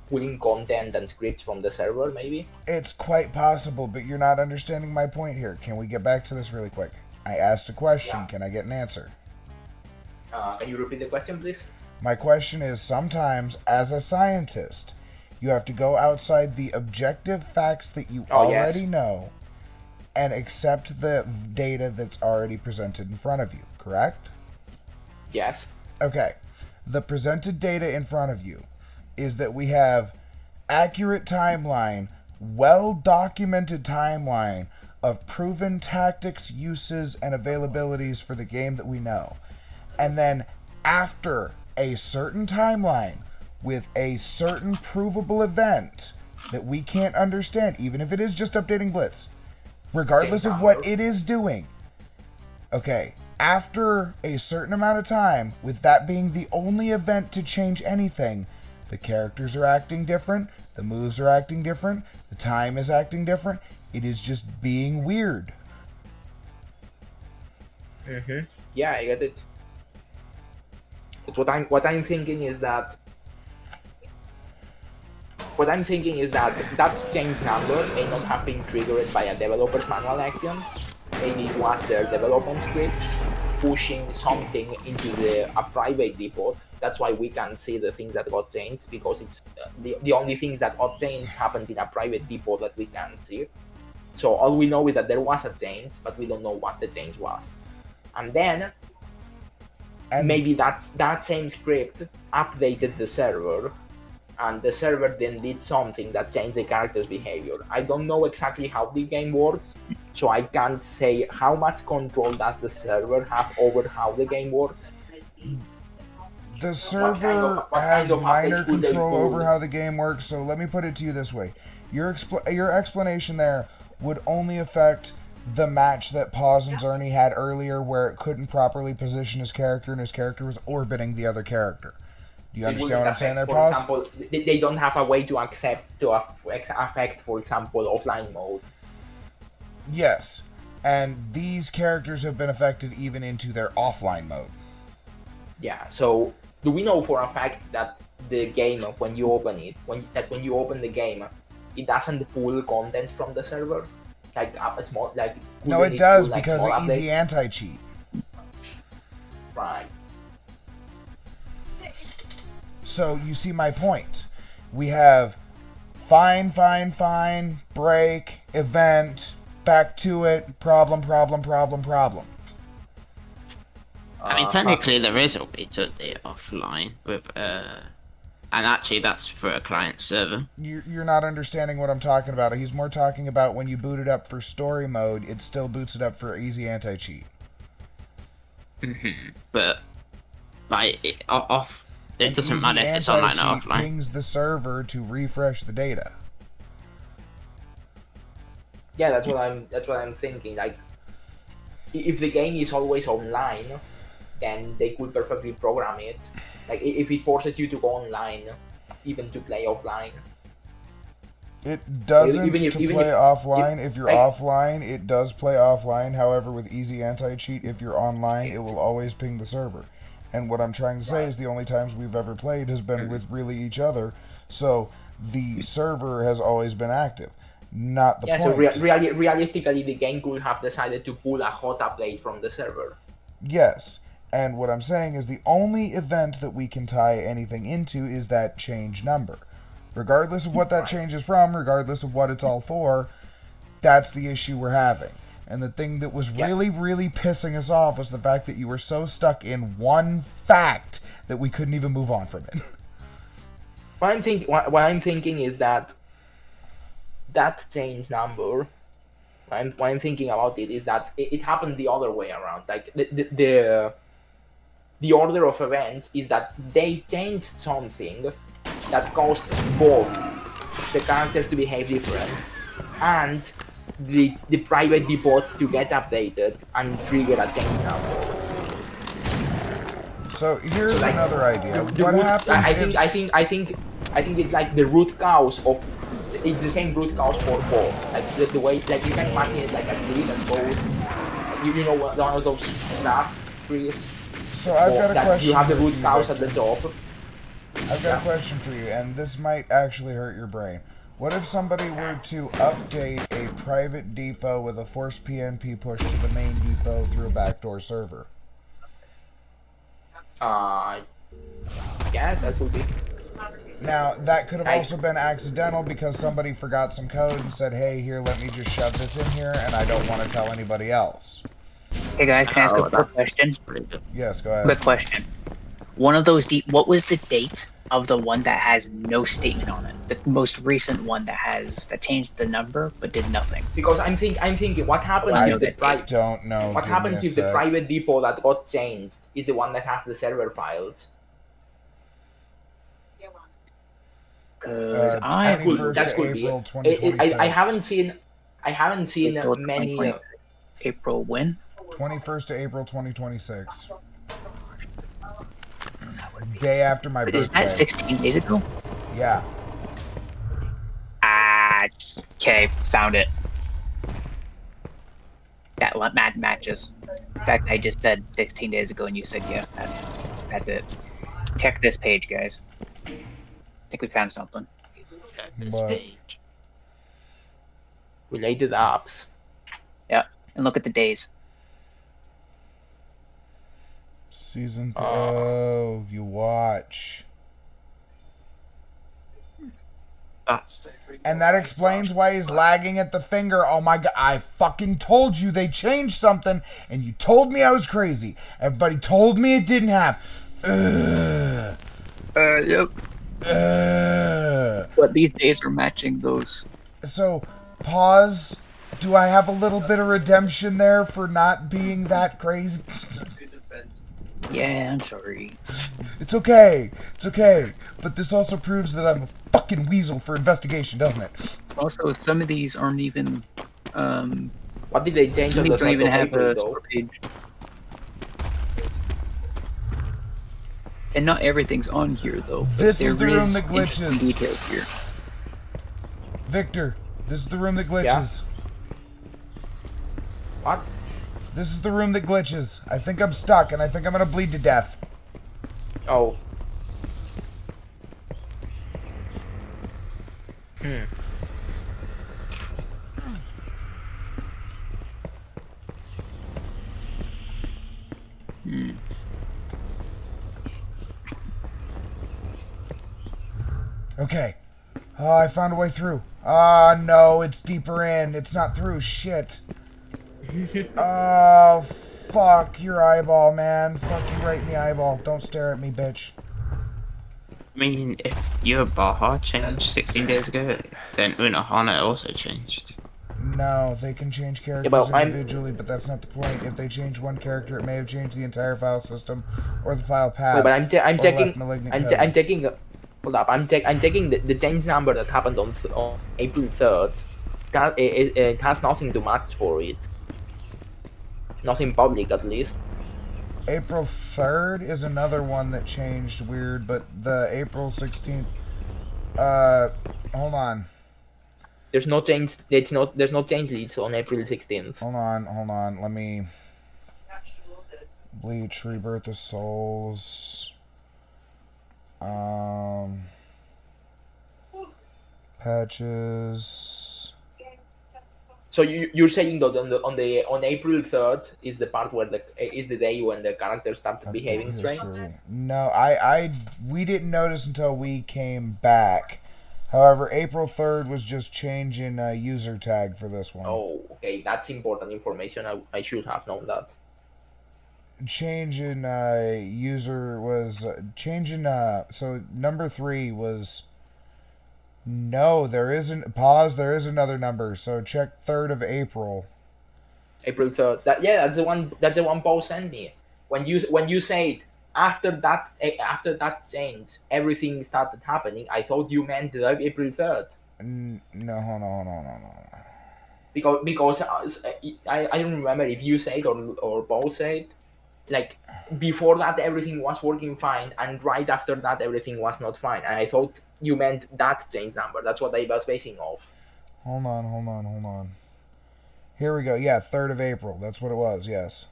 pulling content and scripts from the server, maybe. It's quite possible, but you're not understanding my point here. Can we get back to this really quick? I asked a question. Yeah. Can I get an answer? Can you repeat the question, please? My question is, sometimes, as a scientist, you have to go outside the objective facts that you already know and accept the data that's already presented in front of you, correct? Yes. Okay. The presented data in front of you is that we have accurate timeline, well-documented timeline of proven tactics, uses, and availabilities for the game that we know. And then after a certain timeline, with a certain provable event that we can't understand, even if it is just updating Blitz, regardless of what it is doing. Okay, after a certain amount of time, with that being the only event to change anything, the characters are acting different, the moves are acting different, the time is acting different, it is just being weird. Mm-hmm. Yeah, I get it. But what I'm thinking is that that change number may not have been triggered by a developer's manual action. Maybe it was their development script pushing something into a private depot. That's why we can see the things that got changed, because it's the only things that got changed happened in a private depot that we can see. So all we know is that there was a change, but we don't know what the change was. And then maybe that same script updated the server, and the server then did something that changed the character's behavior. I don't know exactly how the game works, so I can't say how much control does the server have over how the game works. The server has minor control over how the game works, so let me put it to you this way. Your explanation there would only affect the match that Paz and Zerny had earlier, where it couldn't properly position his character and his character was orbiting the other character. Do you understand what I'm saying there, Paz? For example, they don't have a way to affect, for example, offline mode. Yes, and these characters have been affected even into their offline mode. Yeah, so do we know for a fact that the game, when you open it, when you open the game, it doesn't pull content from the server? Like a small, like... No, it does, because of easy anti-cheat. Right. So, you see my point. We have fine, break, event, back to it, problem. I mean, technically there is a way to update it offline with, and actually that's for a client server. You're not understanding what I'm talking about. He's more talking about when you boot it up for story mode, it still boots it up for easy anti-cheat. Mm-hmm. But, like, it doesn't matter if it's online or offline. Pings the server to refresh the data. Yeah, that's what I'm thinking. Like, if the game is always online, then they could perfectly program it. Like, if it forces you to go online, even to play offline. It doesn't play offline. If you're offline, it does play offline. However, with easy anti-cheat, if you're online, it will always ping the server. And what I'm trying to say is the only times we've ever played has been with really each other. So the server has always been active. Not the point. So realistically, the game could have decided to pull a hot update from the server. Yes. And what I'm saying is the only event that we can tie anything into is that change number. Regardless of what that change is from, regardless of what it's all for, that's the issue we're having. And the thing that was really pissing us off was the fact that you were so stuck in one fact that we couldn't even move on from it. What I'm thinking is that change number, what I'm thinking about it is that it happened the other way around. Like, the order of events is that they changed something that caused both the characters to behave different and the private depot to get updated and trigger a change number. So here's So, like, another idea. The What root- happens I if... think it's like the root cause of. It's the same root cause for both. Like the way, like you can imagine it like a tree that goes. You know one of those graph trees. So I've got a that question you have the for root you, cause at Victor. the top. I've got a question for you, and this might actually hurt your brain. What if somebody were to update a private depot with a forced PNP push to the main depot through a backdoor server? Yeah, that would be. Now, that could have Right. also been accidental because somebody forgot some code and said, hey, here, let me just shove this in here, and I don't want to tell anybody else. Hey guys, can I ask a quick question? That's pretty good. Yes, go ahead. Quick question. One of those what was the date of the one that has no statement on it? The most recent one that changed the number but did nothing. Because I'm thinking, what happens I if the Don't know. what Give happens me a if the sec. private depot that got changed is the one that has the server files? Because Uh, I That could, 21st that of could be. April, I 2026. haven't seen April many. 2020. April when? 21st of April, 2026. Day after my Is birthday. that 16 days ago? Yeah. Okay, found it. That matches. In fact, I just said 16 days ago, and you said yes. That's it. Check this page, guys. I think we found something. Check this What? page. Related apps. And look at the days. Season. Oh, you watch. That's And that explains why he's lagging at the finger. Oh my god, I fucking told you they changed something, and you told me I was crazy. Everybody told me it didn't have. Ugh. Yep. Ugh. But these days are matching those. So, pause. Do I have a little bit of redemption there for not being that crazy? Yeah, I'm sorry. It's okay. It's okay. But this also proves that I'm a fucking weasel for investigation, doesn't it? Also, some of these aren't even. What did they change Some on of the these don't 3rd even of have April, a though? store page. And not everything's on here, though. but This is there the room is that interesting glitches. details here. Victor, this is the room that glitches. What? This is the room that glitches. I think I'm stuck, and I think I'm gonna bleed to death. Oh. Okay. Oh, I found a way through. Ah, no, it's deeper in. It's not through. Shit. Oh, fuck your eyeball, man. Fuck you right in the eyeball. Don't stare at me, bitch. I mean, if your Baja changed 16 days ago, then Unohana also changed. No, they can change characters but I'm- individually, but that's not the point. If they change one character, it may have changed the entire file system or the file path. No, but I'm or checking. left malignant I'm code. checking. Hold up. I'm checking the change number that happened on April 3rd. It has nothing to match for it. Nothing public, at least. April 3rd is another one that changed weird, but the April 16th. Hold on. There's no change. There's no change leads on April 16th. Hold on. Let me. Bleach, Rebirth of Souls. Patches. So you're saying that on April 3rd is the part where is the day when the character started behaving strange? History. No, we didn't notice until we came back. However, April 3rd was just changing user tag for this one. Oh, okay, that's important information. I should have known that. Changing user was changing. So number 3 was. No, there isn't. Pause. There is another number. So check 3rd of April. April 3rd. That's the one. That's the one Paul sent me. When you said after that change, everything started happening. I thought you meant April 3rd. No, hold on. Because I don't remember if you said or both said, like, before that everything was working fine, and right after that everything was not fine. And I thought you meant that change number. That's what I was basing off. Hold on. Here we go. Yeah, 3rd of April. That's what it was, yes.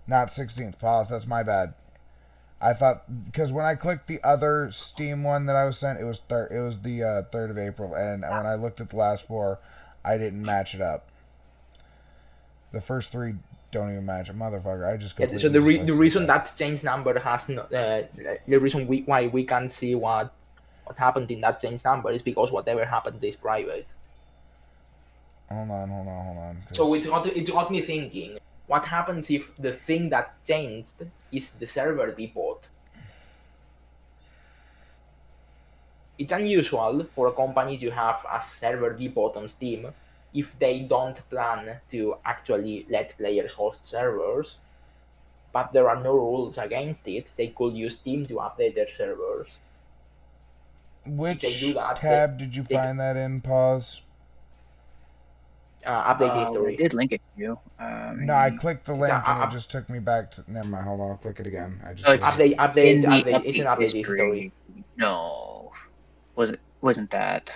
Not 16th. Pause. That's my bad. I thought, because when I clicked the other Steam one that I was sent, it was the 3rd of April. And when I looked at the last 4, I didn't match it up. The first 3 don't even match it. Motherfucker, I just completely... So the reason that change number has no, the reason why we can't see what happened in that change number is because whatever happened is private. Hold on. So it got me thinking, what happens if the thing that changed is the server depot? It's unusual for a company to have a server depot on Steam if they don't plan to actually let players host servers, but there are no rules against it. They could use Steam to update their servers. Which they do that, tab did you find that in? Pause. Update history. I did link it to you. No, I clicked the link and it just took me back to... Never mind, hold on, I'll click it again. I just update. It's an update history. history. No, wasn't that?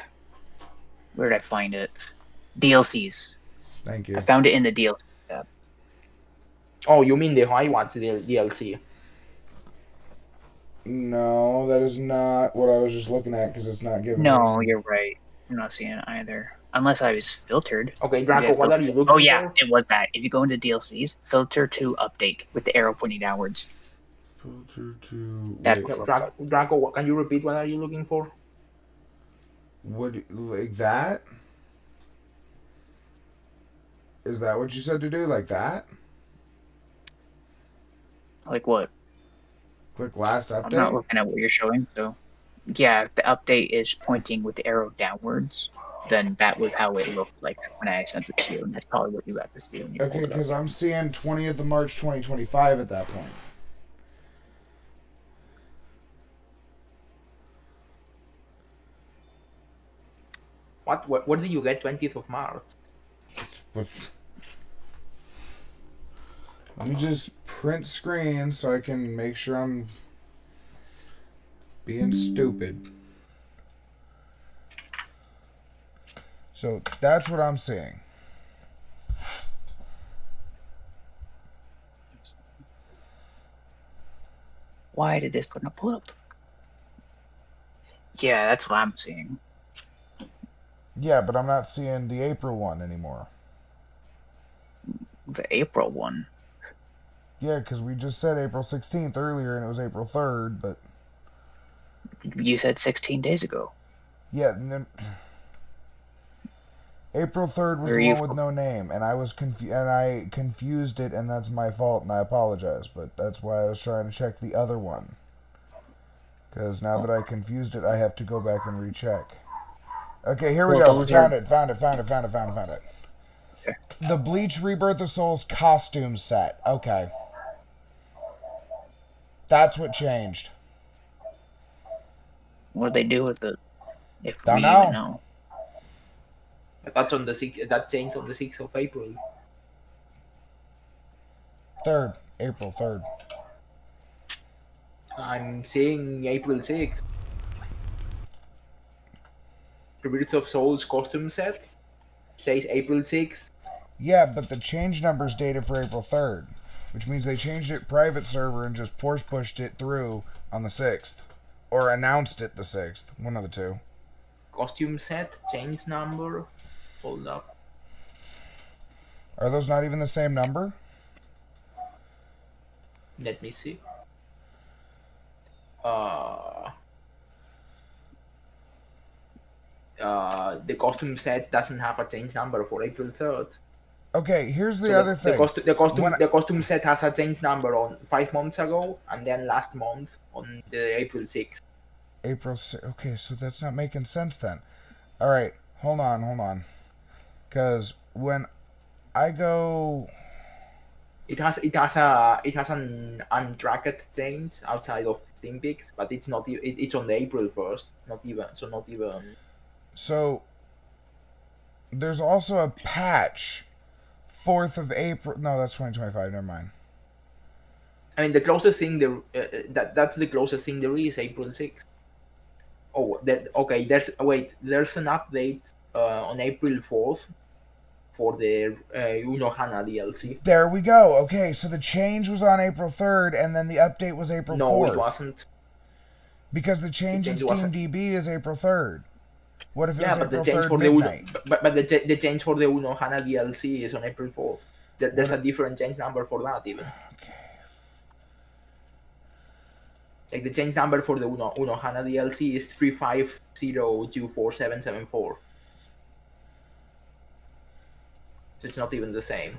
Where did I find it? DLCs. Thank you. I found it in the DLC tab. Oh, you mean the Highwatch DLC? No, that is not what I was just looking at because it's not giving No, me... you're right. I'm not seeing it either. Unless I was filtered. Okay, Draco, what are you looking for? Oh yeah, it was that. If you go into DLCs, filter to update with the arrow pointing downwards. Filter to... That's wait, Draco, can you repeat what are you looking for? what, like that? Is that what you said to do? Like that? Like what? Click last update? I'm not looking at what you're showing, so... Yeah, if the update is pointing with the arrow downwards, then that was how it looked like when I sent it to you, and that's probably what you got to see when you Okay, pulled it up. because I'm seeing 20th of March 2025 at that point. What did you get 20th of March? Let me just print screen so I can make sure I'm being stupid. So that's what I'm seeing. Why did this not pull up? Yeah, that's what I'm seeing. Yeah, but I'm not seeing the April one anymore. The April one. Yeah, because we just said April 16th earlier and it was April 3rd, but... You said 16 days ago. Yeah, and then... April 3rd was the one with no name, and I was I confused it, and that's my fault, and I apologize, but that's why I was trying to check the other one. Because now that I confused it, I have to go back and recheck. Okay, here we go. Found it. Sure. The Bleach Rebirth of Souls costume set. Okay. That's what changed. What did they do with it? If Don't we know. even know. That's on the 6th. That changed on the 6th of April. 3rd. April 3rd. I'm seeing April 6th. Rebirth of Souls costume set. It says April 6th. Yeah, but the change number's dated for April 3rd, which means they changed it private server and just force pushed it through on the 6th. Or announced it the 6th. One of the two. Costume set, change number. Hold up. Are those not even the same number? Let me see. The costume set doesn't have a change number for April 3rd. Okay, here's the other thing. The costume set has a change number on 5 months ago, and then last month on the April 6th. April 6th. Okay, so that's not making sense then. Alright, hold on. Because when I go... it has an untracked change outside of Steam Peaks, but it's not it's on April 1st. Not even. So there's also a patch 4th of April. No, that's 2025. Never mind. I mean, the closest thing that's the closest thing there is April 6th. Oh, okay. There's an update on April 4th for the Uno Hana DLC. There we go. Okay, so the change was on April 3rd, and then the update was April 4th. No, it wasn't. Because the change in wasn't. SteamDB is April 3rd. What if it Yeah, was but the April change 3rd for the Uno, midnight? but the change for the Uno Hana DLC is on April 4th. There's a different change number for that even. Okay. Like the change number for the Uno Hana DLC is 350247774. So it's not even the same.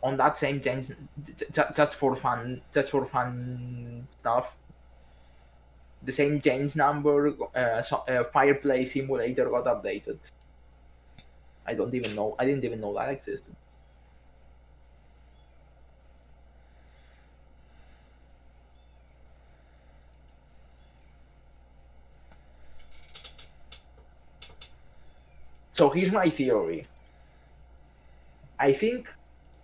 On that same change, just for fun stuff. The same change number, Fireplace Simulator got updated. I didn't even know that existed. So here's my theory. I think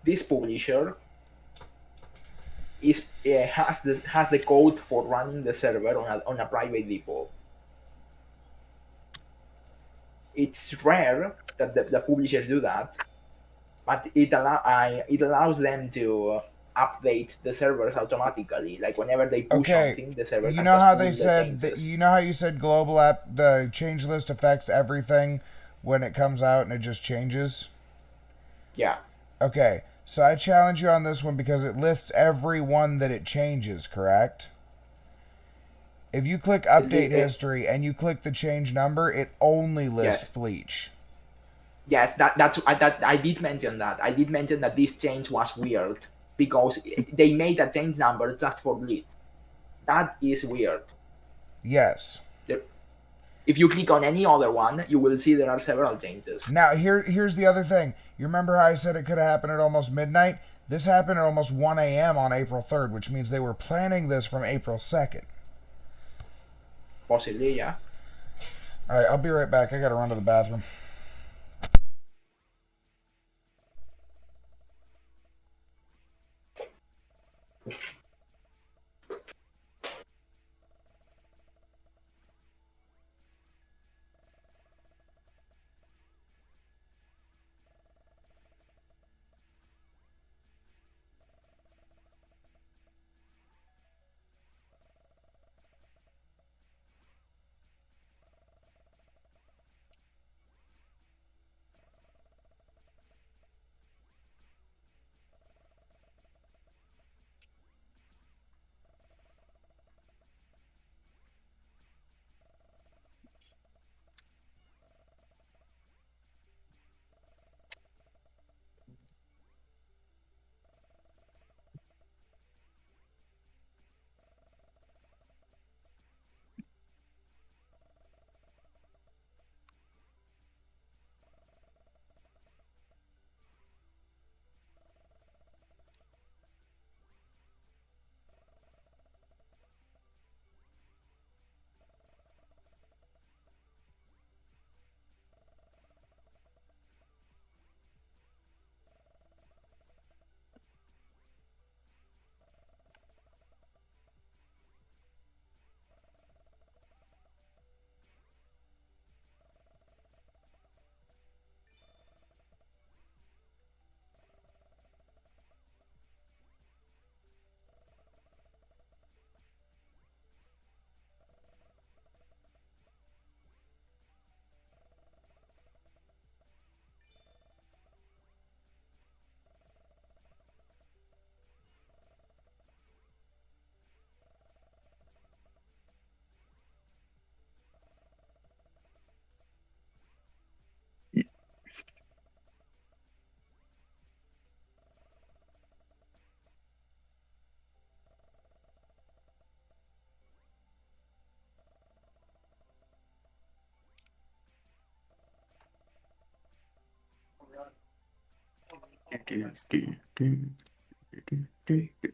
this publisher has the code for running the server on a private default. It's rare that the publishers do that, but it allows them to update the servers automatically. Like whenever they push something, the server you can know just how pull they the said changes. you know how you said global app the change list affects everything when it comes out and it just changes? Yeah. Okay, so I challenge you on this one because it lists every one that it changes, correct? If you click update history and you click the change number, it only lists Bleach. Yes, I did mention that. I did mention that this change was weird because they made a change number just for Bleach. That is weird. Yes. If you click on any other one, you will see there are several changes. Now, here's the other thing. You remember how I said it could have happened at almost midnight? This happened at almost 1 a.m. on April 3rd, which means they were planning this from April 2nd. Possibly, yeah. All right, I'll be right back. I got to run to the bathroom.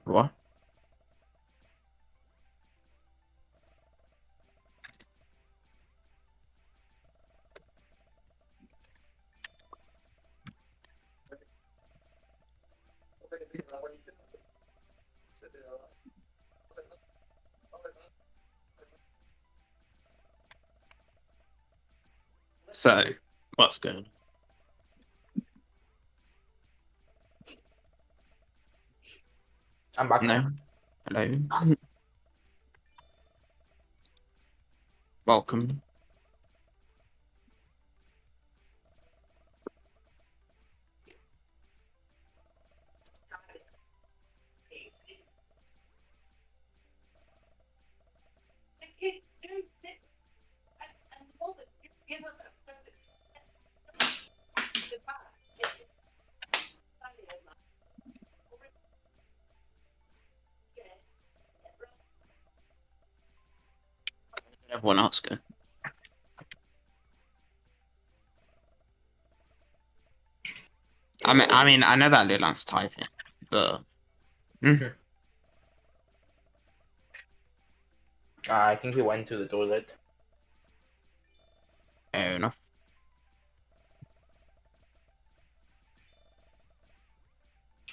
What? So, what's going on? I'm back. No. Hello. Welcome. Everyone else go. I mean, I know that Leland's typing, but I think he went to the toilet. fair enough.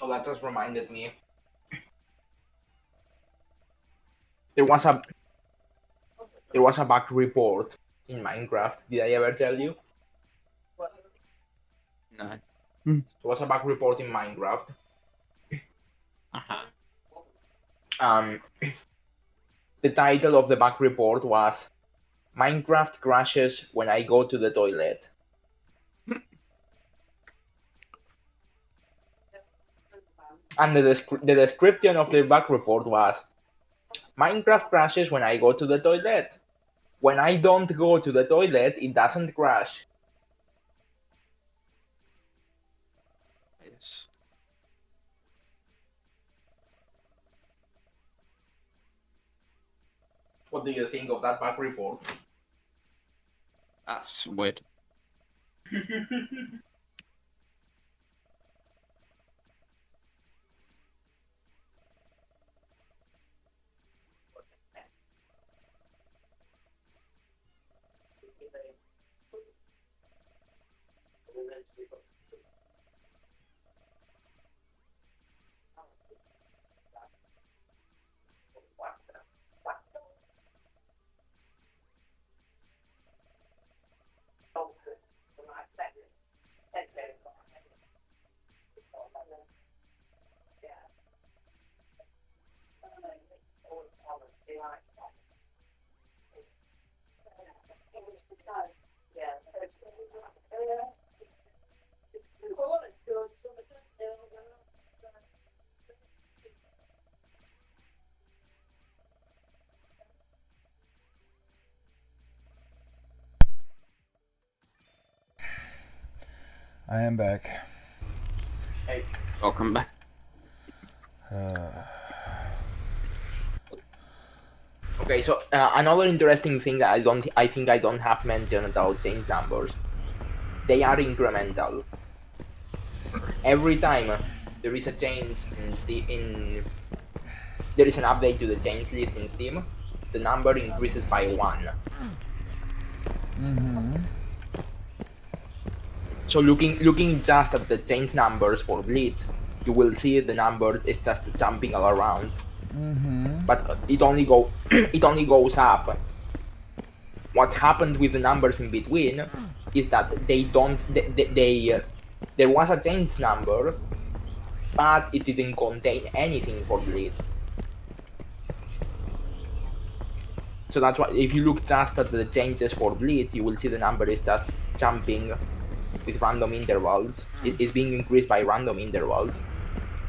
Oh, that just reminded me. There was a bug report in Minecraft. Did I ever tell you? No. There was a bug report in Minecraft. The title of the bug report was Minecraft crashes when I go to the toilet. And the description of the bug report was Minecraft crashes when I go to the toilet. When I don't go to the toilet, it doesn't crash. Yes. What do you think of that bug report? That's weird. I am back. Hey. Welcome back. Okay, so another interesting thing that I think I don't have mentioned about change numbers. They are incremental. Every time there is a change there is an update to the change list in Steam, the number increases by 1. So looking just at the change numbers for Blitz, you will see the number is just jumping all around. But it only goes up. What happened with the numbers in between is that there was a change number, but it didn't contain anything for Blitz. So that's why if you look just at the changes for Blitz, you will see the number is just jumping with random intervals. It is being increased by random intervals.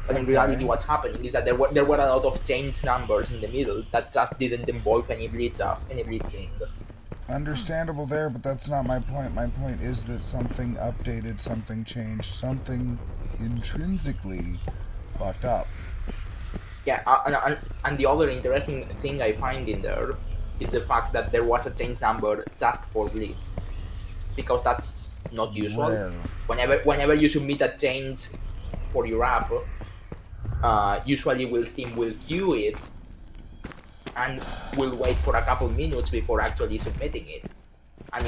But in reality, what's happening is that there were a lot of change numbers in the middle that just didn't involve any blitzing. Understandable there, but that's not my point. My point is that something updated, something changed, something intrinsically fucked up. Yeah, and the other interesting thing I find in there is the fact that there was a change number just for Blitz. Because that's not usual. Rare. Whenever you submit a change for your app, usually Steam will queue it and will wait for a couple minutes before actually submitting it. And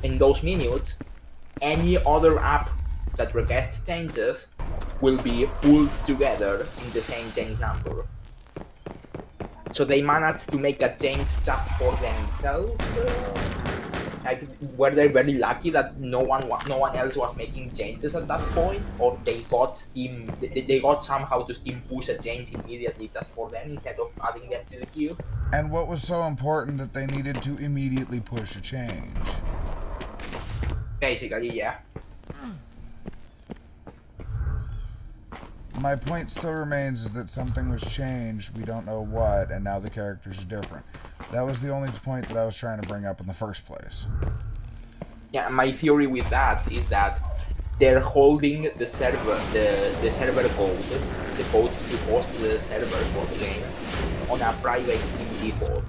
in those minutes, any other app that requests changes will be pulled together in the same change number. So they managed to make a change just for themselves. Like, were they very lucky that no one else was making changes at that point, or they got Steam, they got somehow to Steam push a change immediately just for them instead of adding them to the queue? And what was so important that they needed to immediately push a change? Basically, yeah. My point still remains is that something was changed, we don't know what, and now the characters are different. That was the only point that I was trying to bring up in the first place. Yeah, my theory with that is that they're holding the server, the server code, the code to host the server for the game, on a private Steam default.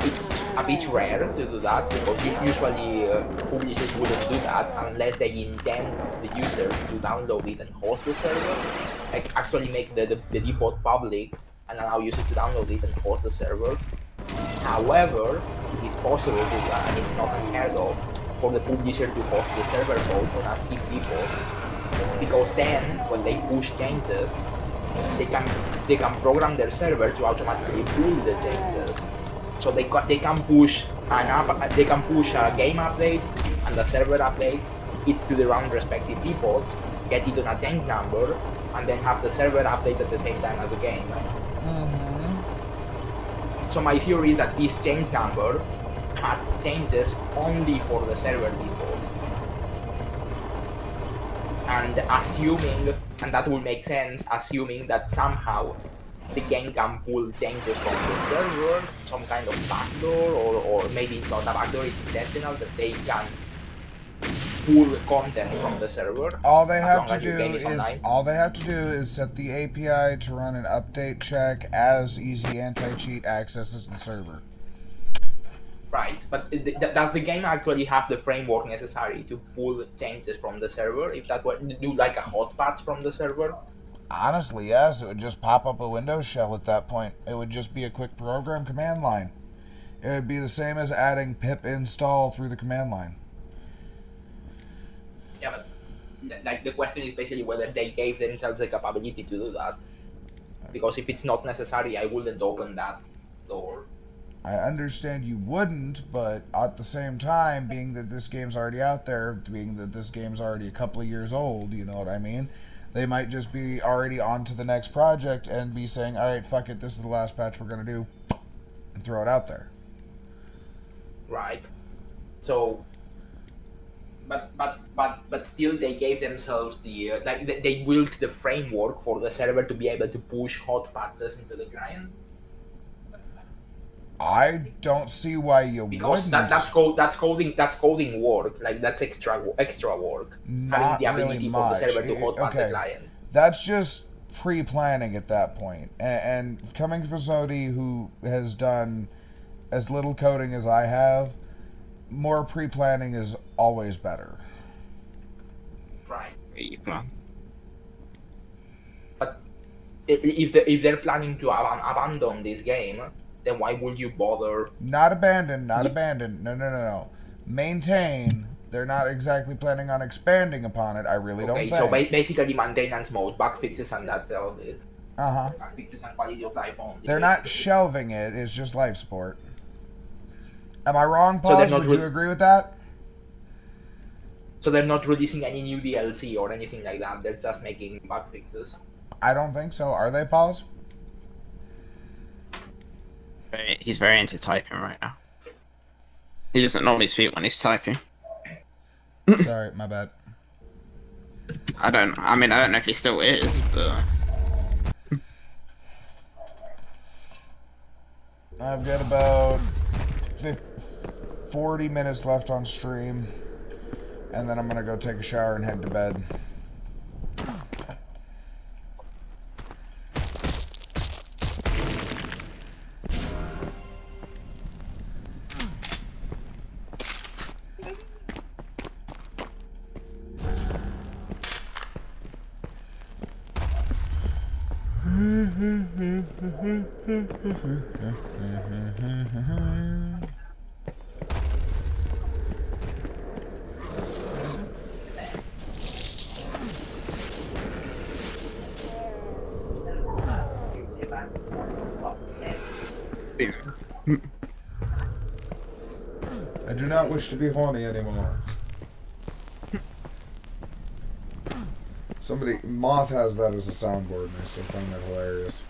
It's a bit rare to do that because usually publishers wouldn't do that unless they intend the users to download it and host the server. Like, actually make the default public and allow users to download it and host the server. However, it is possible to, and it's not unheard of, for the publisher to host the server code on a Steam default, because then when they push changes, they can program their server to automatically pull the changes. So they can push they can push a game update and a server update, each to their own respective defaults, get it on a change number, and then have the server update at the same time as the game. So my theory is that this change number had changes only for the server default. And that would make sense, assuming that somehow the game can pull changes from the server, some kind of backdoor, or maybe it's not a backdoor, it's intentional that they can pull content from the server. All they have to do is set the API to run an update check as Easy Anti-Cheat accesses the server. Right, but does the game actually have the framework necessary to pull changes from the server? If that were to do like a hot patch from the server? Honestly, yes. It would just pop up a Windows shell at that point. It would just be a quick program command line. It would be the same as adding pip install through the command line. Yeah, but like the question is basically whether they gave themselves the capability to do that. Because if it's not necessary, I wouldn't open that door. I understand you wouldn't, but at the same time, being that this game's already out there, being that this game's already a couple of years old, you know what I mean? They might just be already on to the next project and be saying, alright, fuck it, this is the last patch we're going to do, and throw it out there. Right. So, but still they gave themselves the, they built the framework for the server to be able to push hot patches into the client. I don't see why you because wouldn't. That's coding work. Like, that's extra work. Not having the ability really for much. the server to hot patch the client. That's just pre-planning at that point. And coming from somebody who has done as little coding as I have, more pre-planning is always better. Right. You plan. But if they're planning to abandon this game, then why would you bother? Not abandon. No. Maintain. They're not exactly planning on expanding upon it. I really don't think. So basically maintenance mode, bug fixes, and that's all it. Uh-huh. Bug fixes and quality of life only. They're not shelving it. It's just life support. Am I wrong, Paul? So would you agree with that? So they're not releasing any new DLC or anything like that. They're just making bug fixes. I don't think so. Are they, Pauls? He's very into typing right now. He doesn't normally speak when he's typing. Sorry, my bad. I don't know if he still is, but... I've got about 40 minutes left on stream, and then I'm gonna go take a shower and head to bed. I do not wish to be horny anymore. Somebody, Moth has that as a soundboard, and I still find that hilarious.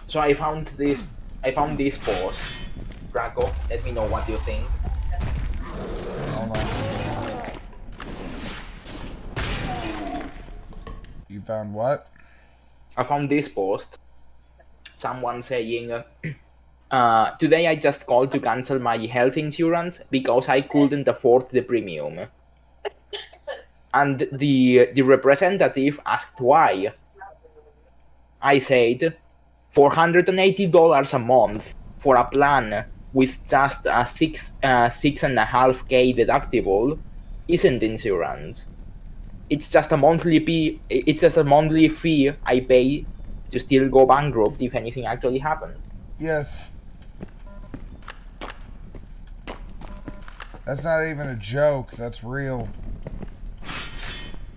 So I found this. I found this post. Draco, let me know what you think. Hold on. You found what? I found this post. Someone saying, today I just called to cancel my health insurance because I couldn't afford the premium. And the representative asked why. I said, $480 a month for a plan with just a 6.5K deductible isn't insurance. It's just a monthly fee. It's just a monthly fee I pay to still go bankrupt if anything actually happens. Yes. That's not even a joke. That's real.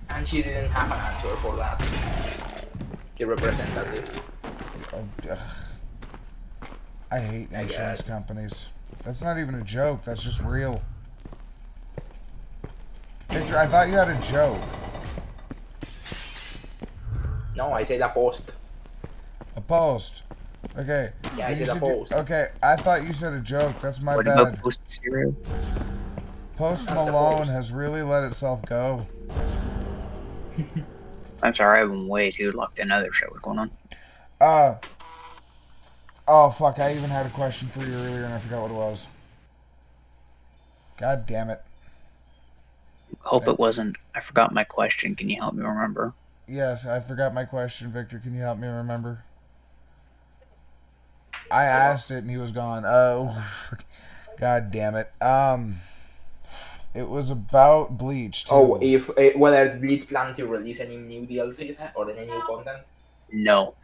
And she didn't have an answer for that. The representative. Oh, ugh. I hate insurance companies. That's not even a joke. That's just real. Victor, I thought you had a joke. No, I said a post. A post. Okay. Yeah, I You said a should post. okay, I thought you said a joke. That's my What bad. about Post Zero? Post That's a Malone post. has really let itself go. I'm sorry, I've been way too locked in other shit. What's going on? Oh fuck, I even had a question for you earlier and I forgot what it was. God damn it. Hope it wasn't. I forgot my question. Can you help me remember? Yes, I forgot my question, Victor. Can you help me remember? I asked it and he was gone. Oh, God damn it. It was about Bleach too. Oh, if whether Bleach plan to release any new DLCs or any new content? No.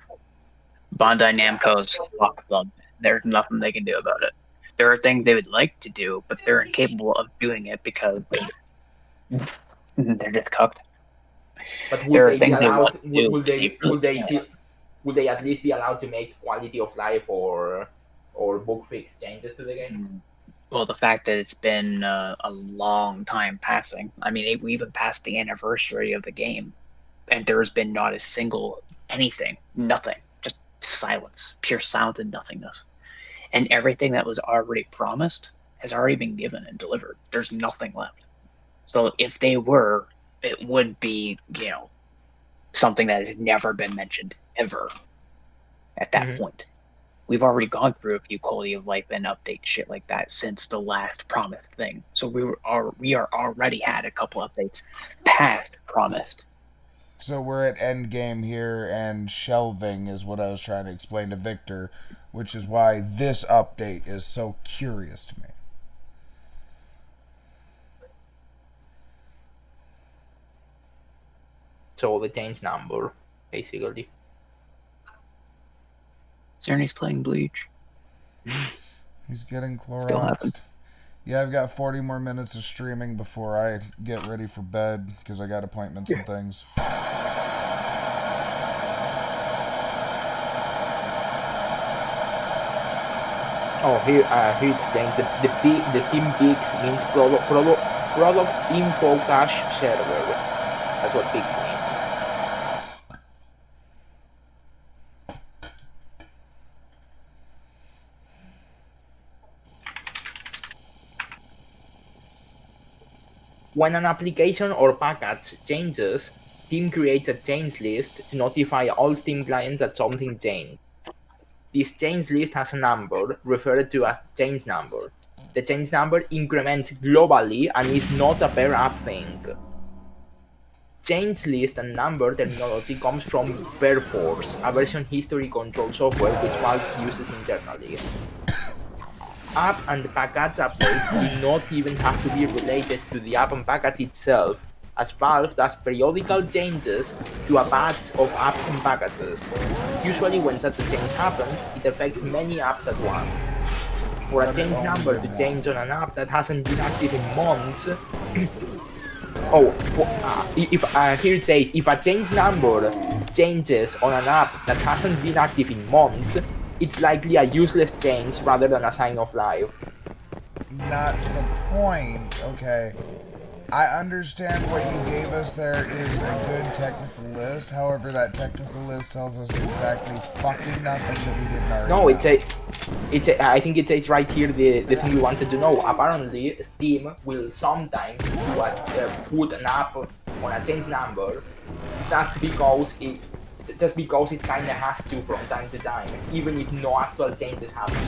Bandai Namco's fuck them. There's nothing they can do about it. There are things they would like to do, but they're incapable of doing it because they're just cooked. But There are would they be things they want allowed? to do, Would they? but Would they can't. still? Would they at least be allowed to make quality of life or book fix changes to the game? Well, the fact that it's been a long time passing. I mean, we even passed the anniversary of the game, and there's been not a single anything, nothing, just silence, pure silence and nothingness. And everything that was already promised has already been given and delivered. There's nothing left. So if they were, it would be, something that has never been mentioned ever at that point. We've already gone through a few quality of life and update shit like that since the last promised thing. So we are already had a couple updates past promised. So we're at end game here, and shelving is what I was trying to explain to Victor, which is why this update is so curious to me. So the change number, basically. Cerny's playing Bleach. He's getting Still happen. Cloroxed. Yeah, I've got 40 more minutes of streaming before I get ready for bed because I got appointments and things. Oh, here he explains the Steam Peaks means product info cache server. That's what Peaks means. When an application or package changes, Steam creates a change list to notify all Steam clients that something changed. This change list has a number, referred to as change number. The change number increments globally and is not a per app thing. Change list and number terminology comes from Perforce, a version history control software which Valve uses internally. App and package updates do not even have to be related to the app and package itself, as Valve does periodical changes to a batch of apps and packages. Usually when such a change happens, it affects many apps at once. For a change number to change on an app that hasn't been active in months, here it says, if a change number changes on an app that hasn't been active in months, it's likely a useless change rather than a sign of life. Not the point. Okay. I understand what you gave us there is a good technical list. However, that technical list tells us exactly fucking nothing that we didn't already know. I think it says right here the thing we wanted to know. Apparently, Steam will sometimes put an app on a change number just because it kinda has to from time to time, even if no actual changes happen.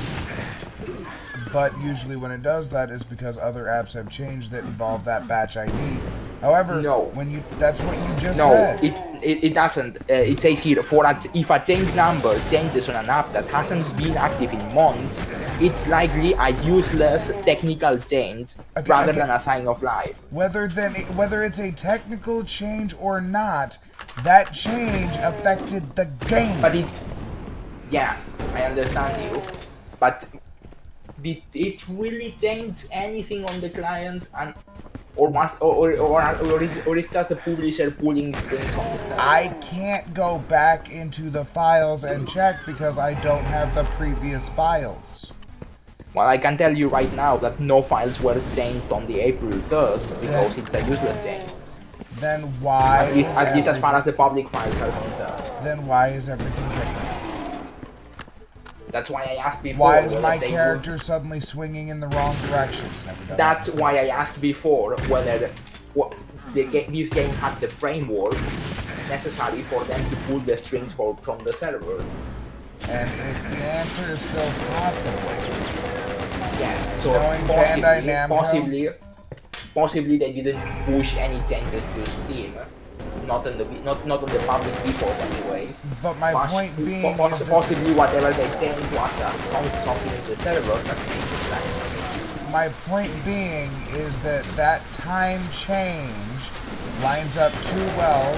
But usually when it does that is because other apps have changed that involve that batch ID. However, no. That's what you just said. No, it doesn't. It says here, if a change number changes on an app that hasn't been active in months, it's likely a useless technical change rather than a sign of life. Whether it's a technical change or not, that change affected the game. But yeah, I understand you, but did it really change anything on the client, or is just the publisher pulling strings on the side? I can't go back into the files and check because I don't have the previous files. Well, I can tell you right now that no files were changed on the April 3rd because it's a useless change. Then why? At least as far as the public files are concerned. Then why is everything different? That's why I asked before. Why is my character suddenly swinging in the wrong directions? That's why I asked before whether this game had the framework necessary for them to pull the strings from the server. And the answer is still possibly. Yes, so Bandai Namco? possibly they didn't push any changes to Steam. Not on the public default anyways. But my point being is possibly whatever they changed was something in the server that made it like. My point being is that time change lines up too well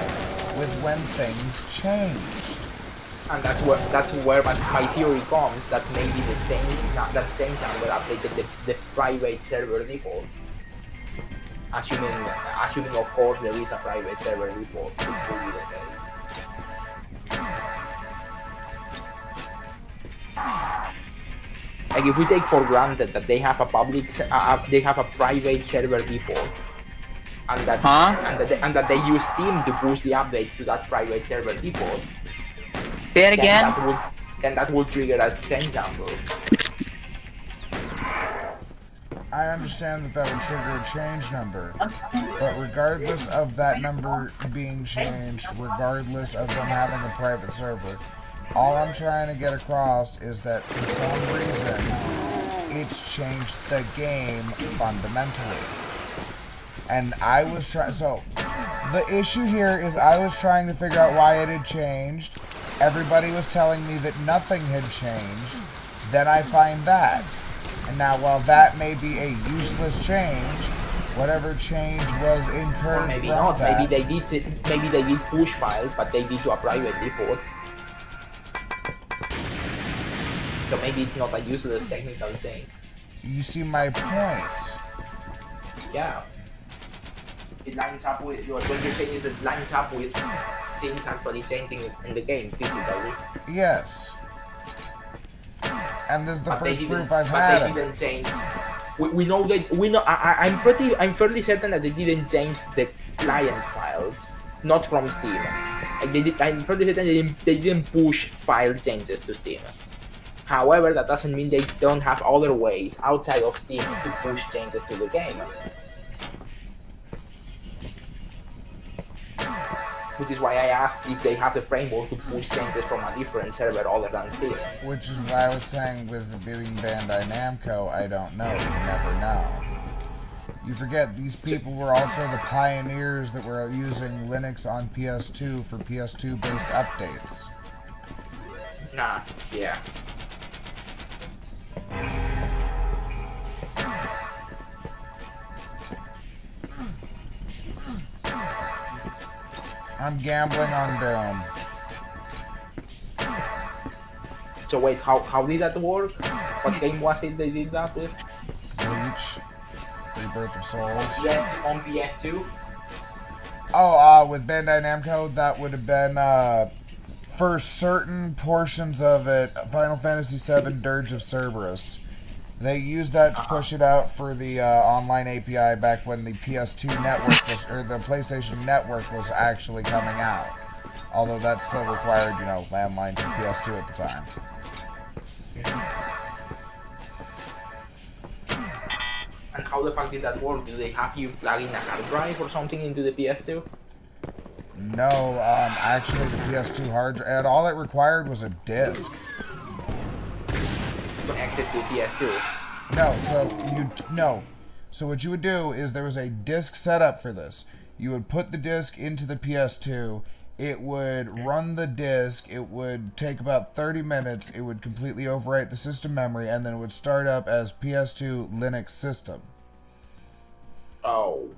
with when things changed. And that's where my theory comes, that maybe the change number updated the private server default. Assuming of course there is a private server default, which will be the case. Like if we take for granted that they have a private server default, and that they use Steam to push the updates to that private server default. Say it again. Then that would trigger a change number. I understand that would trigger a change number, but regardless of that number being changed, regardless of them having a private server, all I'm trying to get across is that for some reason, it's changed the game fundamentally. And I was trying, so the issue here is I was trying to figure out why it had changed. Everybody was telling me that nothing had changed. Then I find that. And now, while that may be a useless change, whatever change was incurred maybe from not. that... Maybe they did push files, but they did to a private default. So maybe it's not a useless technical thing. You see my point. Yeah. It lines up with what you're saying is it lines up with things actually changing in the game physically. Yes. And this is the But they first didn't, proof I've but had. they Of didn't change. We know that I'm fairly certain that they didn't change the client files, not from Steam. I'm fairly certain they didn't push file changes to Steam. However, that doesn't mean they don't have other ways outside of Steam to push changes to the game. Which is why I asked if they have the framework to push changes from a different server other than Steam. Which is why I was saying with being Bandai Namco, I don't know. You never know. You forget these people were also the pioneers that were using Linux on PS2 for PS2 based updates. Nah, yeah. I'm gambling on Doom. So wait, how did that work? What game was it they did that with? Bleach. Rebirth of Souls. Yes, on PS2. Oh, with Bandai Namco, that would have been, for certain portions of it, Final Fantasy VII Dirge of Cerberus. They used that to push it out for the online API back when the PS2 network was, or the PlayStation Network was actually coming out. Although that still required, you know, landline to PS2 at the time. And how the fuck did that work? Do they have you plug in a hard drive or something into the PS2? No, actually the PS2 hard drive, all it required was a disc. Connected to PS2. So what you would do is there was a disc setup for this. You would put the disc into the PS2. It would run the disc. It would take about 30 minutes. It would completely overwrite the system memory, and then it would start up as PS2 Linux system. Oh.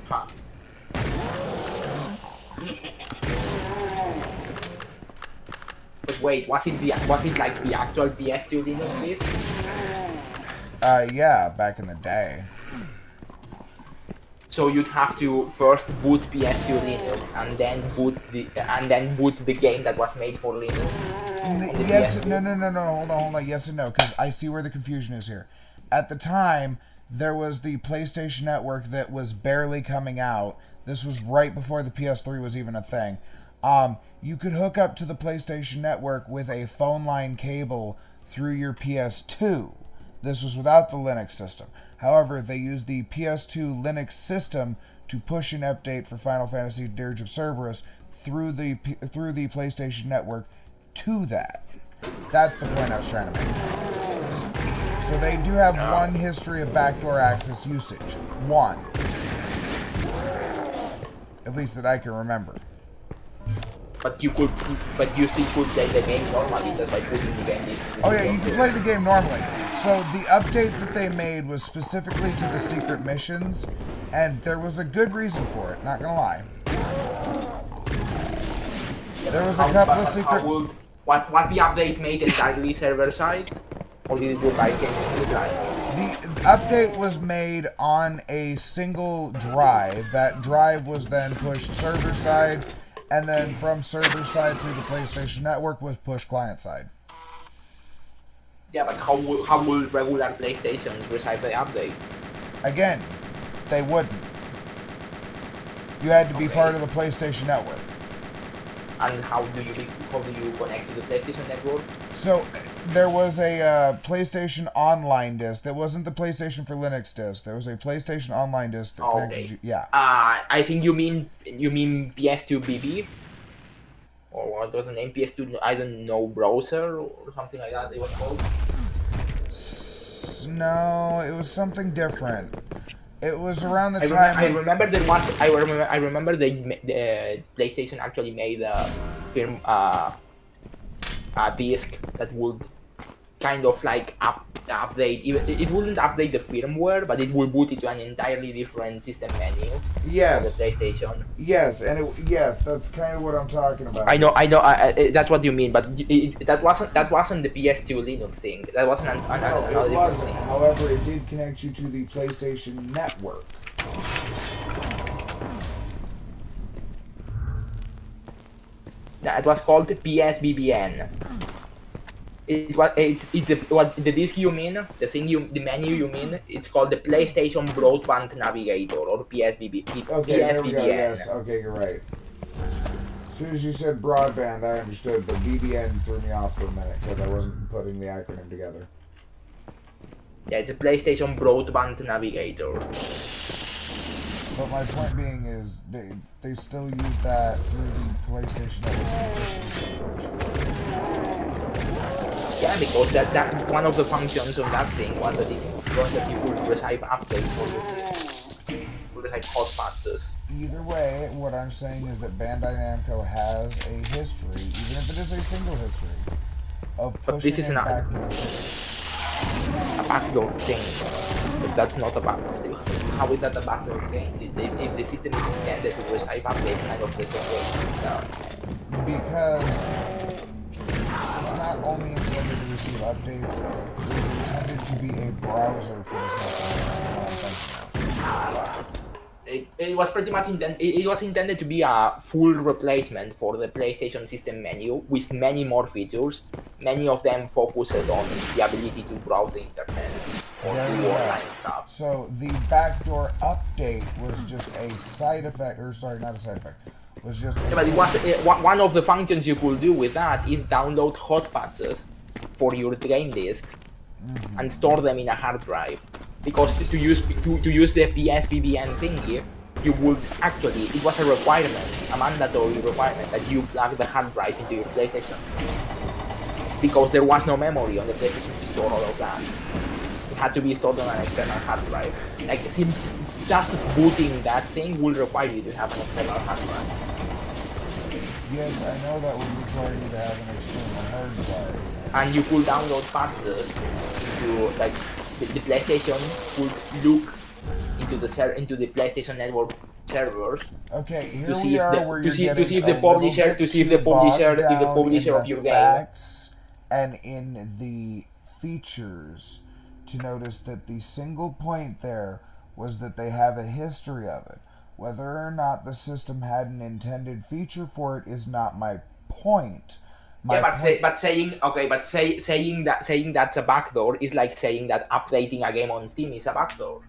Huh. But wait, was it like the actual PS2 Linux disk? Yeah, back in the day. So you'd have to first boot PS2 Linux and then boot the game that was made for Linux. Yes, no, hold on, yes and no, because I see where the confusion is here. At the time, there was the PlayStation Network that was barely coming out. This was right before the PS3 was even a thing. You could hook up to the PlayStation Network with a phone line cable through your PS2. This was without the Linux system. However, they used the PS2 Linux system to push an update for Final Fantasy Dirge of Cerberus through the PlayStation Network to that. That's the point I was trying to make. So they do have one history of backdoor access usage. One. At least that I can remember. But you still could play the game normally just by putting the game in. Oh yeah, you can play the game normally. So the update that they made was specifically to the secret missions, and there was a good reason for it, not gonna lie. There was a couple of secret... Was the update made entirely server side? Or did it go by game to the client? The update was made on a single drive. That drive was then pushed server side, and then from server side through the PlayStation Network was pushed client side. Yeah, but how will regular PlayStation receive the update? Again, they wouldn't. You had to be part of the PlayStation Network. And how do you connect to the PlayStation Network? So there was a PlayStation Online disc. That wasn't the PlayStation for Linux disc. There was a PlayStation Online disc that connected you. Yeah. I think you mean PS2 BB, or what was the name? PS2, I don't know, browser or something like that. It was called. No, it was something different. It was around the time. I remember there was. I remember the PlayStation actually made a disc that would kind of like update. It wouldn't update the firmware, but it will boot it to an entirely different system menu for the Yes. PlayStation. Yes, and yes, that's kind of what I'm talking about. I know. That's what you mean, but that wasn't the PS2 Linux thing. That wasn't No, another it wasn't. thing. However, it did connect you to the PlayStation Network. It was called PSBBN. What the disk you mean, the menu you mean, it's called the PlayStation Broadband Navigator, or PSBB. Okay, there we go. PSBBN. Yes, okay, you're right. As soon as you said broadband, I understood, but BBN threw me off for a minute because I wasn't putting the acronym together. Yeah, it's a PlayStation Broadband Navigator. But my point being is, they still use that through the PlayStation Network. Yeah, because that one of the functions of that thing was that you could receive updates for like hot patches. Either way, what I'm saying is that Bandai Namco has a history, even if it is a single history, of But this pushing is a not a backdoor change. But that's not a backdoor. How is that a backdoor change? If the system is intended to receive updates kind of the same way. Because it's not only intended to receive updates, it is intended to be a browser for the system. That's what I'm thinking of. It was pretty much it was intended to be a full replacement for the PlayStation system menu with many more features. Many of them focused on the ability to browse the internet or do online stuff. So the backdoor update was just a side effect, or sorry, not a side effect. Was just. Yeah, but it was one of the functions you could do with that is download hot patches for your game disks and store them in a hard drive. Because to use the PSBBN thingy, you would actually, it was a requirement, a mandatory requirement that you plug the hard drive into your PlayStation. Because there was no memory on the PlayStation to store all of that. It had to be stored on an external hard drive. Like, just booting that thing will require you to have an external hard drive. Yes, I know that would require you to have an external hard drive. And you could download patches into, like, the PlayStation could look into the PlayStation Network servers. Okay, here to see we if are. the, where to see you're to see if getting the a publisher little to see if bit the publisher too bogged down in of your the game. facts and in the features to notice that the single point there was that they have a history of it. Whether or not the system had an intended feature for it is not my point. Saying that's a backdoor is like saying that updating a game on Steam is a backdoor.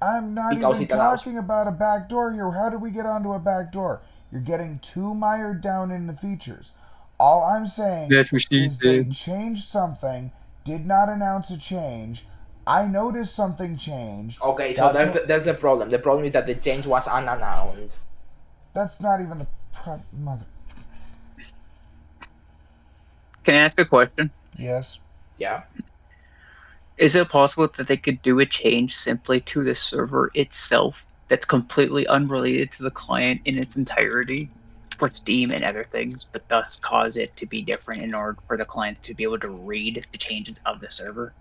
I'm not Because even it allows- talking about a backdoor here. How did we get onto a backdoor? You're getting too mired down in the features. All I'm saying That's what she is they said. changed something, did not announce a change. I noticed something changed. Okay, so Got to- there's the problem. The problem is that the change was unannounced. That's not even the mother. Can I ask a question? Yes. Yeah. Is it possible that they could do a change simply to the server itself that's completely unrelated to the client in its entirety for Steam and other things, but thus cause it to be different in order for the client to be able to read the changes of the server?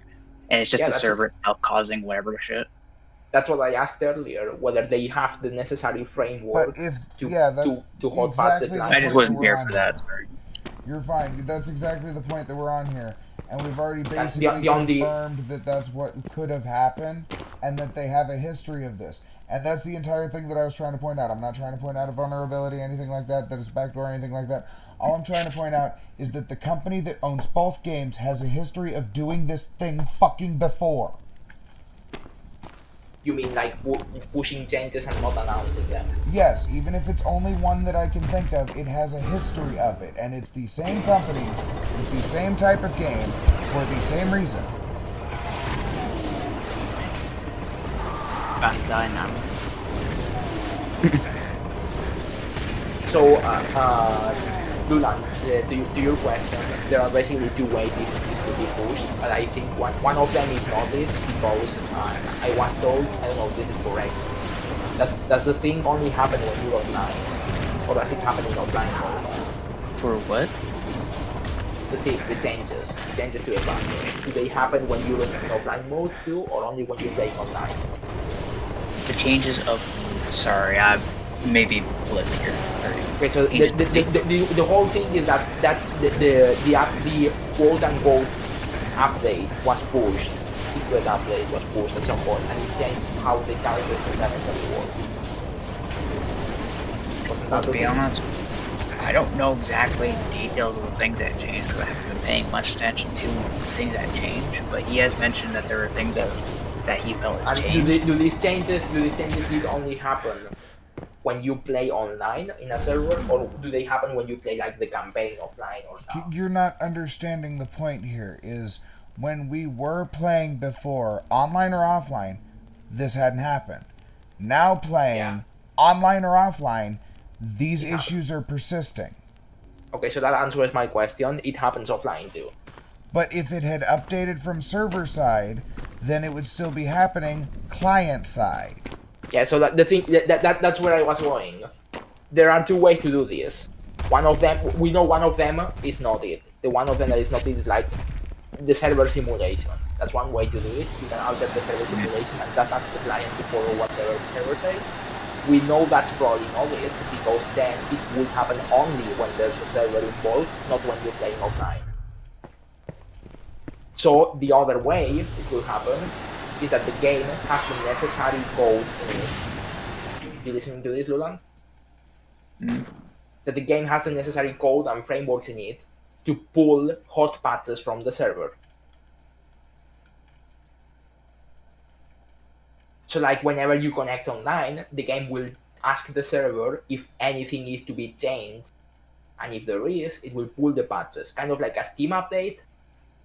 And it's just Yeah, the that's- server itself causing whatever shit. That's what I asked earlier, whether they have the necessary framework But if to that's to hot patch exactly it. the I just point wasn't we're there on for here. that. Sorry. You're fine. That's exactly the point that we're on here. And we've already That's basically beyond the- confirmed that that's what could have happened and that they have a history of this. And that's the entire thing that I was trying to point out. I'm not trying to point out a vulnerability, anything like that it's backdoor, anything like that. All I'm trying to point out is that the company that owns both games has a history of doing this thing fucking before. You mean like pushing changes and not announcing them? Yes, even if it's only one that I can think of, it has a history of it. And it's the same company with the same type of game for the same reason. Bandai Namco. So, Lulan, to your question, there are basically two ways this could be pushed, but I think one of them is noticed because I was told, I don't know if this is correct, does the thing only happen when you're online? Or does it happen in offline mode? For what? the changes to the bundle. Do they happen when you're in offline mode too, or only when you're playing online? The changes of... Sorry, I maybe flip here. Okay, so the whole thing is that the quote unquote update was pushed, secret update was pushed at some point, and it changed how the characters fundamentally work. Wasn't Well, that to the be thing? honest, I don't know exactly details of the things that changed because I haven't been paying much attention to things that change. But he has mentioned that there are things that he felt has And changed. do these changes need only happen when you play online in a server, or do they happen when you play like the campaign offline or something? You're not understanding the point here. Is when we were playing before, online or offline, this hadn't happened. Now playing Yeah. online or offline, these issues are persisting. Okay, so that answers my question. It happens offline too. But if it had updated from server side, then it would still be happening client side. Yeah, so that the thing that's where I was going. There are two ways to do this. One of them, we know one of them is not it. The one of them that is not it is like the server simulation. That's one way to do it. You can alter the server simulation and just ask the client to follow whatever the server says. We know that's probably not it because then it will happen only when there's a server involved, not when you're playing offline. So the other way it will happen is that the game has the necessary code in it. You listening to this, Lulan? That the game has the necessary code and frameworks in it to pull hot patches from the server. So like whenever you connect online, the game will ask the server if anything is to be changed. And if there is, it will pull the patches. Kind of like a Steam update,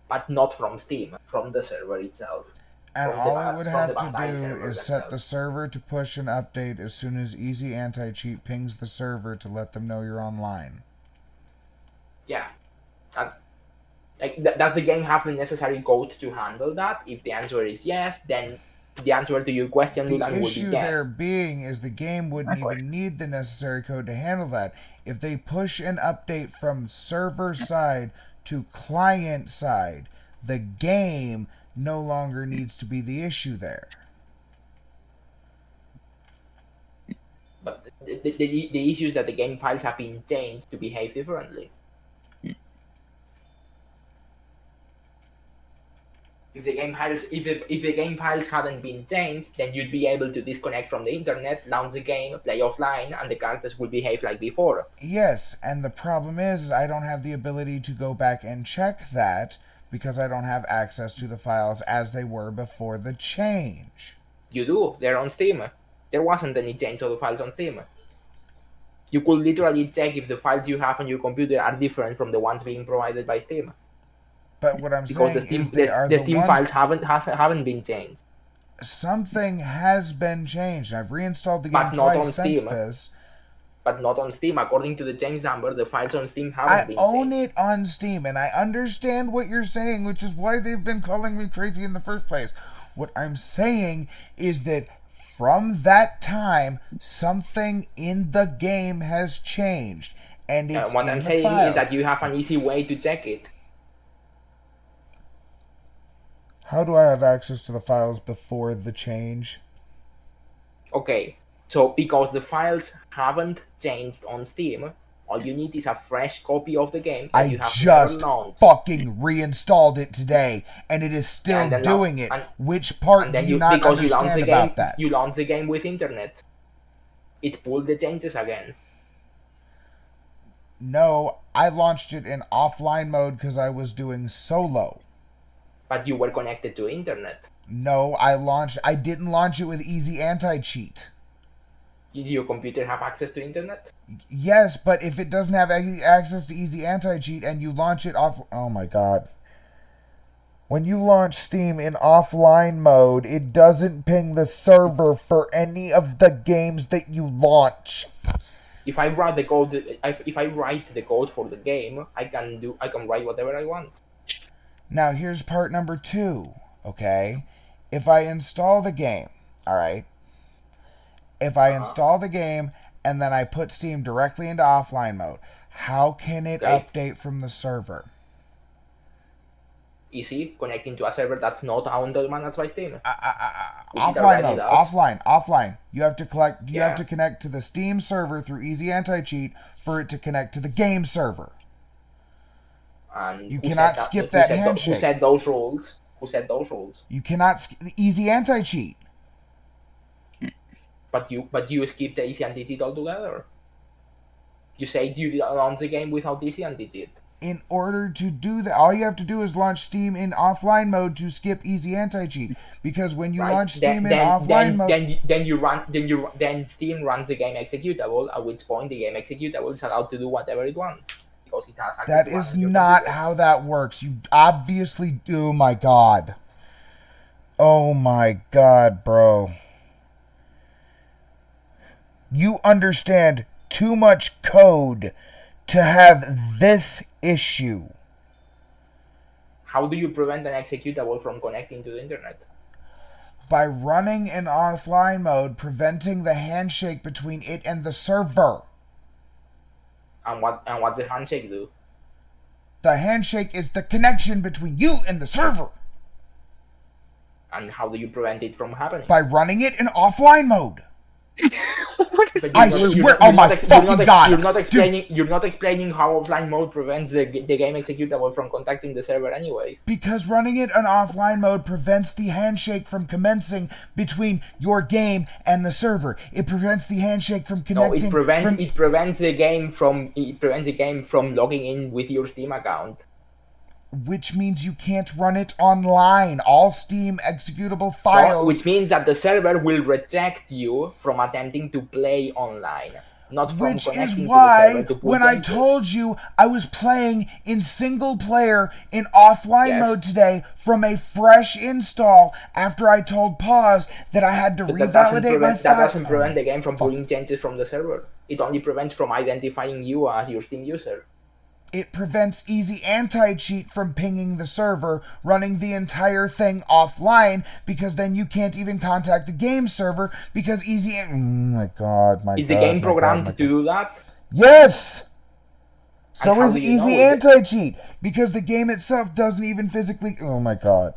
but not from Steam, from the server itself. And From all the- it would from have the to Bandai do server is set themselves. the server to push an update as soon as Easy Anti-Cheat pings the server to let them know you're online. Yeah. And like, does the game have the necessary code to handle that? If the answer is yes, then the answer to your question, The Lulan, will issue be yes. there being is the game wouldn't My even need the necessary code to handle that. If they push an update from server side to client side, the game no longer needs to be the issue there. But the issue is that the game files have been changed to behave differently. If the game files if the game files hadn't been changed, then you'd be able to disconnect from the internet, launch the game, play offline, and the characters would behave like before. Yes, and the problem is I don't have the ability to go back and check that because I don't have access to the files as they were before the change. You do. They're on Steam. There wasn't any change of the files on Steam. You could literally check if the files you have on your computer are different from the ones being provided by Steam. But what I'm Because saying the is they are the the Steam ones... files haven't been changed. Something has been changed. I've reinstalled the game But not twice on since Steam. this. But not on Steam. According to the change number, the files on Steam haven't I been own changed. it on Steam, and I understand what you're saying, which is why they've been calling me crazy in the first place. What I'm saying is that from that time, something in the game has changed, and it's What in I'm the saying files. is that you have an easy way to check it. How do I have access to the files before the change? Okay, so because the files haven't changed on Steam, all you need is a fresh copy of the game that you I have just never launched. fucking reinstalled it today, and it is still And then doing now- it. and- Which part And do then you not because you launched understand the game, about that? you launched the game with internet. It pulled the changes again. No, I launched it in offline mode because I was doing solo. But you were connected to internet. No, I didn't launch it with Easy Anti-Cheat. Did your computer have access to internet? Yes, but if it doesn't have access to Easy Anti-Cheat and you launch it off... Oh my god. When you launch Steam in offline mode, it doesn't ping the server for any of the games that you launch. If I write the code, if I write the code for the game, I can write whatever I want. Now, here's part number 2, okay? If I install the game, alright? If I install the game and then I put Steam directly into offline mode, how can it Okay. update from the server? easy connecting to a server that's not owned or managed by Steam. Which it Offline already mode. does. Offline. You have to collect. You Yeah. have to connect to the Steam server through Easy Anti-Cheat for it to connect to the game server. And You who cannot said skip who that said handshake. Who set those rules? Who set those rules? You cannot Easy Anti-Cheat. But you skip the easy anti-cheat altogether. You say you launch the game without easy anti-cheat. In order to do that, all you have to do is launch Steam in offline mode to skip Easy Anti-Cheat. Because when you Right? launch Steam in offline mode, then Steam runs the game executable. At which point the game executable is allowed to do whatever it wants because it has access that to is one on your not computer. how that works. You obviously do. Oh my god. Oh my god, bro. You understand too much code to have this issue. How do you prevent an executable from connecting to the internet? By running in offline mode, preventing the handshake between it and the server. And what's the handshake do? The handshake is the connection between you and the server. And how do you prevent it from happening? By running it in offline mode. What is But I you're not- swear, you're not- oh you're my not ex- fucking you're not ex- god. You're not explaining how offline mode prevents the game executable from contacting the server anyways. Because running it in offline mode prevents the handshake from commencing between your game and the server. It prevents the handshake from No, connecting. it prevents the game from logging in with your Steam account. Which means you can't run it online. All Steam executable No, files. which means that the server will reject you from attempting to play online, not from Which connecting is to the why, server to pull when I changes. told you I was playing in single player in offline Yes. mode today from a fresh install after I told Pause that I had to But that doesn't revalidate my prevent, file. that doesn't prevent the game from pulling changes from the server. It only prevents from identifying you as your Steam user. It prevents Easy Anti-Cheat from pinging the server, running the entire thing offline, because then you can't even contact the game server, because Easy... Oh my god, my god. Is the game my programmed god, to do that? Yes! So And how is do you know? Easy Anti-Cheat, because the game itself doesn't even physically... Oh my god.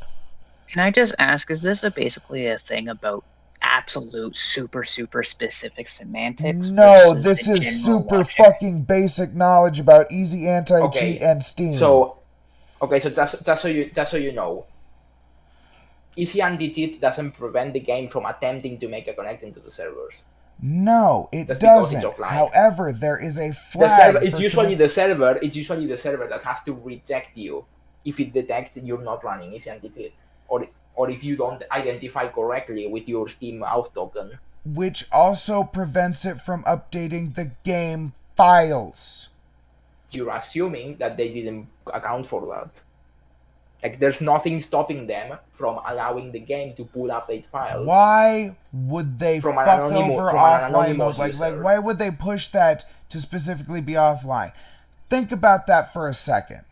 Can I just ask, is this basically a thing about absolute super specific semantics? No, versus this the is general super logic? fucking basic knowledge about Easy Anti-Cheat Okay, and Steam. So just so you know, Easy Anti-Cheat doesn't prevent the game from attempting to make a connection to the servers. No, it Just because it's doesn't. offline. However, there is a The flag server, for it's usually connect- the server. It's usually the server that has to reject you if it detects that you're not running Easy Anti-Cheat, or if you don't identify correctly with your Steam auth token. which also prevents it from updating the game files. You're assuming that they didn't account for that. Like, there's nothing stopping them from allowing the game to pull update files. Why would they From an fuck anonymous- over from an offline anonymous mode? Like, user. why would they push that to specifically be offline? Think about that for a second.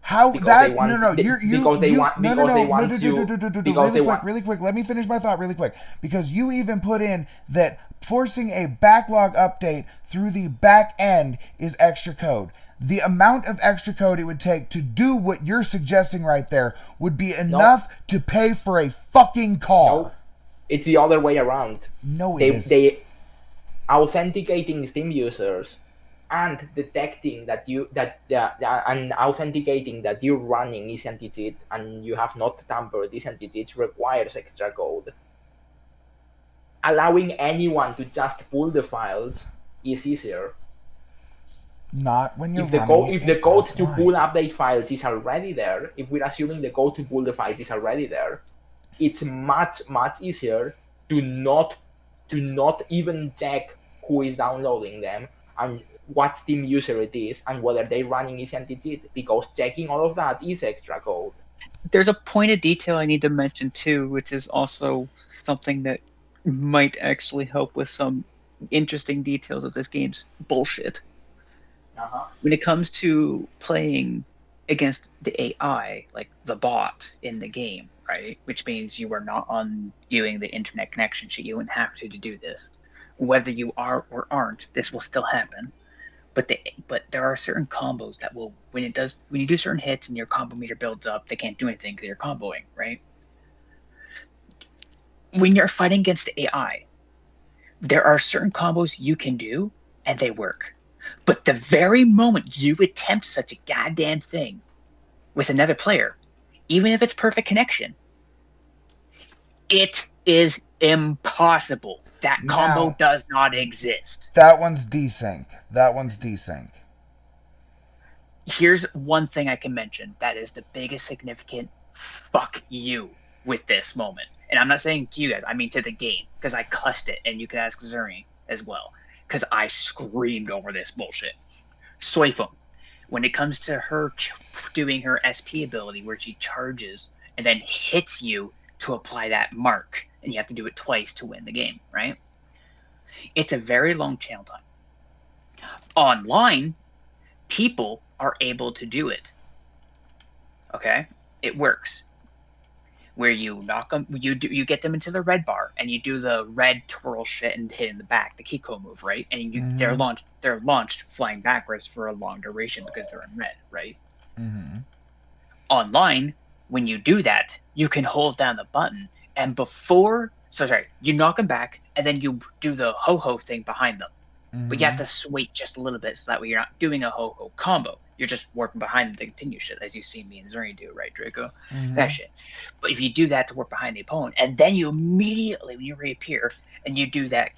How Because that they want- no no they- you because they you want- no because no they no want no, you- do, do, do, do, do, because they really quick want- really quick. Let me finish my thought really quick, because you even put in that forcing a backlog update through the back end is extra code. The amount of extra code it would take to do what you're suggesting right there would be enough to pay for a fucking car. No, it's the other way around. No, it They isn't. they authenticating Steam users and detecting that and authenticating that you're running Easy Anti-Cheat and you have not tampered Easy Anti-Cheat requires extra code. Allowing anyone to just pull the files is easier. Not when you're If the running code it to offline. pull update files is already there, if we're assuming the code to pull the files is already there, it's much easier to not even check who is downloading them and what Steam user it is and whether they're running Easy Anti-Cheat, because checking all of that is extra code. There's a point of detail I need to mention too, which is also something that might actually help with some interesting details of this game's bullshit. When it comes to playing against the AI, like the bot in the game, right? Which means you are not undoing the internet connection sheet. You wouldn't have to do this. Whether you are or aren't, this will still happen. But there are certain combos that will when you do certain hits and your combo meter builds up, they can't do anything because you're comboing, right? When you're fighting against the AI, there are certain combos you can do and they work. But the very moment you attempt such a goddamn thing with another player, even if it's perfect connection, it is impossible. That combo Now, does not exist. That one's desync. Here's one thing I can mention that is the biggest significant fuck you with this moment. And I'm not saying to you guys, I mean to the game, because I cussed it, and you can ask Zuri as well, because I screamed over this bullshit. Soifum, when it comes to her doing her SP ability where she charges and then hits you to apply that mark, and you have to do it twice to win the game, right? It's a very long channel time. Online, people are able to do it. Okay? It works. Where you knock them, you get them into the red bar, and you do the red twirl shit and hit in the back, the Kiko move, right? And they're launched flying backwards for a long duration because they're in red, right? Mm-hmm. Online, when you do that, you can hold down the button, and you knock them back, and then you do the ho-ho thing behind them. Mm-hmm. But you have to wait just a little bit, so that way you're not doing a ho-ho combo. You're just working behind them to continue shit, as you see me and Zuri do, right, Draco? Mm-hmm. That shit. But if you do that to work behind the opponent, and then you immediately, when you reappear, and you do that,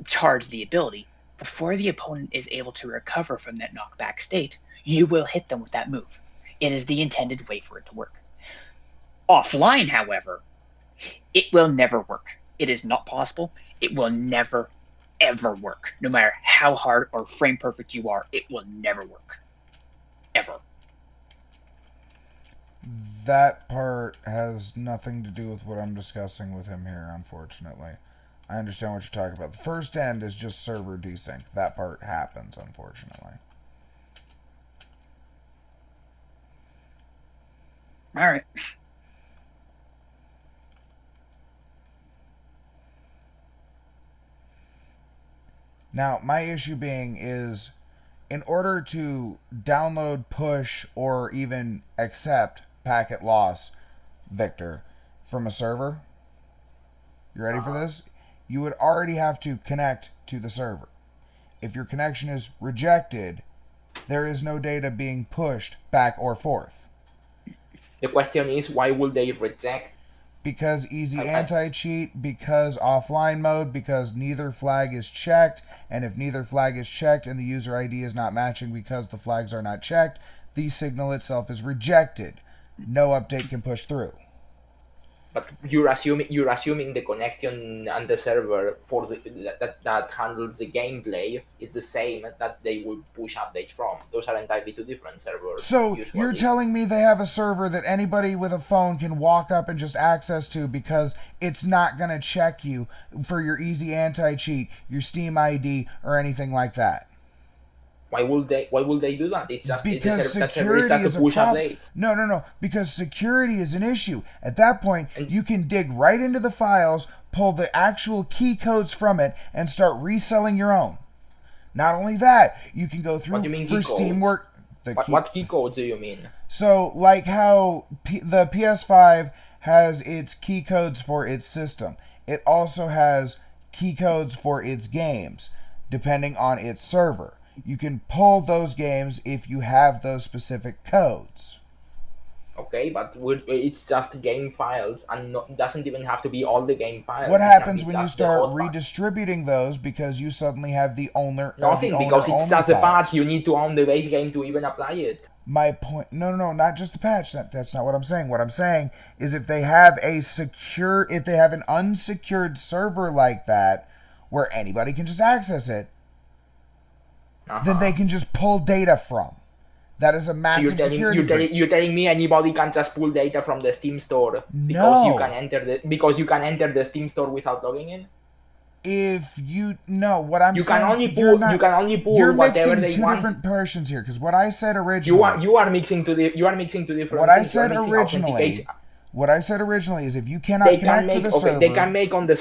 charge the ability, before the opponent is able to recover from that knockback state, you will hit them with that move. It is the intended way for it to work. Offline, however, it will never work. It is not possible. It will never, ever work. No matter how hard or frame perfect you are, it will never work. Ever. That part has nothing to do with what I'm discussing with him here, unfortunately. I understand what you're talking about. The first end is just server desync. That part happens, unfortunately. Alright. Now, my issue being is, in order to download, push, or even accept packet loss, Victor, from a server, you ready for this? You would already have to connect to the server. If your connection is rejected, there is no data being pushed back or forth. The question is, why would they reject? Because easy anti-cheat, because offline mode, because neither flag is checked, and if neither flag is checked and the user ID is not matching because the flags are not checked, the signal itself is rejected. No update can push through. But you're assuming the connection and the server for that handles the gameplay is the same that they will push updates from. Those are entirely two different servers. So usually. You're telling me they have a server that anybody with a phone can walk up and just access to because it's not going to check you for your easy anti-cheat, your Steam ID, or anything like that? Why would they do that? It's just because that security server is is just a a push problem. update. No. Because security is an issue. At that point, you can dig right into the files, pull the actual key codes from it, and start reselling your own. Not only that, you can go through What do you mean for key Steam codes? work. What key codes do you mean? So, like how the PS5 has its key codes for its system, it also has key codes for its games, depending on its server. You can pull those games if you have those specific codes. Okay, but it's just game files, and doesn't even have to be all the game files. What It happens can be when you just the start whole file. redistributing those because you suddenly have the owner? Nothing, because it's just the patch. You need to own the base game to even apply it. My point, no, not just the patch. That's not what I'm saying. What I'm saying is if they have an unsecured server like that, where anybody can just access it, then they can just pull data from. That is a massive security breach. You're telling me anybody can just pull data from the Steam store because you can enter the Steam store without logging in? What I'm you saying, can only pull you're whatever mixing they two want. different portions here, because what I said originally, You are mixing two different. What I things. said You're mixing originally What I said originally is if you cannot They can connect to make the server, they can make on the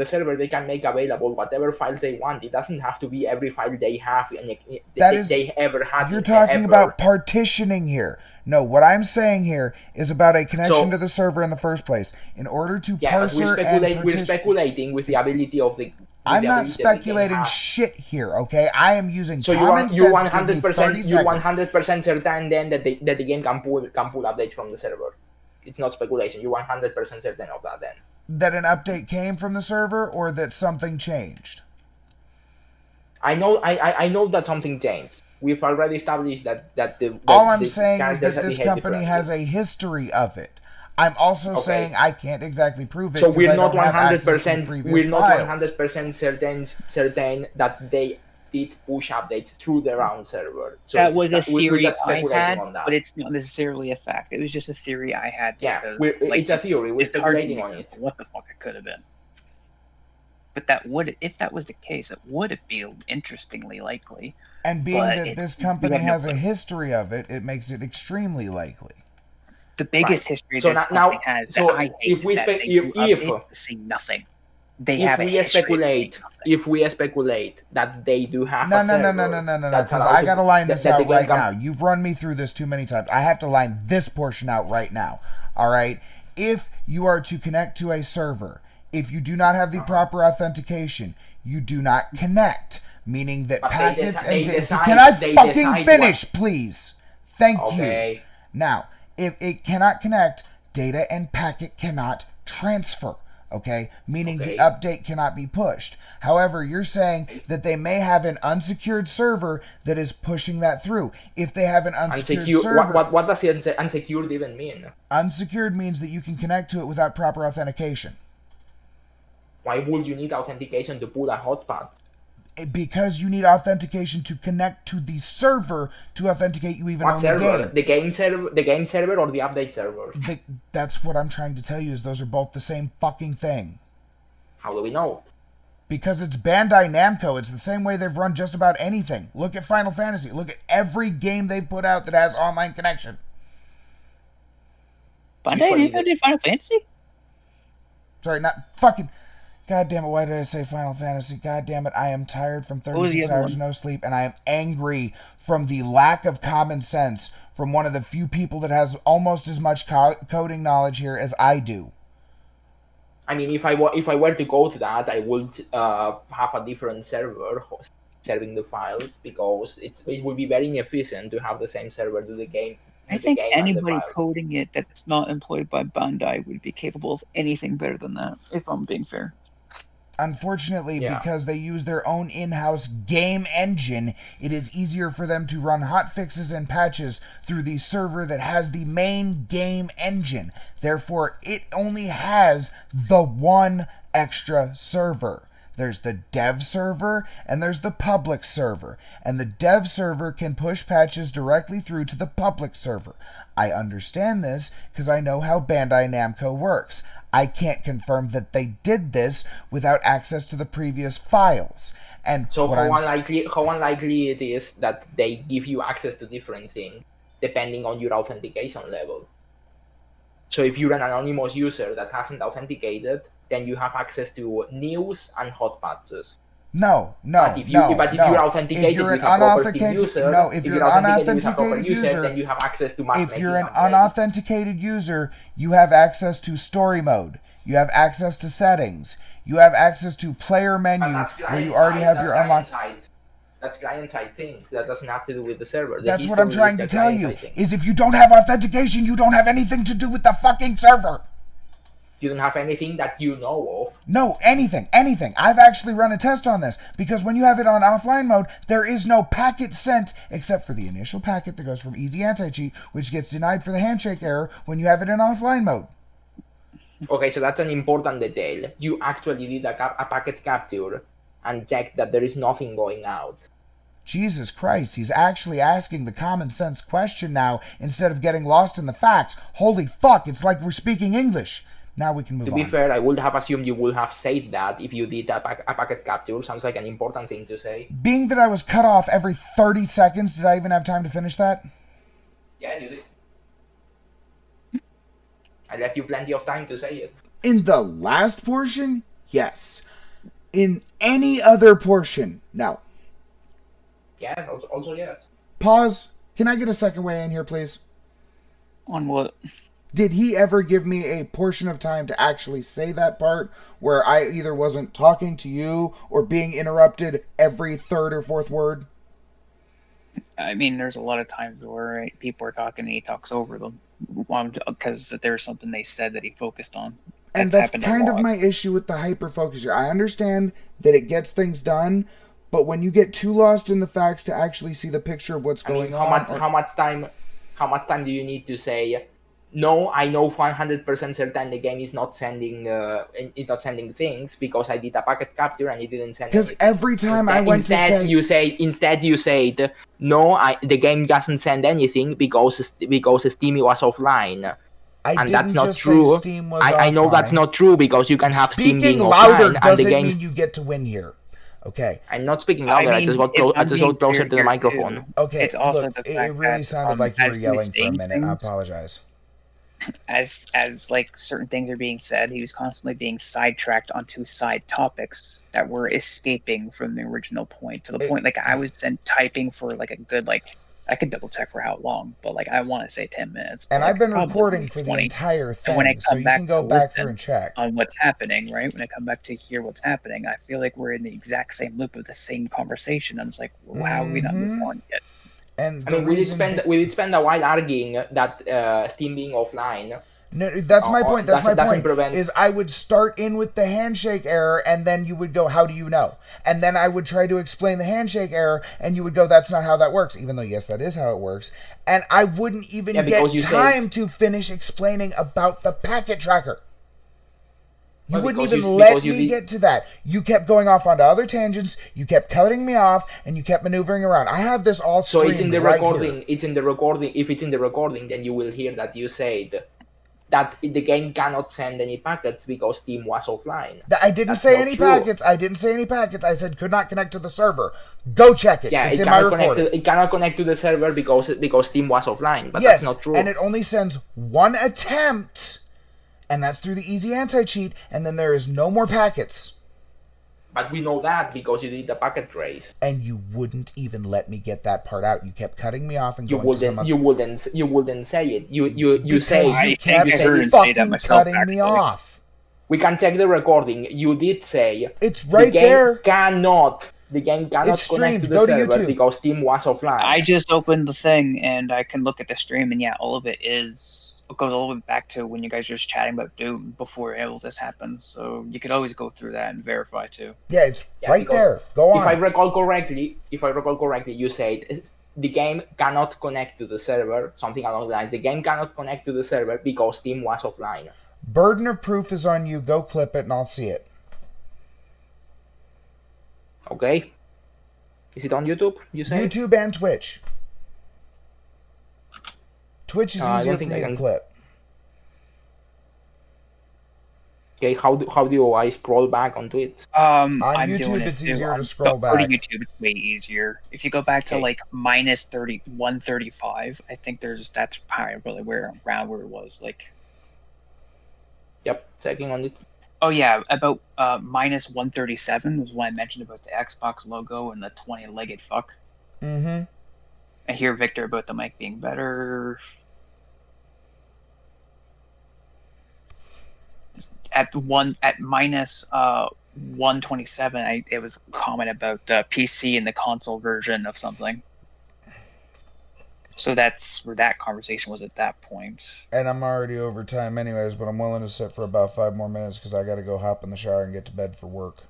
server they can make available whatever files they want. It doesn't have to be every file they have and they ever had. You're talking about partitioning here. No, what I'm saying here is about a connection to the server in the first place. In order to parser and we're speculating with the ability of the. I'm not speculating shit here, okay? I am using so common sense. You're 100% certain then that the game can pull updates from the server. It's not speculation. You're 100% certain of that then. That an update came from the server or that something changed? I know that something changed. We've already established that all I'm saying is that this company has a history of it. I'm also saying I can't exactly prove it. So we're not 100%. We're not 100% certain that they did push updates through their own server. So that was a theory I had, but it's not necessarily a fact. It was just a theory I had. Yeah, it's a theory. We're speculating on it. What the fuck it could have been. But if that was the case, it would be interestingly likely. And being that this company has a history of it, it makes it extremely likely. The biggest history this company has that I hate is that they do update to see nothing. If we speculate that they do have no, because I gotta line this out right now. You've run me through this too many times. I have to line this portion out right now. All right. If you are to connect to a server, if you do not have the proper authentication, you do not connect. Meaning that packets and data. Can I fucking finish, please? Thank you. Now, if it cannot connect, data and packet cannot transfer. Okay, meaning the update cannot be pushed. However, you're saying that they may have an unsecured server that is pushing that through. If they have an unsecured server, what does unsecured even mean? Unsecured means that you can connect to it without proper authentication. Why would you need authentication to pull a hotspot? Because you need authentication to connect to the server to authenticate you even on the game. The game server or the update server? That's what I'm trying to tell you is those are both the same fucking thing. How do we know? Because it's Bandai Namco. It's the same way they've run just about anything. Look at Final Fantasy. Look at every game they put out that has online connection. Bandai Namco did Final Fantasy? Sorry, not fucking... God damn it, why did I say Final Fantasy? God damn it, I am tired from 36 hours no sleep, and I am angry from the lack of common sense from one of the few people that has almost as much coding knowledge here as I do. I mean, if I were to go to that, I would have a different server serving the files, because it would be very inefficient to have the same server do the game. I think anybody coding it that's not employed by Bandai would be capable of anything better than that, if I'm being fair. Unfortunately, because they use their own in-house game engine, it is easier for them to run hotfixes and patches through the server that has the main game engine. Therefore, it only has the one extra server. There's the dev server and there's the public server. And the dev server can push patches directly through to the public server. I understand this because I know how Bandai Namco works. I can't confirm that they did this without access to the previous files. And so how unlikely it is that they give you access to different things depending on your authentication level. So if you're an anonymous user that hasn't authenticated, then you have access to news and hot patches. No. If you're authenticated with a proper user, then you have access to matchmaking. If you're an unauthenticated user, you have access to story mode. You have access to settings. You have access to player menu where you already have your unlocked. That's client-side things. That doesn't have to do with the server. That's what I'm trying to tell you. Is if you don't have authentication, you don't have anything to do with the fucking server. You don't have anything that you know of. No, anything. I've actually run a test on this, because when you have it on offline mode, there is no packet sent except for the initial packet that goes from Easy Anti-Cheat, which gets denied for the handshake error when you have it in offline mode. Okay, so that's an important detail. You actually did a packet capture and checked that there is nothing going out. Jesus Christ, he's actually asking the common sense question now instead of getting lost in the facts. Holy fuck, it's like we're speaking English. Now we can move on. To be fair, I would have assumed you would have said that if you did a packet capture. Sounds like an important thing to say. Being that I was cut off every 30 seconds, did I even have time to finish that? Yes, you did. I left you plenty of time to say it. In the last portion, yes. In any other portion, no. Yeah, also yes. Pause. Can I get a second way in here, please? On what? Did he ever give me a portion of time to actually say that part where I either wasn't talking to you or being interrupted every third or fourth word? I mean, there's a lot of times where people are talking and he talks over them because there's something they said that he focused on. And that's happened a kind of lot. my issue with the hyper-focus here. I understand that it gets things done, but when you get too lost in the facts to actually see the picture of what's going on... How much time do you need to say, no, I know 100% certain the game is not sending things because I did a packet capture and it didn't send Because anything. every time I went to say... Instead you said, no, the game doesn't send anything because Steam was offline. And that's not true. Steam was I know that's offline. not true because you can have Steam being Speaking louder offline and doesn't the game's... mean you get to win here. Okay. I'm not speaking louder. I just got closer to the microphone. Okay. It's also look, the it fact really that, sounded like you as were he yelling was for a saying minute. I things- apologize. As like certain things are being said, he was constantly being sidetracked onto side topics that were escaping from the original point, to the point like I was then typing for like a good I could double check for how long, but like I want to say 10 minutes. And but, I've been probably recording for the 20. entire And when I thing, so come you back can go to back listen through and check. on what's happening, right? When I come back to hear what's happening, I feel like we're in the exact same loop of the same conversation. And it's like, well, how have we not moved on yet? And I the mean, we reason did spend a while arguing that Steam being offline. No, that's my point. That's my doesn't point. prevent- Is I would start in with the handshake error, and then you would go, "How do you know?" And then I would try to explain the handshake error, and you would go, "That's not how that works." Even though, yes, that is how it works. And I wouldn't even because get you time to finish explaining about the packet tracker. You Well, wouldn't because even you- let because you me did- get to that. You kept going off onto other tangents. You kept cutting me off, and you kept maneuvering around. I have this all So streamed it's in the right recording. here. It's in the recording. If it's in the recording, then you will hear that you said that the game cannot send any packets because Steam was offline. I didn't That's say not any true. packets. I didn't say any packets. I said could not connect to the server. Go check it. Yeah, it's it in my cannot connect. recording. It cannot connect to the server because Steam was offline. But Yes, that's not true. and it only sends one attempt, and that's through the easy anti-cheat, and then there is no more packets. But we know that because you did the packet trace. And you wouldn't even let me get that part out. You kept cutting me off and You going to some wouldn't. other... You wouldn't say it. You Because say you kept I heard him say that fucking myself, cutting me actually. off. we can check the recording. You did say It's right the game there. The game cannot It's streamed. connect to the Go to server YouTube. because Steam was offline. I just opened the thing and I can look at the stream, and yeah, all of it goes all the way back to when you guys were just chatting about Doom before all this happened. So you could always go through that and verify too. Yeah, it's Yeah, right because there. Go on. If I recall correctly, you said the game cannot connect to the server. Something along the lines. The game cannot connect to the server because Steam was offline. Burden of proof is on you. Go clip it and I'll see it. Okay. Is it on YouTube? You say? YouTube and Twitch. Twitch is I easier don't for think me I to can- clip. Okay. How do I scroll back onto it? On I'm YouTube, doing it it's too. easier to On- scroll but for back. YouTube, it's way easier. If you go back to Okay. like minus 135, I think that's probably really around where it was. Like, Yep. Checking on it. oh yeah, about minus 137 was when I mentioned about the Xbox logo and the 20-legged fuck. Mm-hmm. I hear Victor about the mic being better. At minus 127, it was a comment about the PC and the console version of something. So that's where that conversation was at that point. And I'm already over time anyways, but I'm willing to sit for about 5 more minutes because I got to go hop in the shower and get to bed for work.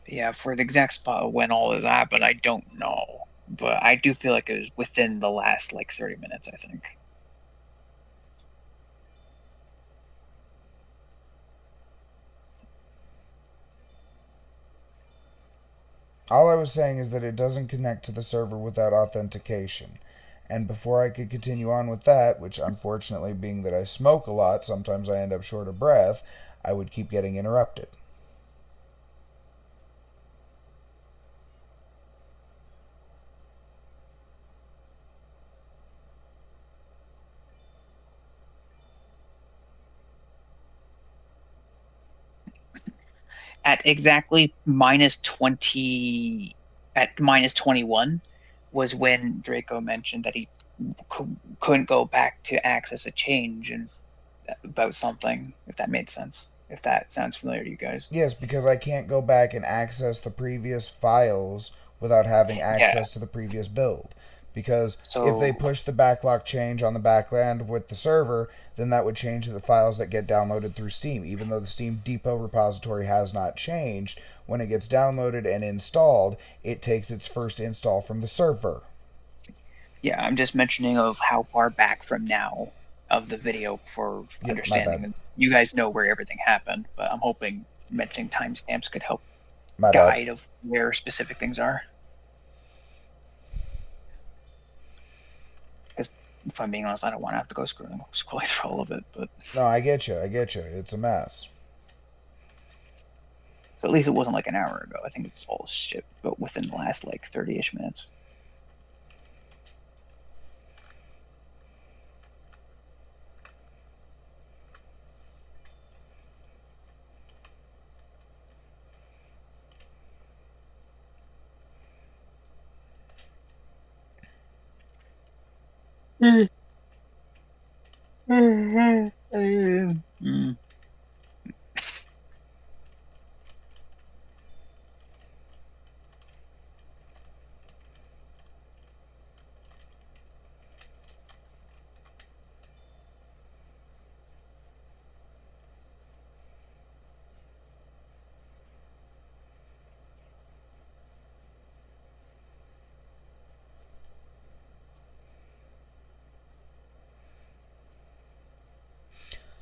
Yeah, for the exact spot when all this happened, I don't know. But I do feel like it was within the last like 30 minutes, I think. All I was saying is that it doesn't connect to the server without authentication. And before I could continue on with that, which unfortunately being that I smoke a lot, sometimes I end up short of breath, I would keep getting interrupted. At exactly -20, at -21, was when Draco mentioned that he couldn't go back to access a change and about something. If that made sense. If that sounds familiar to you guys. Yes, because I can't go back and access the previous files without having access to the previous build. Because if they push the backlog change on the backend with the server, then that would change the files that get downloaded through Steam. Even though the Steam Depot repository has not changed, when it gets downloaded and installed, it takes its first install from the server. Yeah, I'm just mentioning of how far back from now of the video for understanding. You guys know where everything happened, but I'm hoping mentioning timestamps could help guide of where specific things are. Because if I'm being honest, I don't want to have to go scrolling through all of it. But no, I get you. It's a mess. But at least it wasn't like an hour ago. I think it's all shit, but within the last like 30-ish minutes.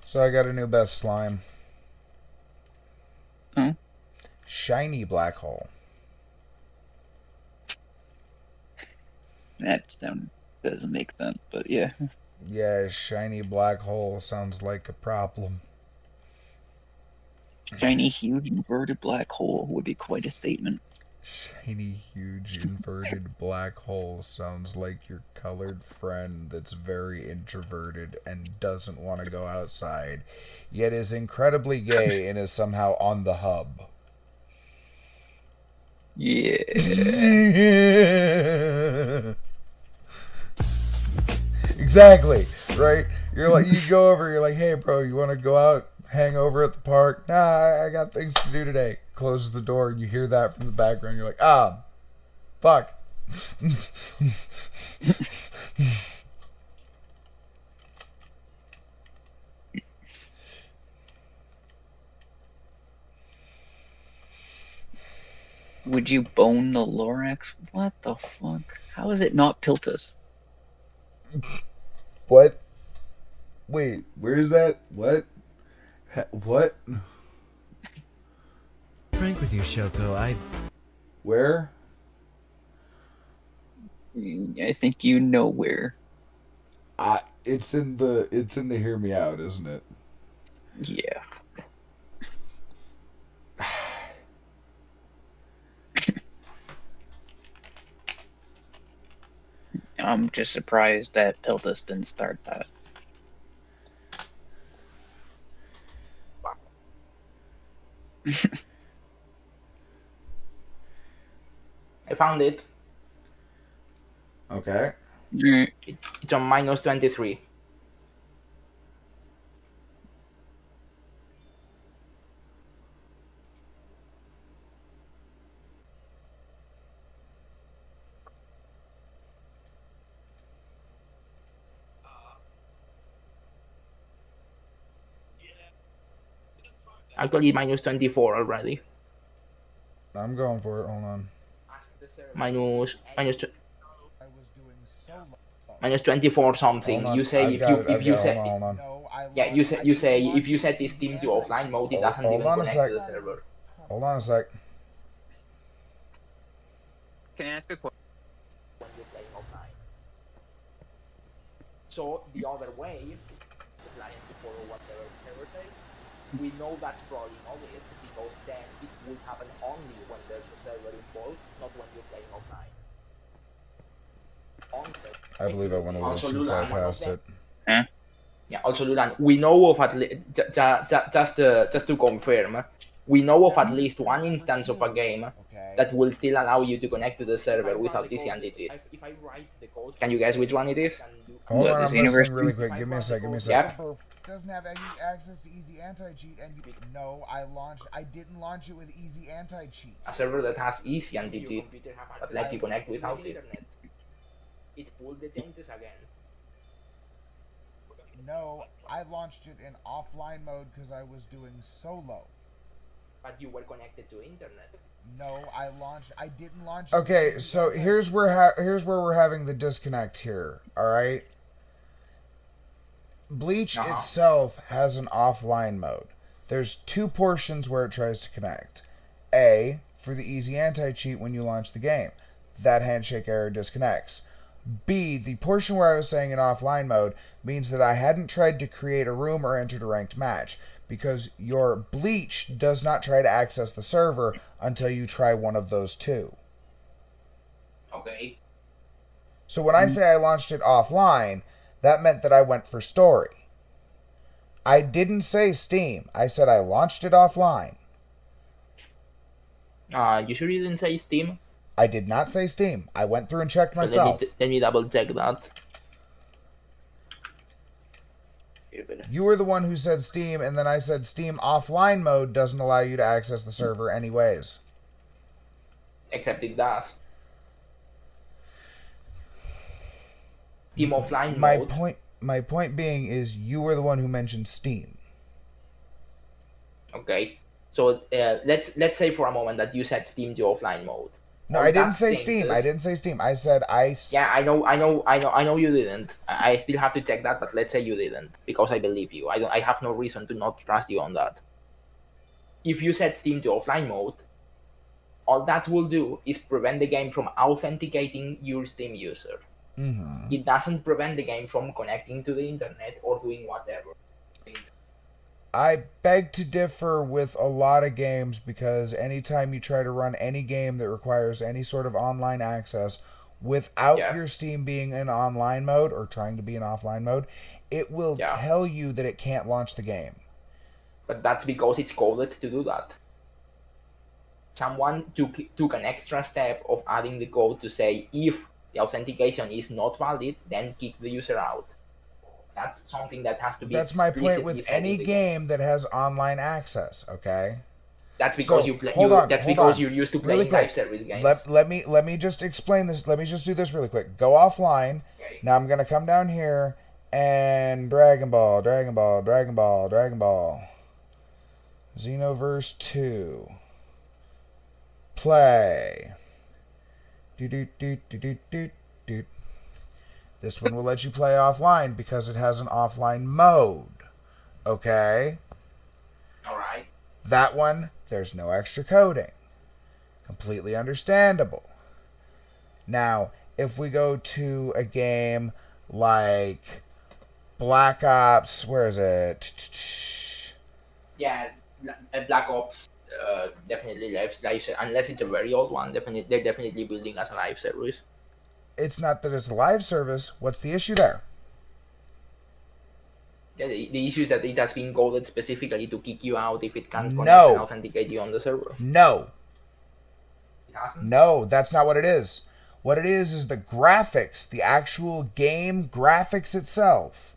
So I got a new best slime. Hmm? Shiny black hole. That doesn't make sense, but yeah. Yeah, shiny black hole sounds like a problem. Shiny, huge, inverted black hole would be quite a statement. Shiny, huge, inverted black hole sounds like your colored friend that's very introverted and doesn't want to go outside, yet is incredibly gay and is somehow on the hub. Yeah. Exactly, right? You're like, you go over, you're like, hey bro, you want to go out, hang over at the park? Nah, I got things to do today. Closes the door and you hear that from the background. You're like, ah, fuck. Would you bone the Lorax? What the fuck? How is it not Piltus? What? Wait, where is that? What? What? Frank with you, Shoko. Where? I think you know where. It's in the hear me out, isn't it? Yeah. I'm just surprised that Piltus didn't start that. I found it. Okay. It's on -23. Actually, -24 already. I'm going for it. Hold on. -24 something. You say if you set if you set this team to offline mode, it doesn't even connect to the server. Hold on a sec. Can I ask a question? When you're playing offline. So the other way, the client to follow whatever the server says, we know that's probably not it, because then it will happen only when there's a server involved, not when you're playing offline. I believe I went a little too far past it. Yeah, also Lulan, we know of just to confirm, we know of at least one instance of a game Okay. that will still allow you to connect to the server without ECNDT. Can you guess which one it is? Hold What, on, this I'm universe- listening really quick. Give me a sec. Give me a sec. Yep. Doesn't have any access to Easy Anti-Cheat, and no, I didn't launch it with Easy Anti-Cheat. A server that has ECNDT that lets you connect without it. It pulled the changes again. No, I launched it in offline mode because I was doing solo. But you were connected to internet. No, I didn't launch it. Okay, so here's where we're having the disconnect here. All right. Bleach itself has an offline mode. There's two portions where it tries to connect. A, for the easy anti-cheat when you launch the game. That handshake error disconnects. B, the portion where I was saying in offline mode means that I hadn't tried to create a room or entered a ranked match, because your Bleach does not try to access the server until you try one of those two. Okay. So when I say I launched it offline, that meant that I went for story. I didn't say Steam. I said I launched it offline. You sure you didn't say Steam? I did not say Steam. I went through and checked myself. Let me double check that. You were the one who said Steam, and then I said Steam offline mode doesn't allow you to access the server anyways. Except it does. Steam offline mode. My point being is you were the one who mentioned Steam. Okay. So let's say for a moment that you set Steam to offline mode. No, All I didn't that say changes- Steam. I didn't say Steam. I said Yeah, I know you didn't. I still have to check that, but let's say you didn't, because I believe you. I have no reason to not trust you on that. If you set Steam to offline mode, all that will do is prevent the game from authenticating your Steam user. Mm-hmm. It doesn't prevent the game from connecting to the internet or doing whatever. I beg to differ with a lot of games, because anytime you try to run any game that requires any sort of online access without your Steam being in online mode or trying to be in offline mode, it will tell you that it can't launch the game. But that's because it's coded to do that. Someone took an extra step of adding the code to say if the authentication is not valid, then kick the user out. That's something that has to be. That's my point with explicitly any said in the game that has online access. Okay. That's because So, you play. hold on, That's hold because on. you're used to Really playing quick. live service games. Let me just explain this. Let me just do this really quick. Go offline. Okay. Now I'm gonna come down here and Dragon Ball, Dragon Ball, Dragon Ball, Dragon Ball. Xenoverse 2. Play. Do do do do do do do. This one will let you play offline because it has an offline mode. Okay? All right. That one, there's no extra coding. Completely understandable. Now, if we go to a game like Black Ops, where is it? Yeah, Black Ops definitely live unless it's a very old one. They're definitely building as a live service. It's not that it's a live service. What's the issue there? Yeah, the issue is that it has been coded specifically to kick you out if it can't connect No. and authenticate you on the server. No. It hasn't. No, that's not what it is. What it is the graphics, the actual game graphics itself,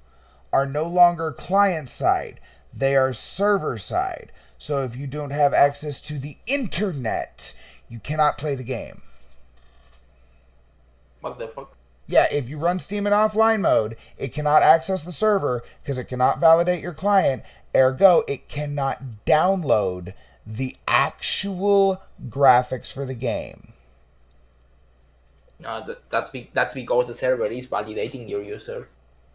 are no longer client side. They are server side. So if you don't have access to the internet, you cannot play the game. What the fuck? Yeah, if you run Steam in offline mode, it cannot access the server because it cannot validate your client. Ergo, it cannot download the actual graphics for the game. No, that's because the server is validating your user.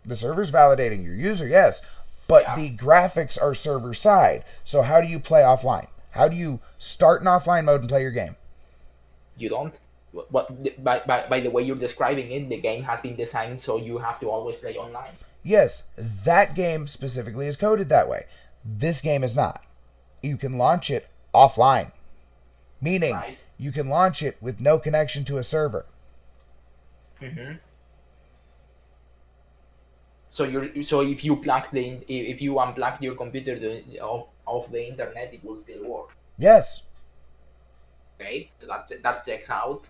The server's validating your user, yes, but Yeah. the graphics are server side. So how do you play offline? How do you start in offline mode and play your game? You don't. By the way you're describing it, the game has been designed so you have to always play online. Yes, that game specifically is coded that way. This game is not. You can launch it offline, meaning Right. you can launch it with no connection to a server. Mm-hmm. So if you unplug your computer off the internet, it will still work. Yes. Okay, that checks out.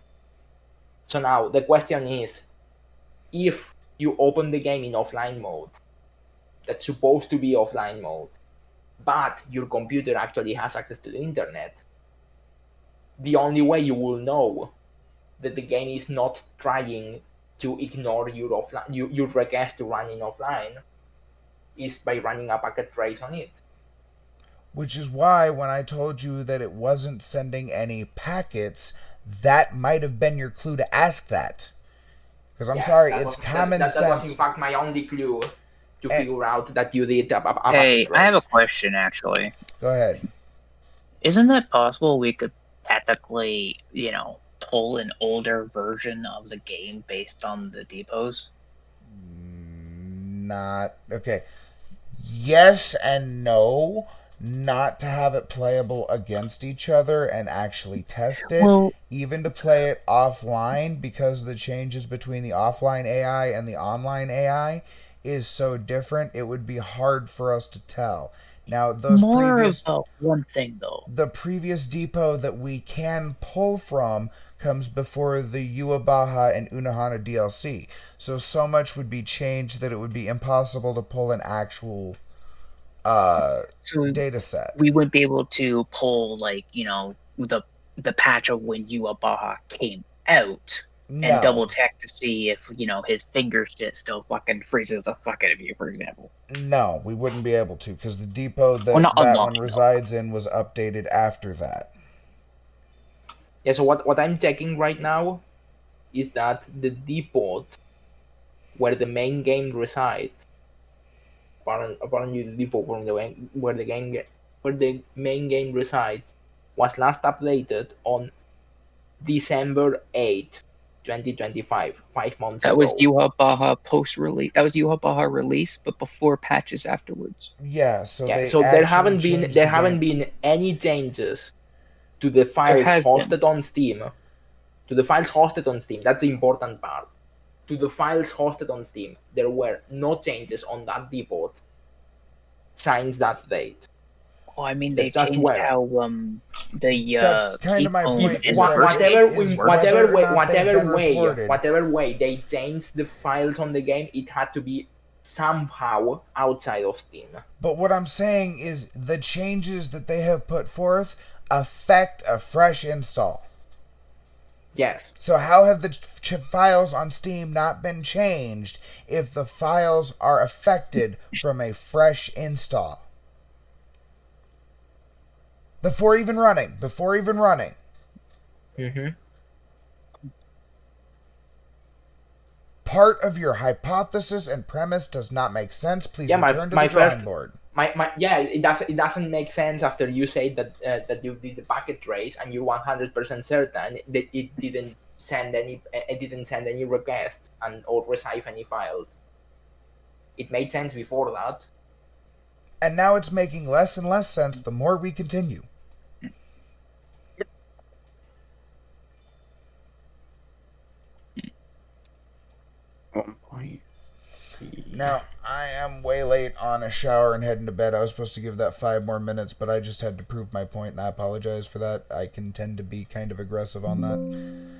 So now the question is, if you open the game in offline mode, that's supposed to be offline mode, but your computer actually has access to the internet, the only way you will know that the game is not trying to ignore your offline your request to run in offline is by running a packet trace on it. Which is why when I told you that it wasn't sending any packets, that might have been your clue to ask that. Because I'm sorry, it's common sense. That was in fact my only clue to figure out that you did a Hey, packet I have a trace. question actually. Go ahead. Isn't it possible we could technically, pull an older version of the game based on the depots? Not okay. Yes and no. Not to have it playable against each other and actually test it. Well- even to play it offline, because the changes between the offline AI and the online AI is so different, it would be hard for us to tell. Now, those More previous about one thing though. the previous depot that we can pull from comes before the Uabaha and Unohana DLC. So much would be changed that it would be impossible to pull an actual So data set. we wouldn't be able to pull the patch of when Uabaha came out No. and double check to see if his finger shit still fucking freezes the fuck out of you, for example. No, we wouldn't be able to, because the depot that Well, not that unlocked, one resides in was updated after that. Yeah, so what I'm checking right now is that the depot where the main game resides, apparently the depot where the main game resides was last updated on December 8th, 2025, 5 months That ago. was Uabaha post-release. That was Uabaha release, but before patches afterwards. Yeah, so Yeah, they so there actually changed the haven't game. been any changes to the files has hosted on Steam. To the files hosted on Steam, that's the important part. To the files hosted on Steam, there were no changes on that depot since that date. Oh, I mean, They they just changed were. how the That's kind of my depot point, is and that version is whatever whether or not they've been reported. whatever way they changed the files on the game, it had to be somehow outside of Steam. But what I'm saying is the changes that they have put forth affect a fresh install. Yes. So how have the files on Steam not been changed if the files are affected from a fresh install? Before even running. Mm-hmm. Part of your hypothesis and premise does not make sense. Please Yeah, return to my the drawing first- board. It doesn't make sense after you say that you did the packet trace and you're 100% certain that it didn't send any requests or receive any files. It made sense before that. And now it's making less and less sense the more we continue. Now, I am way late on a shower and heading to bed. I was supposed to give that 5 more minutes, but I just had to prove my point, and I apologize for that. I can tend to be kind of aggressive on that.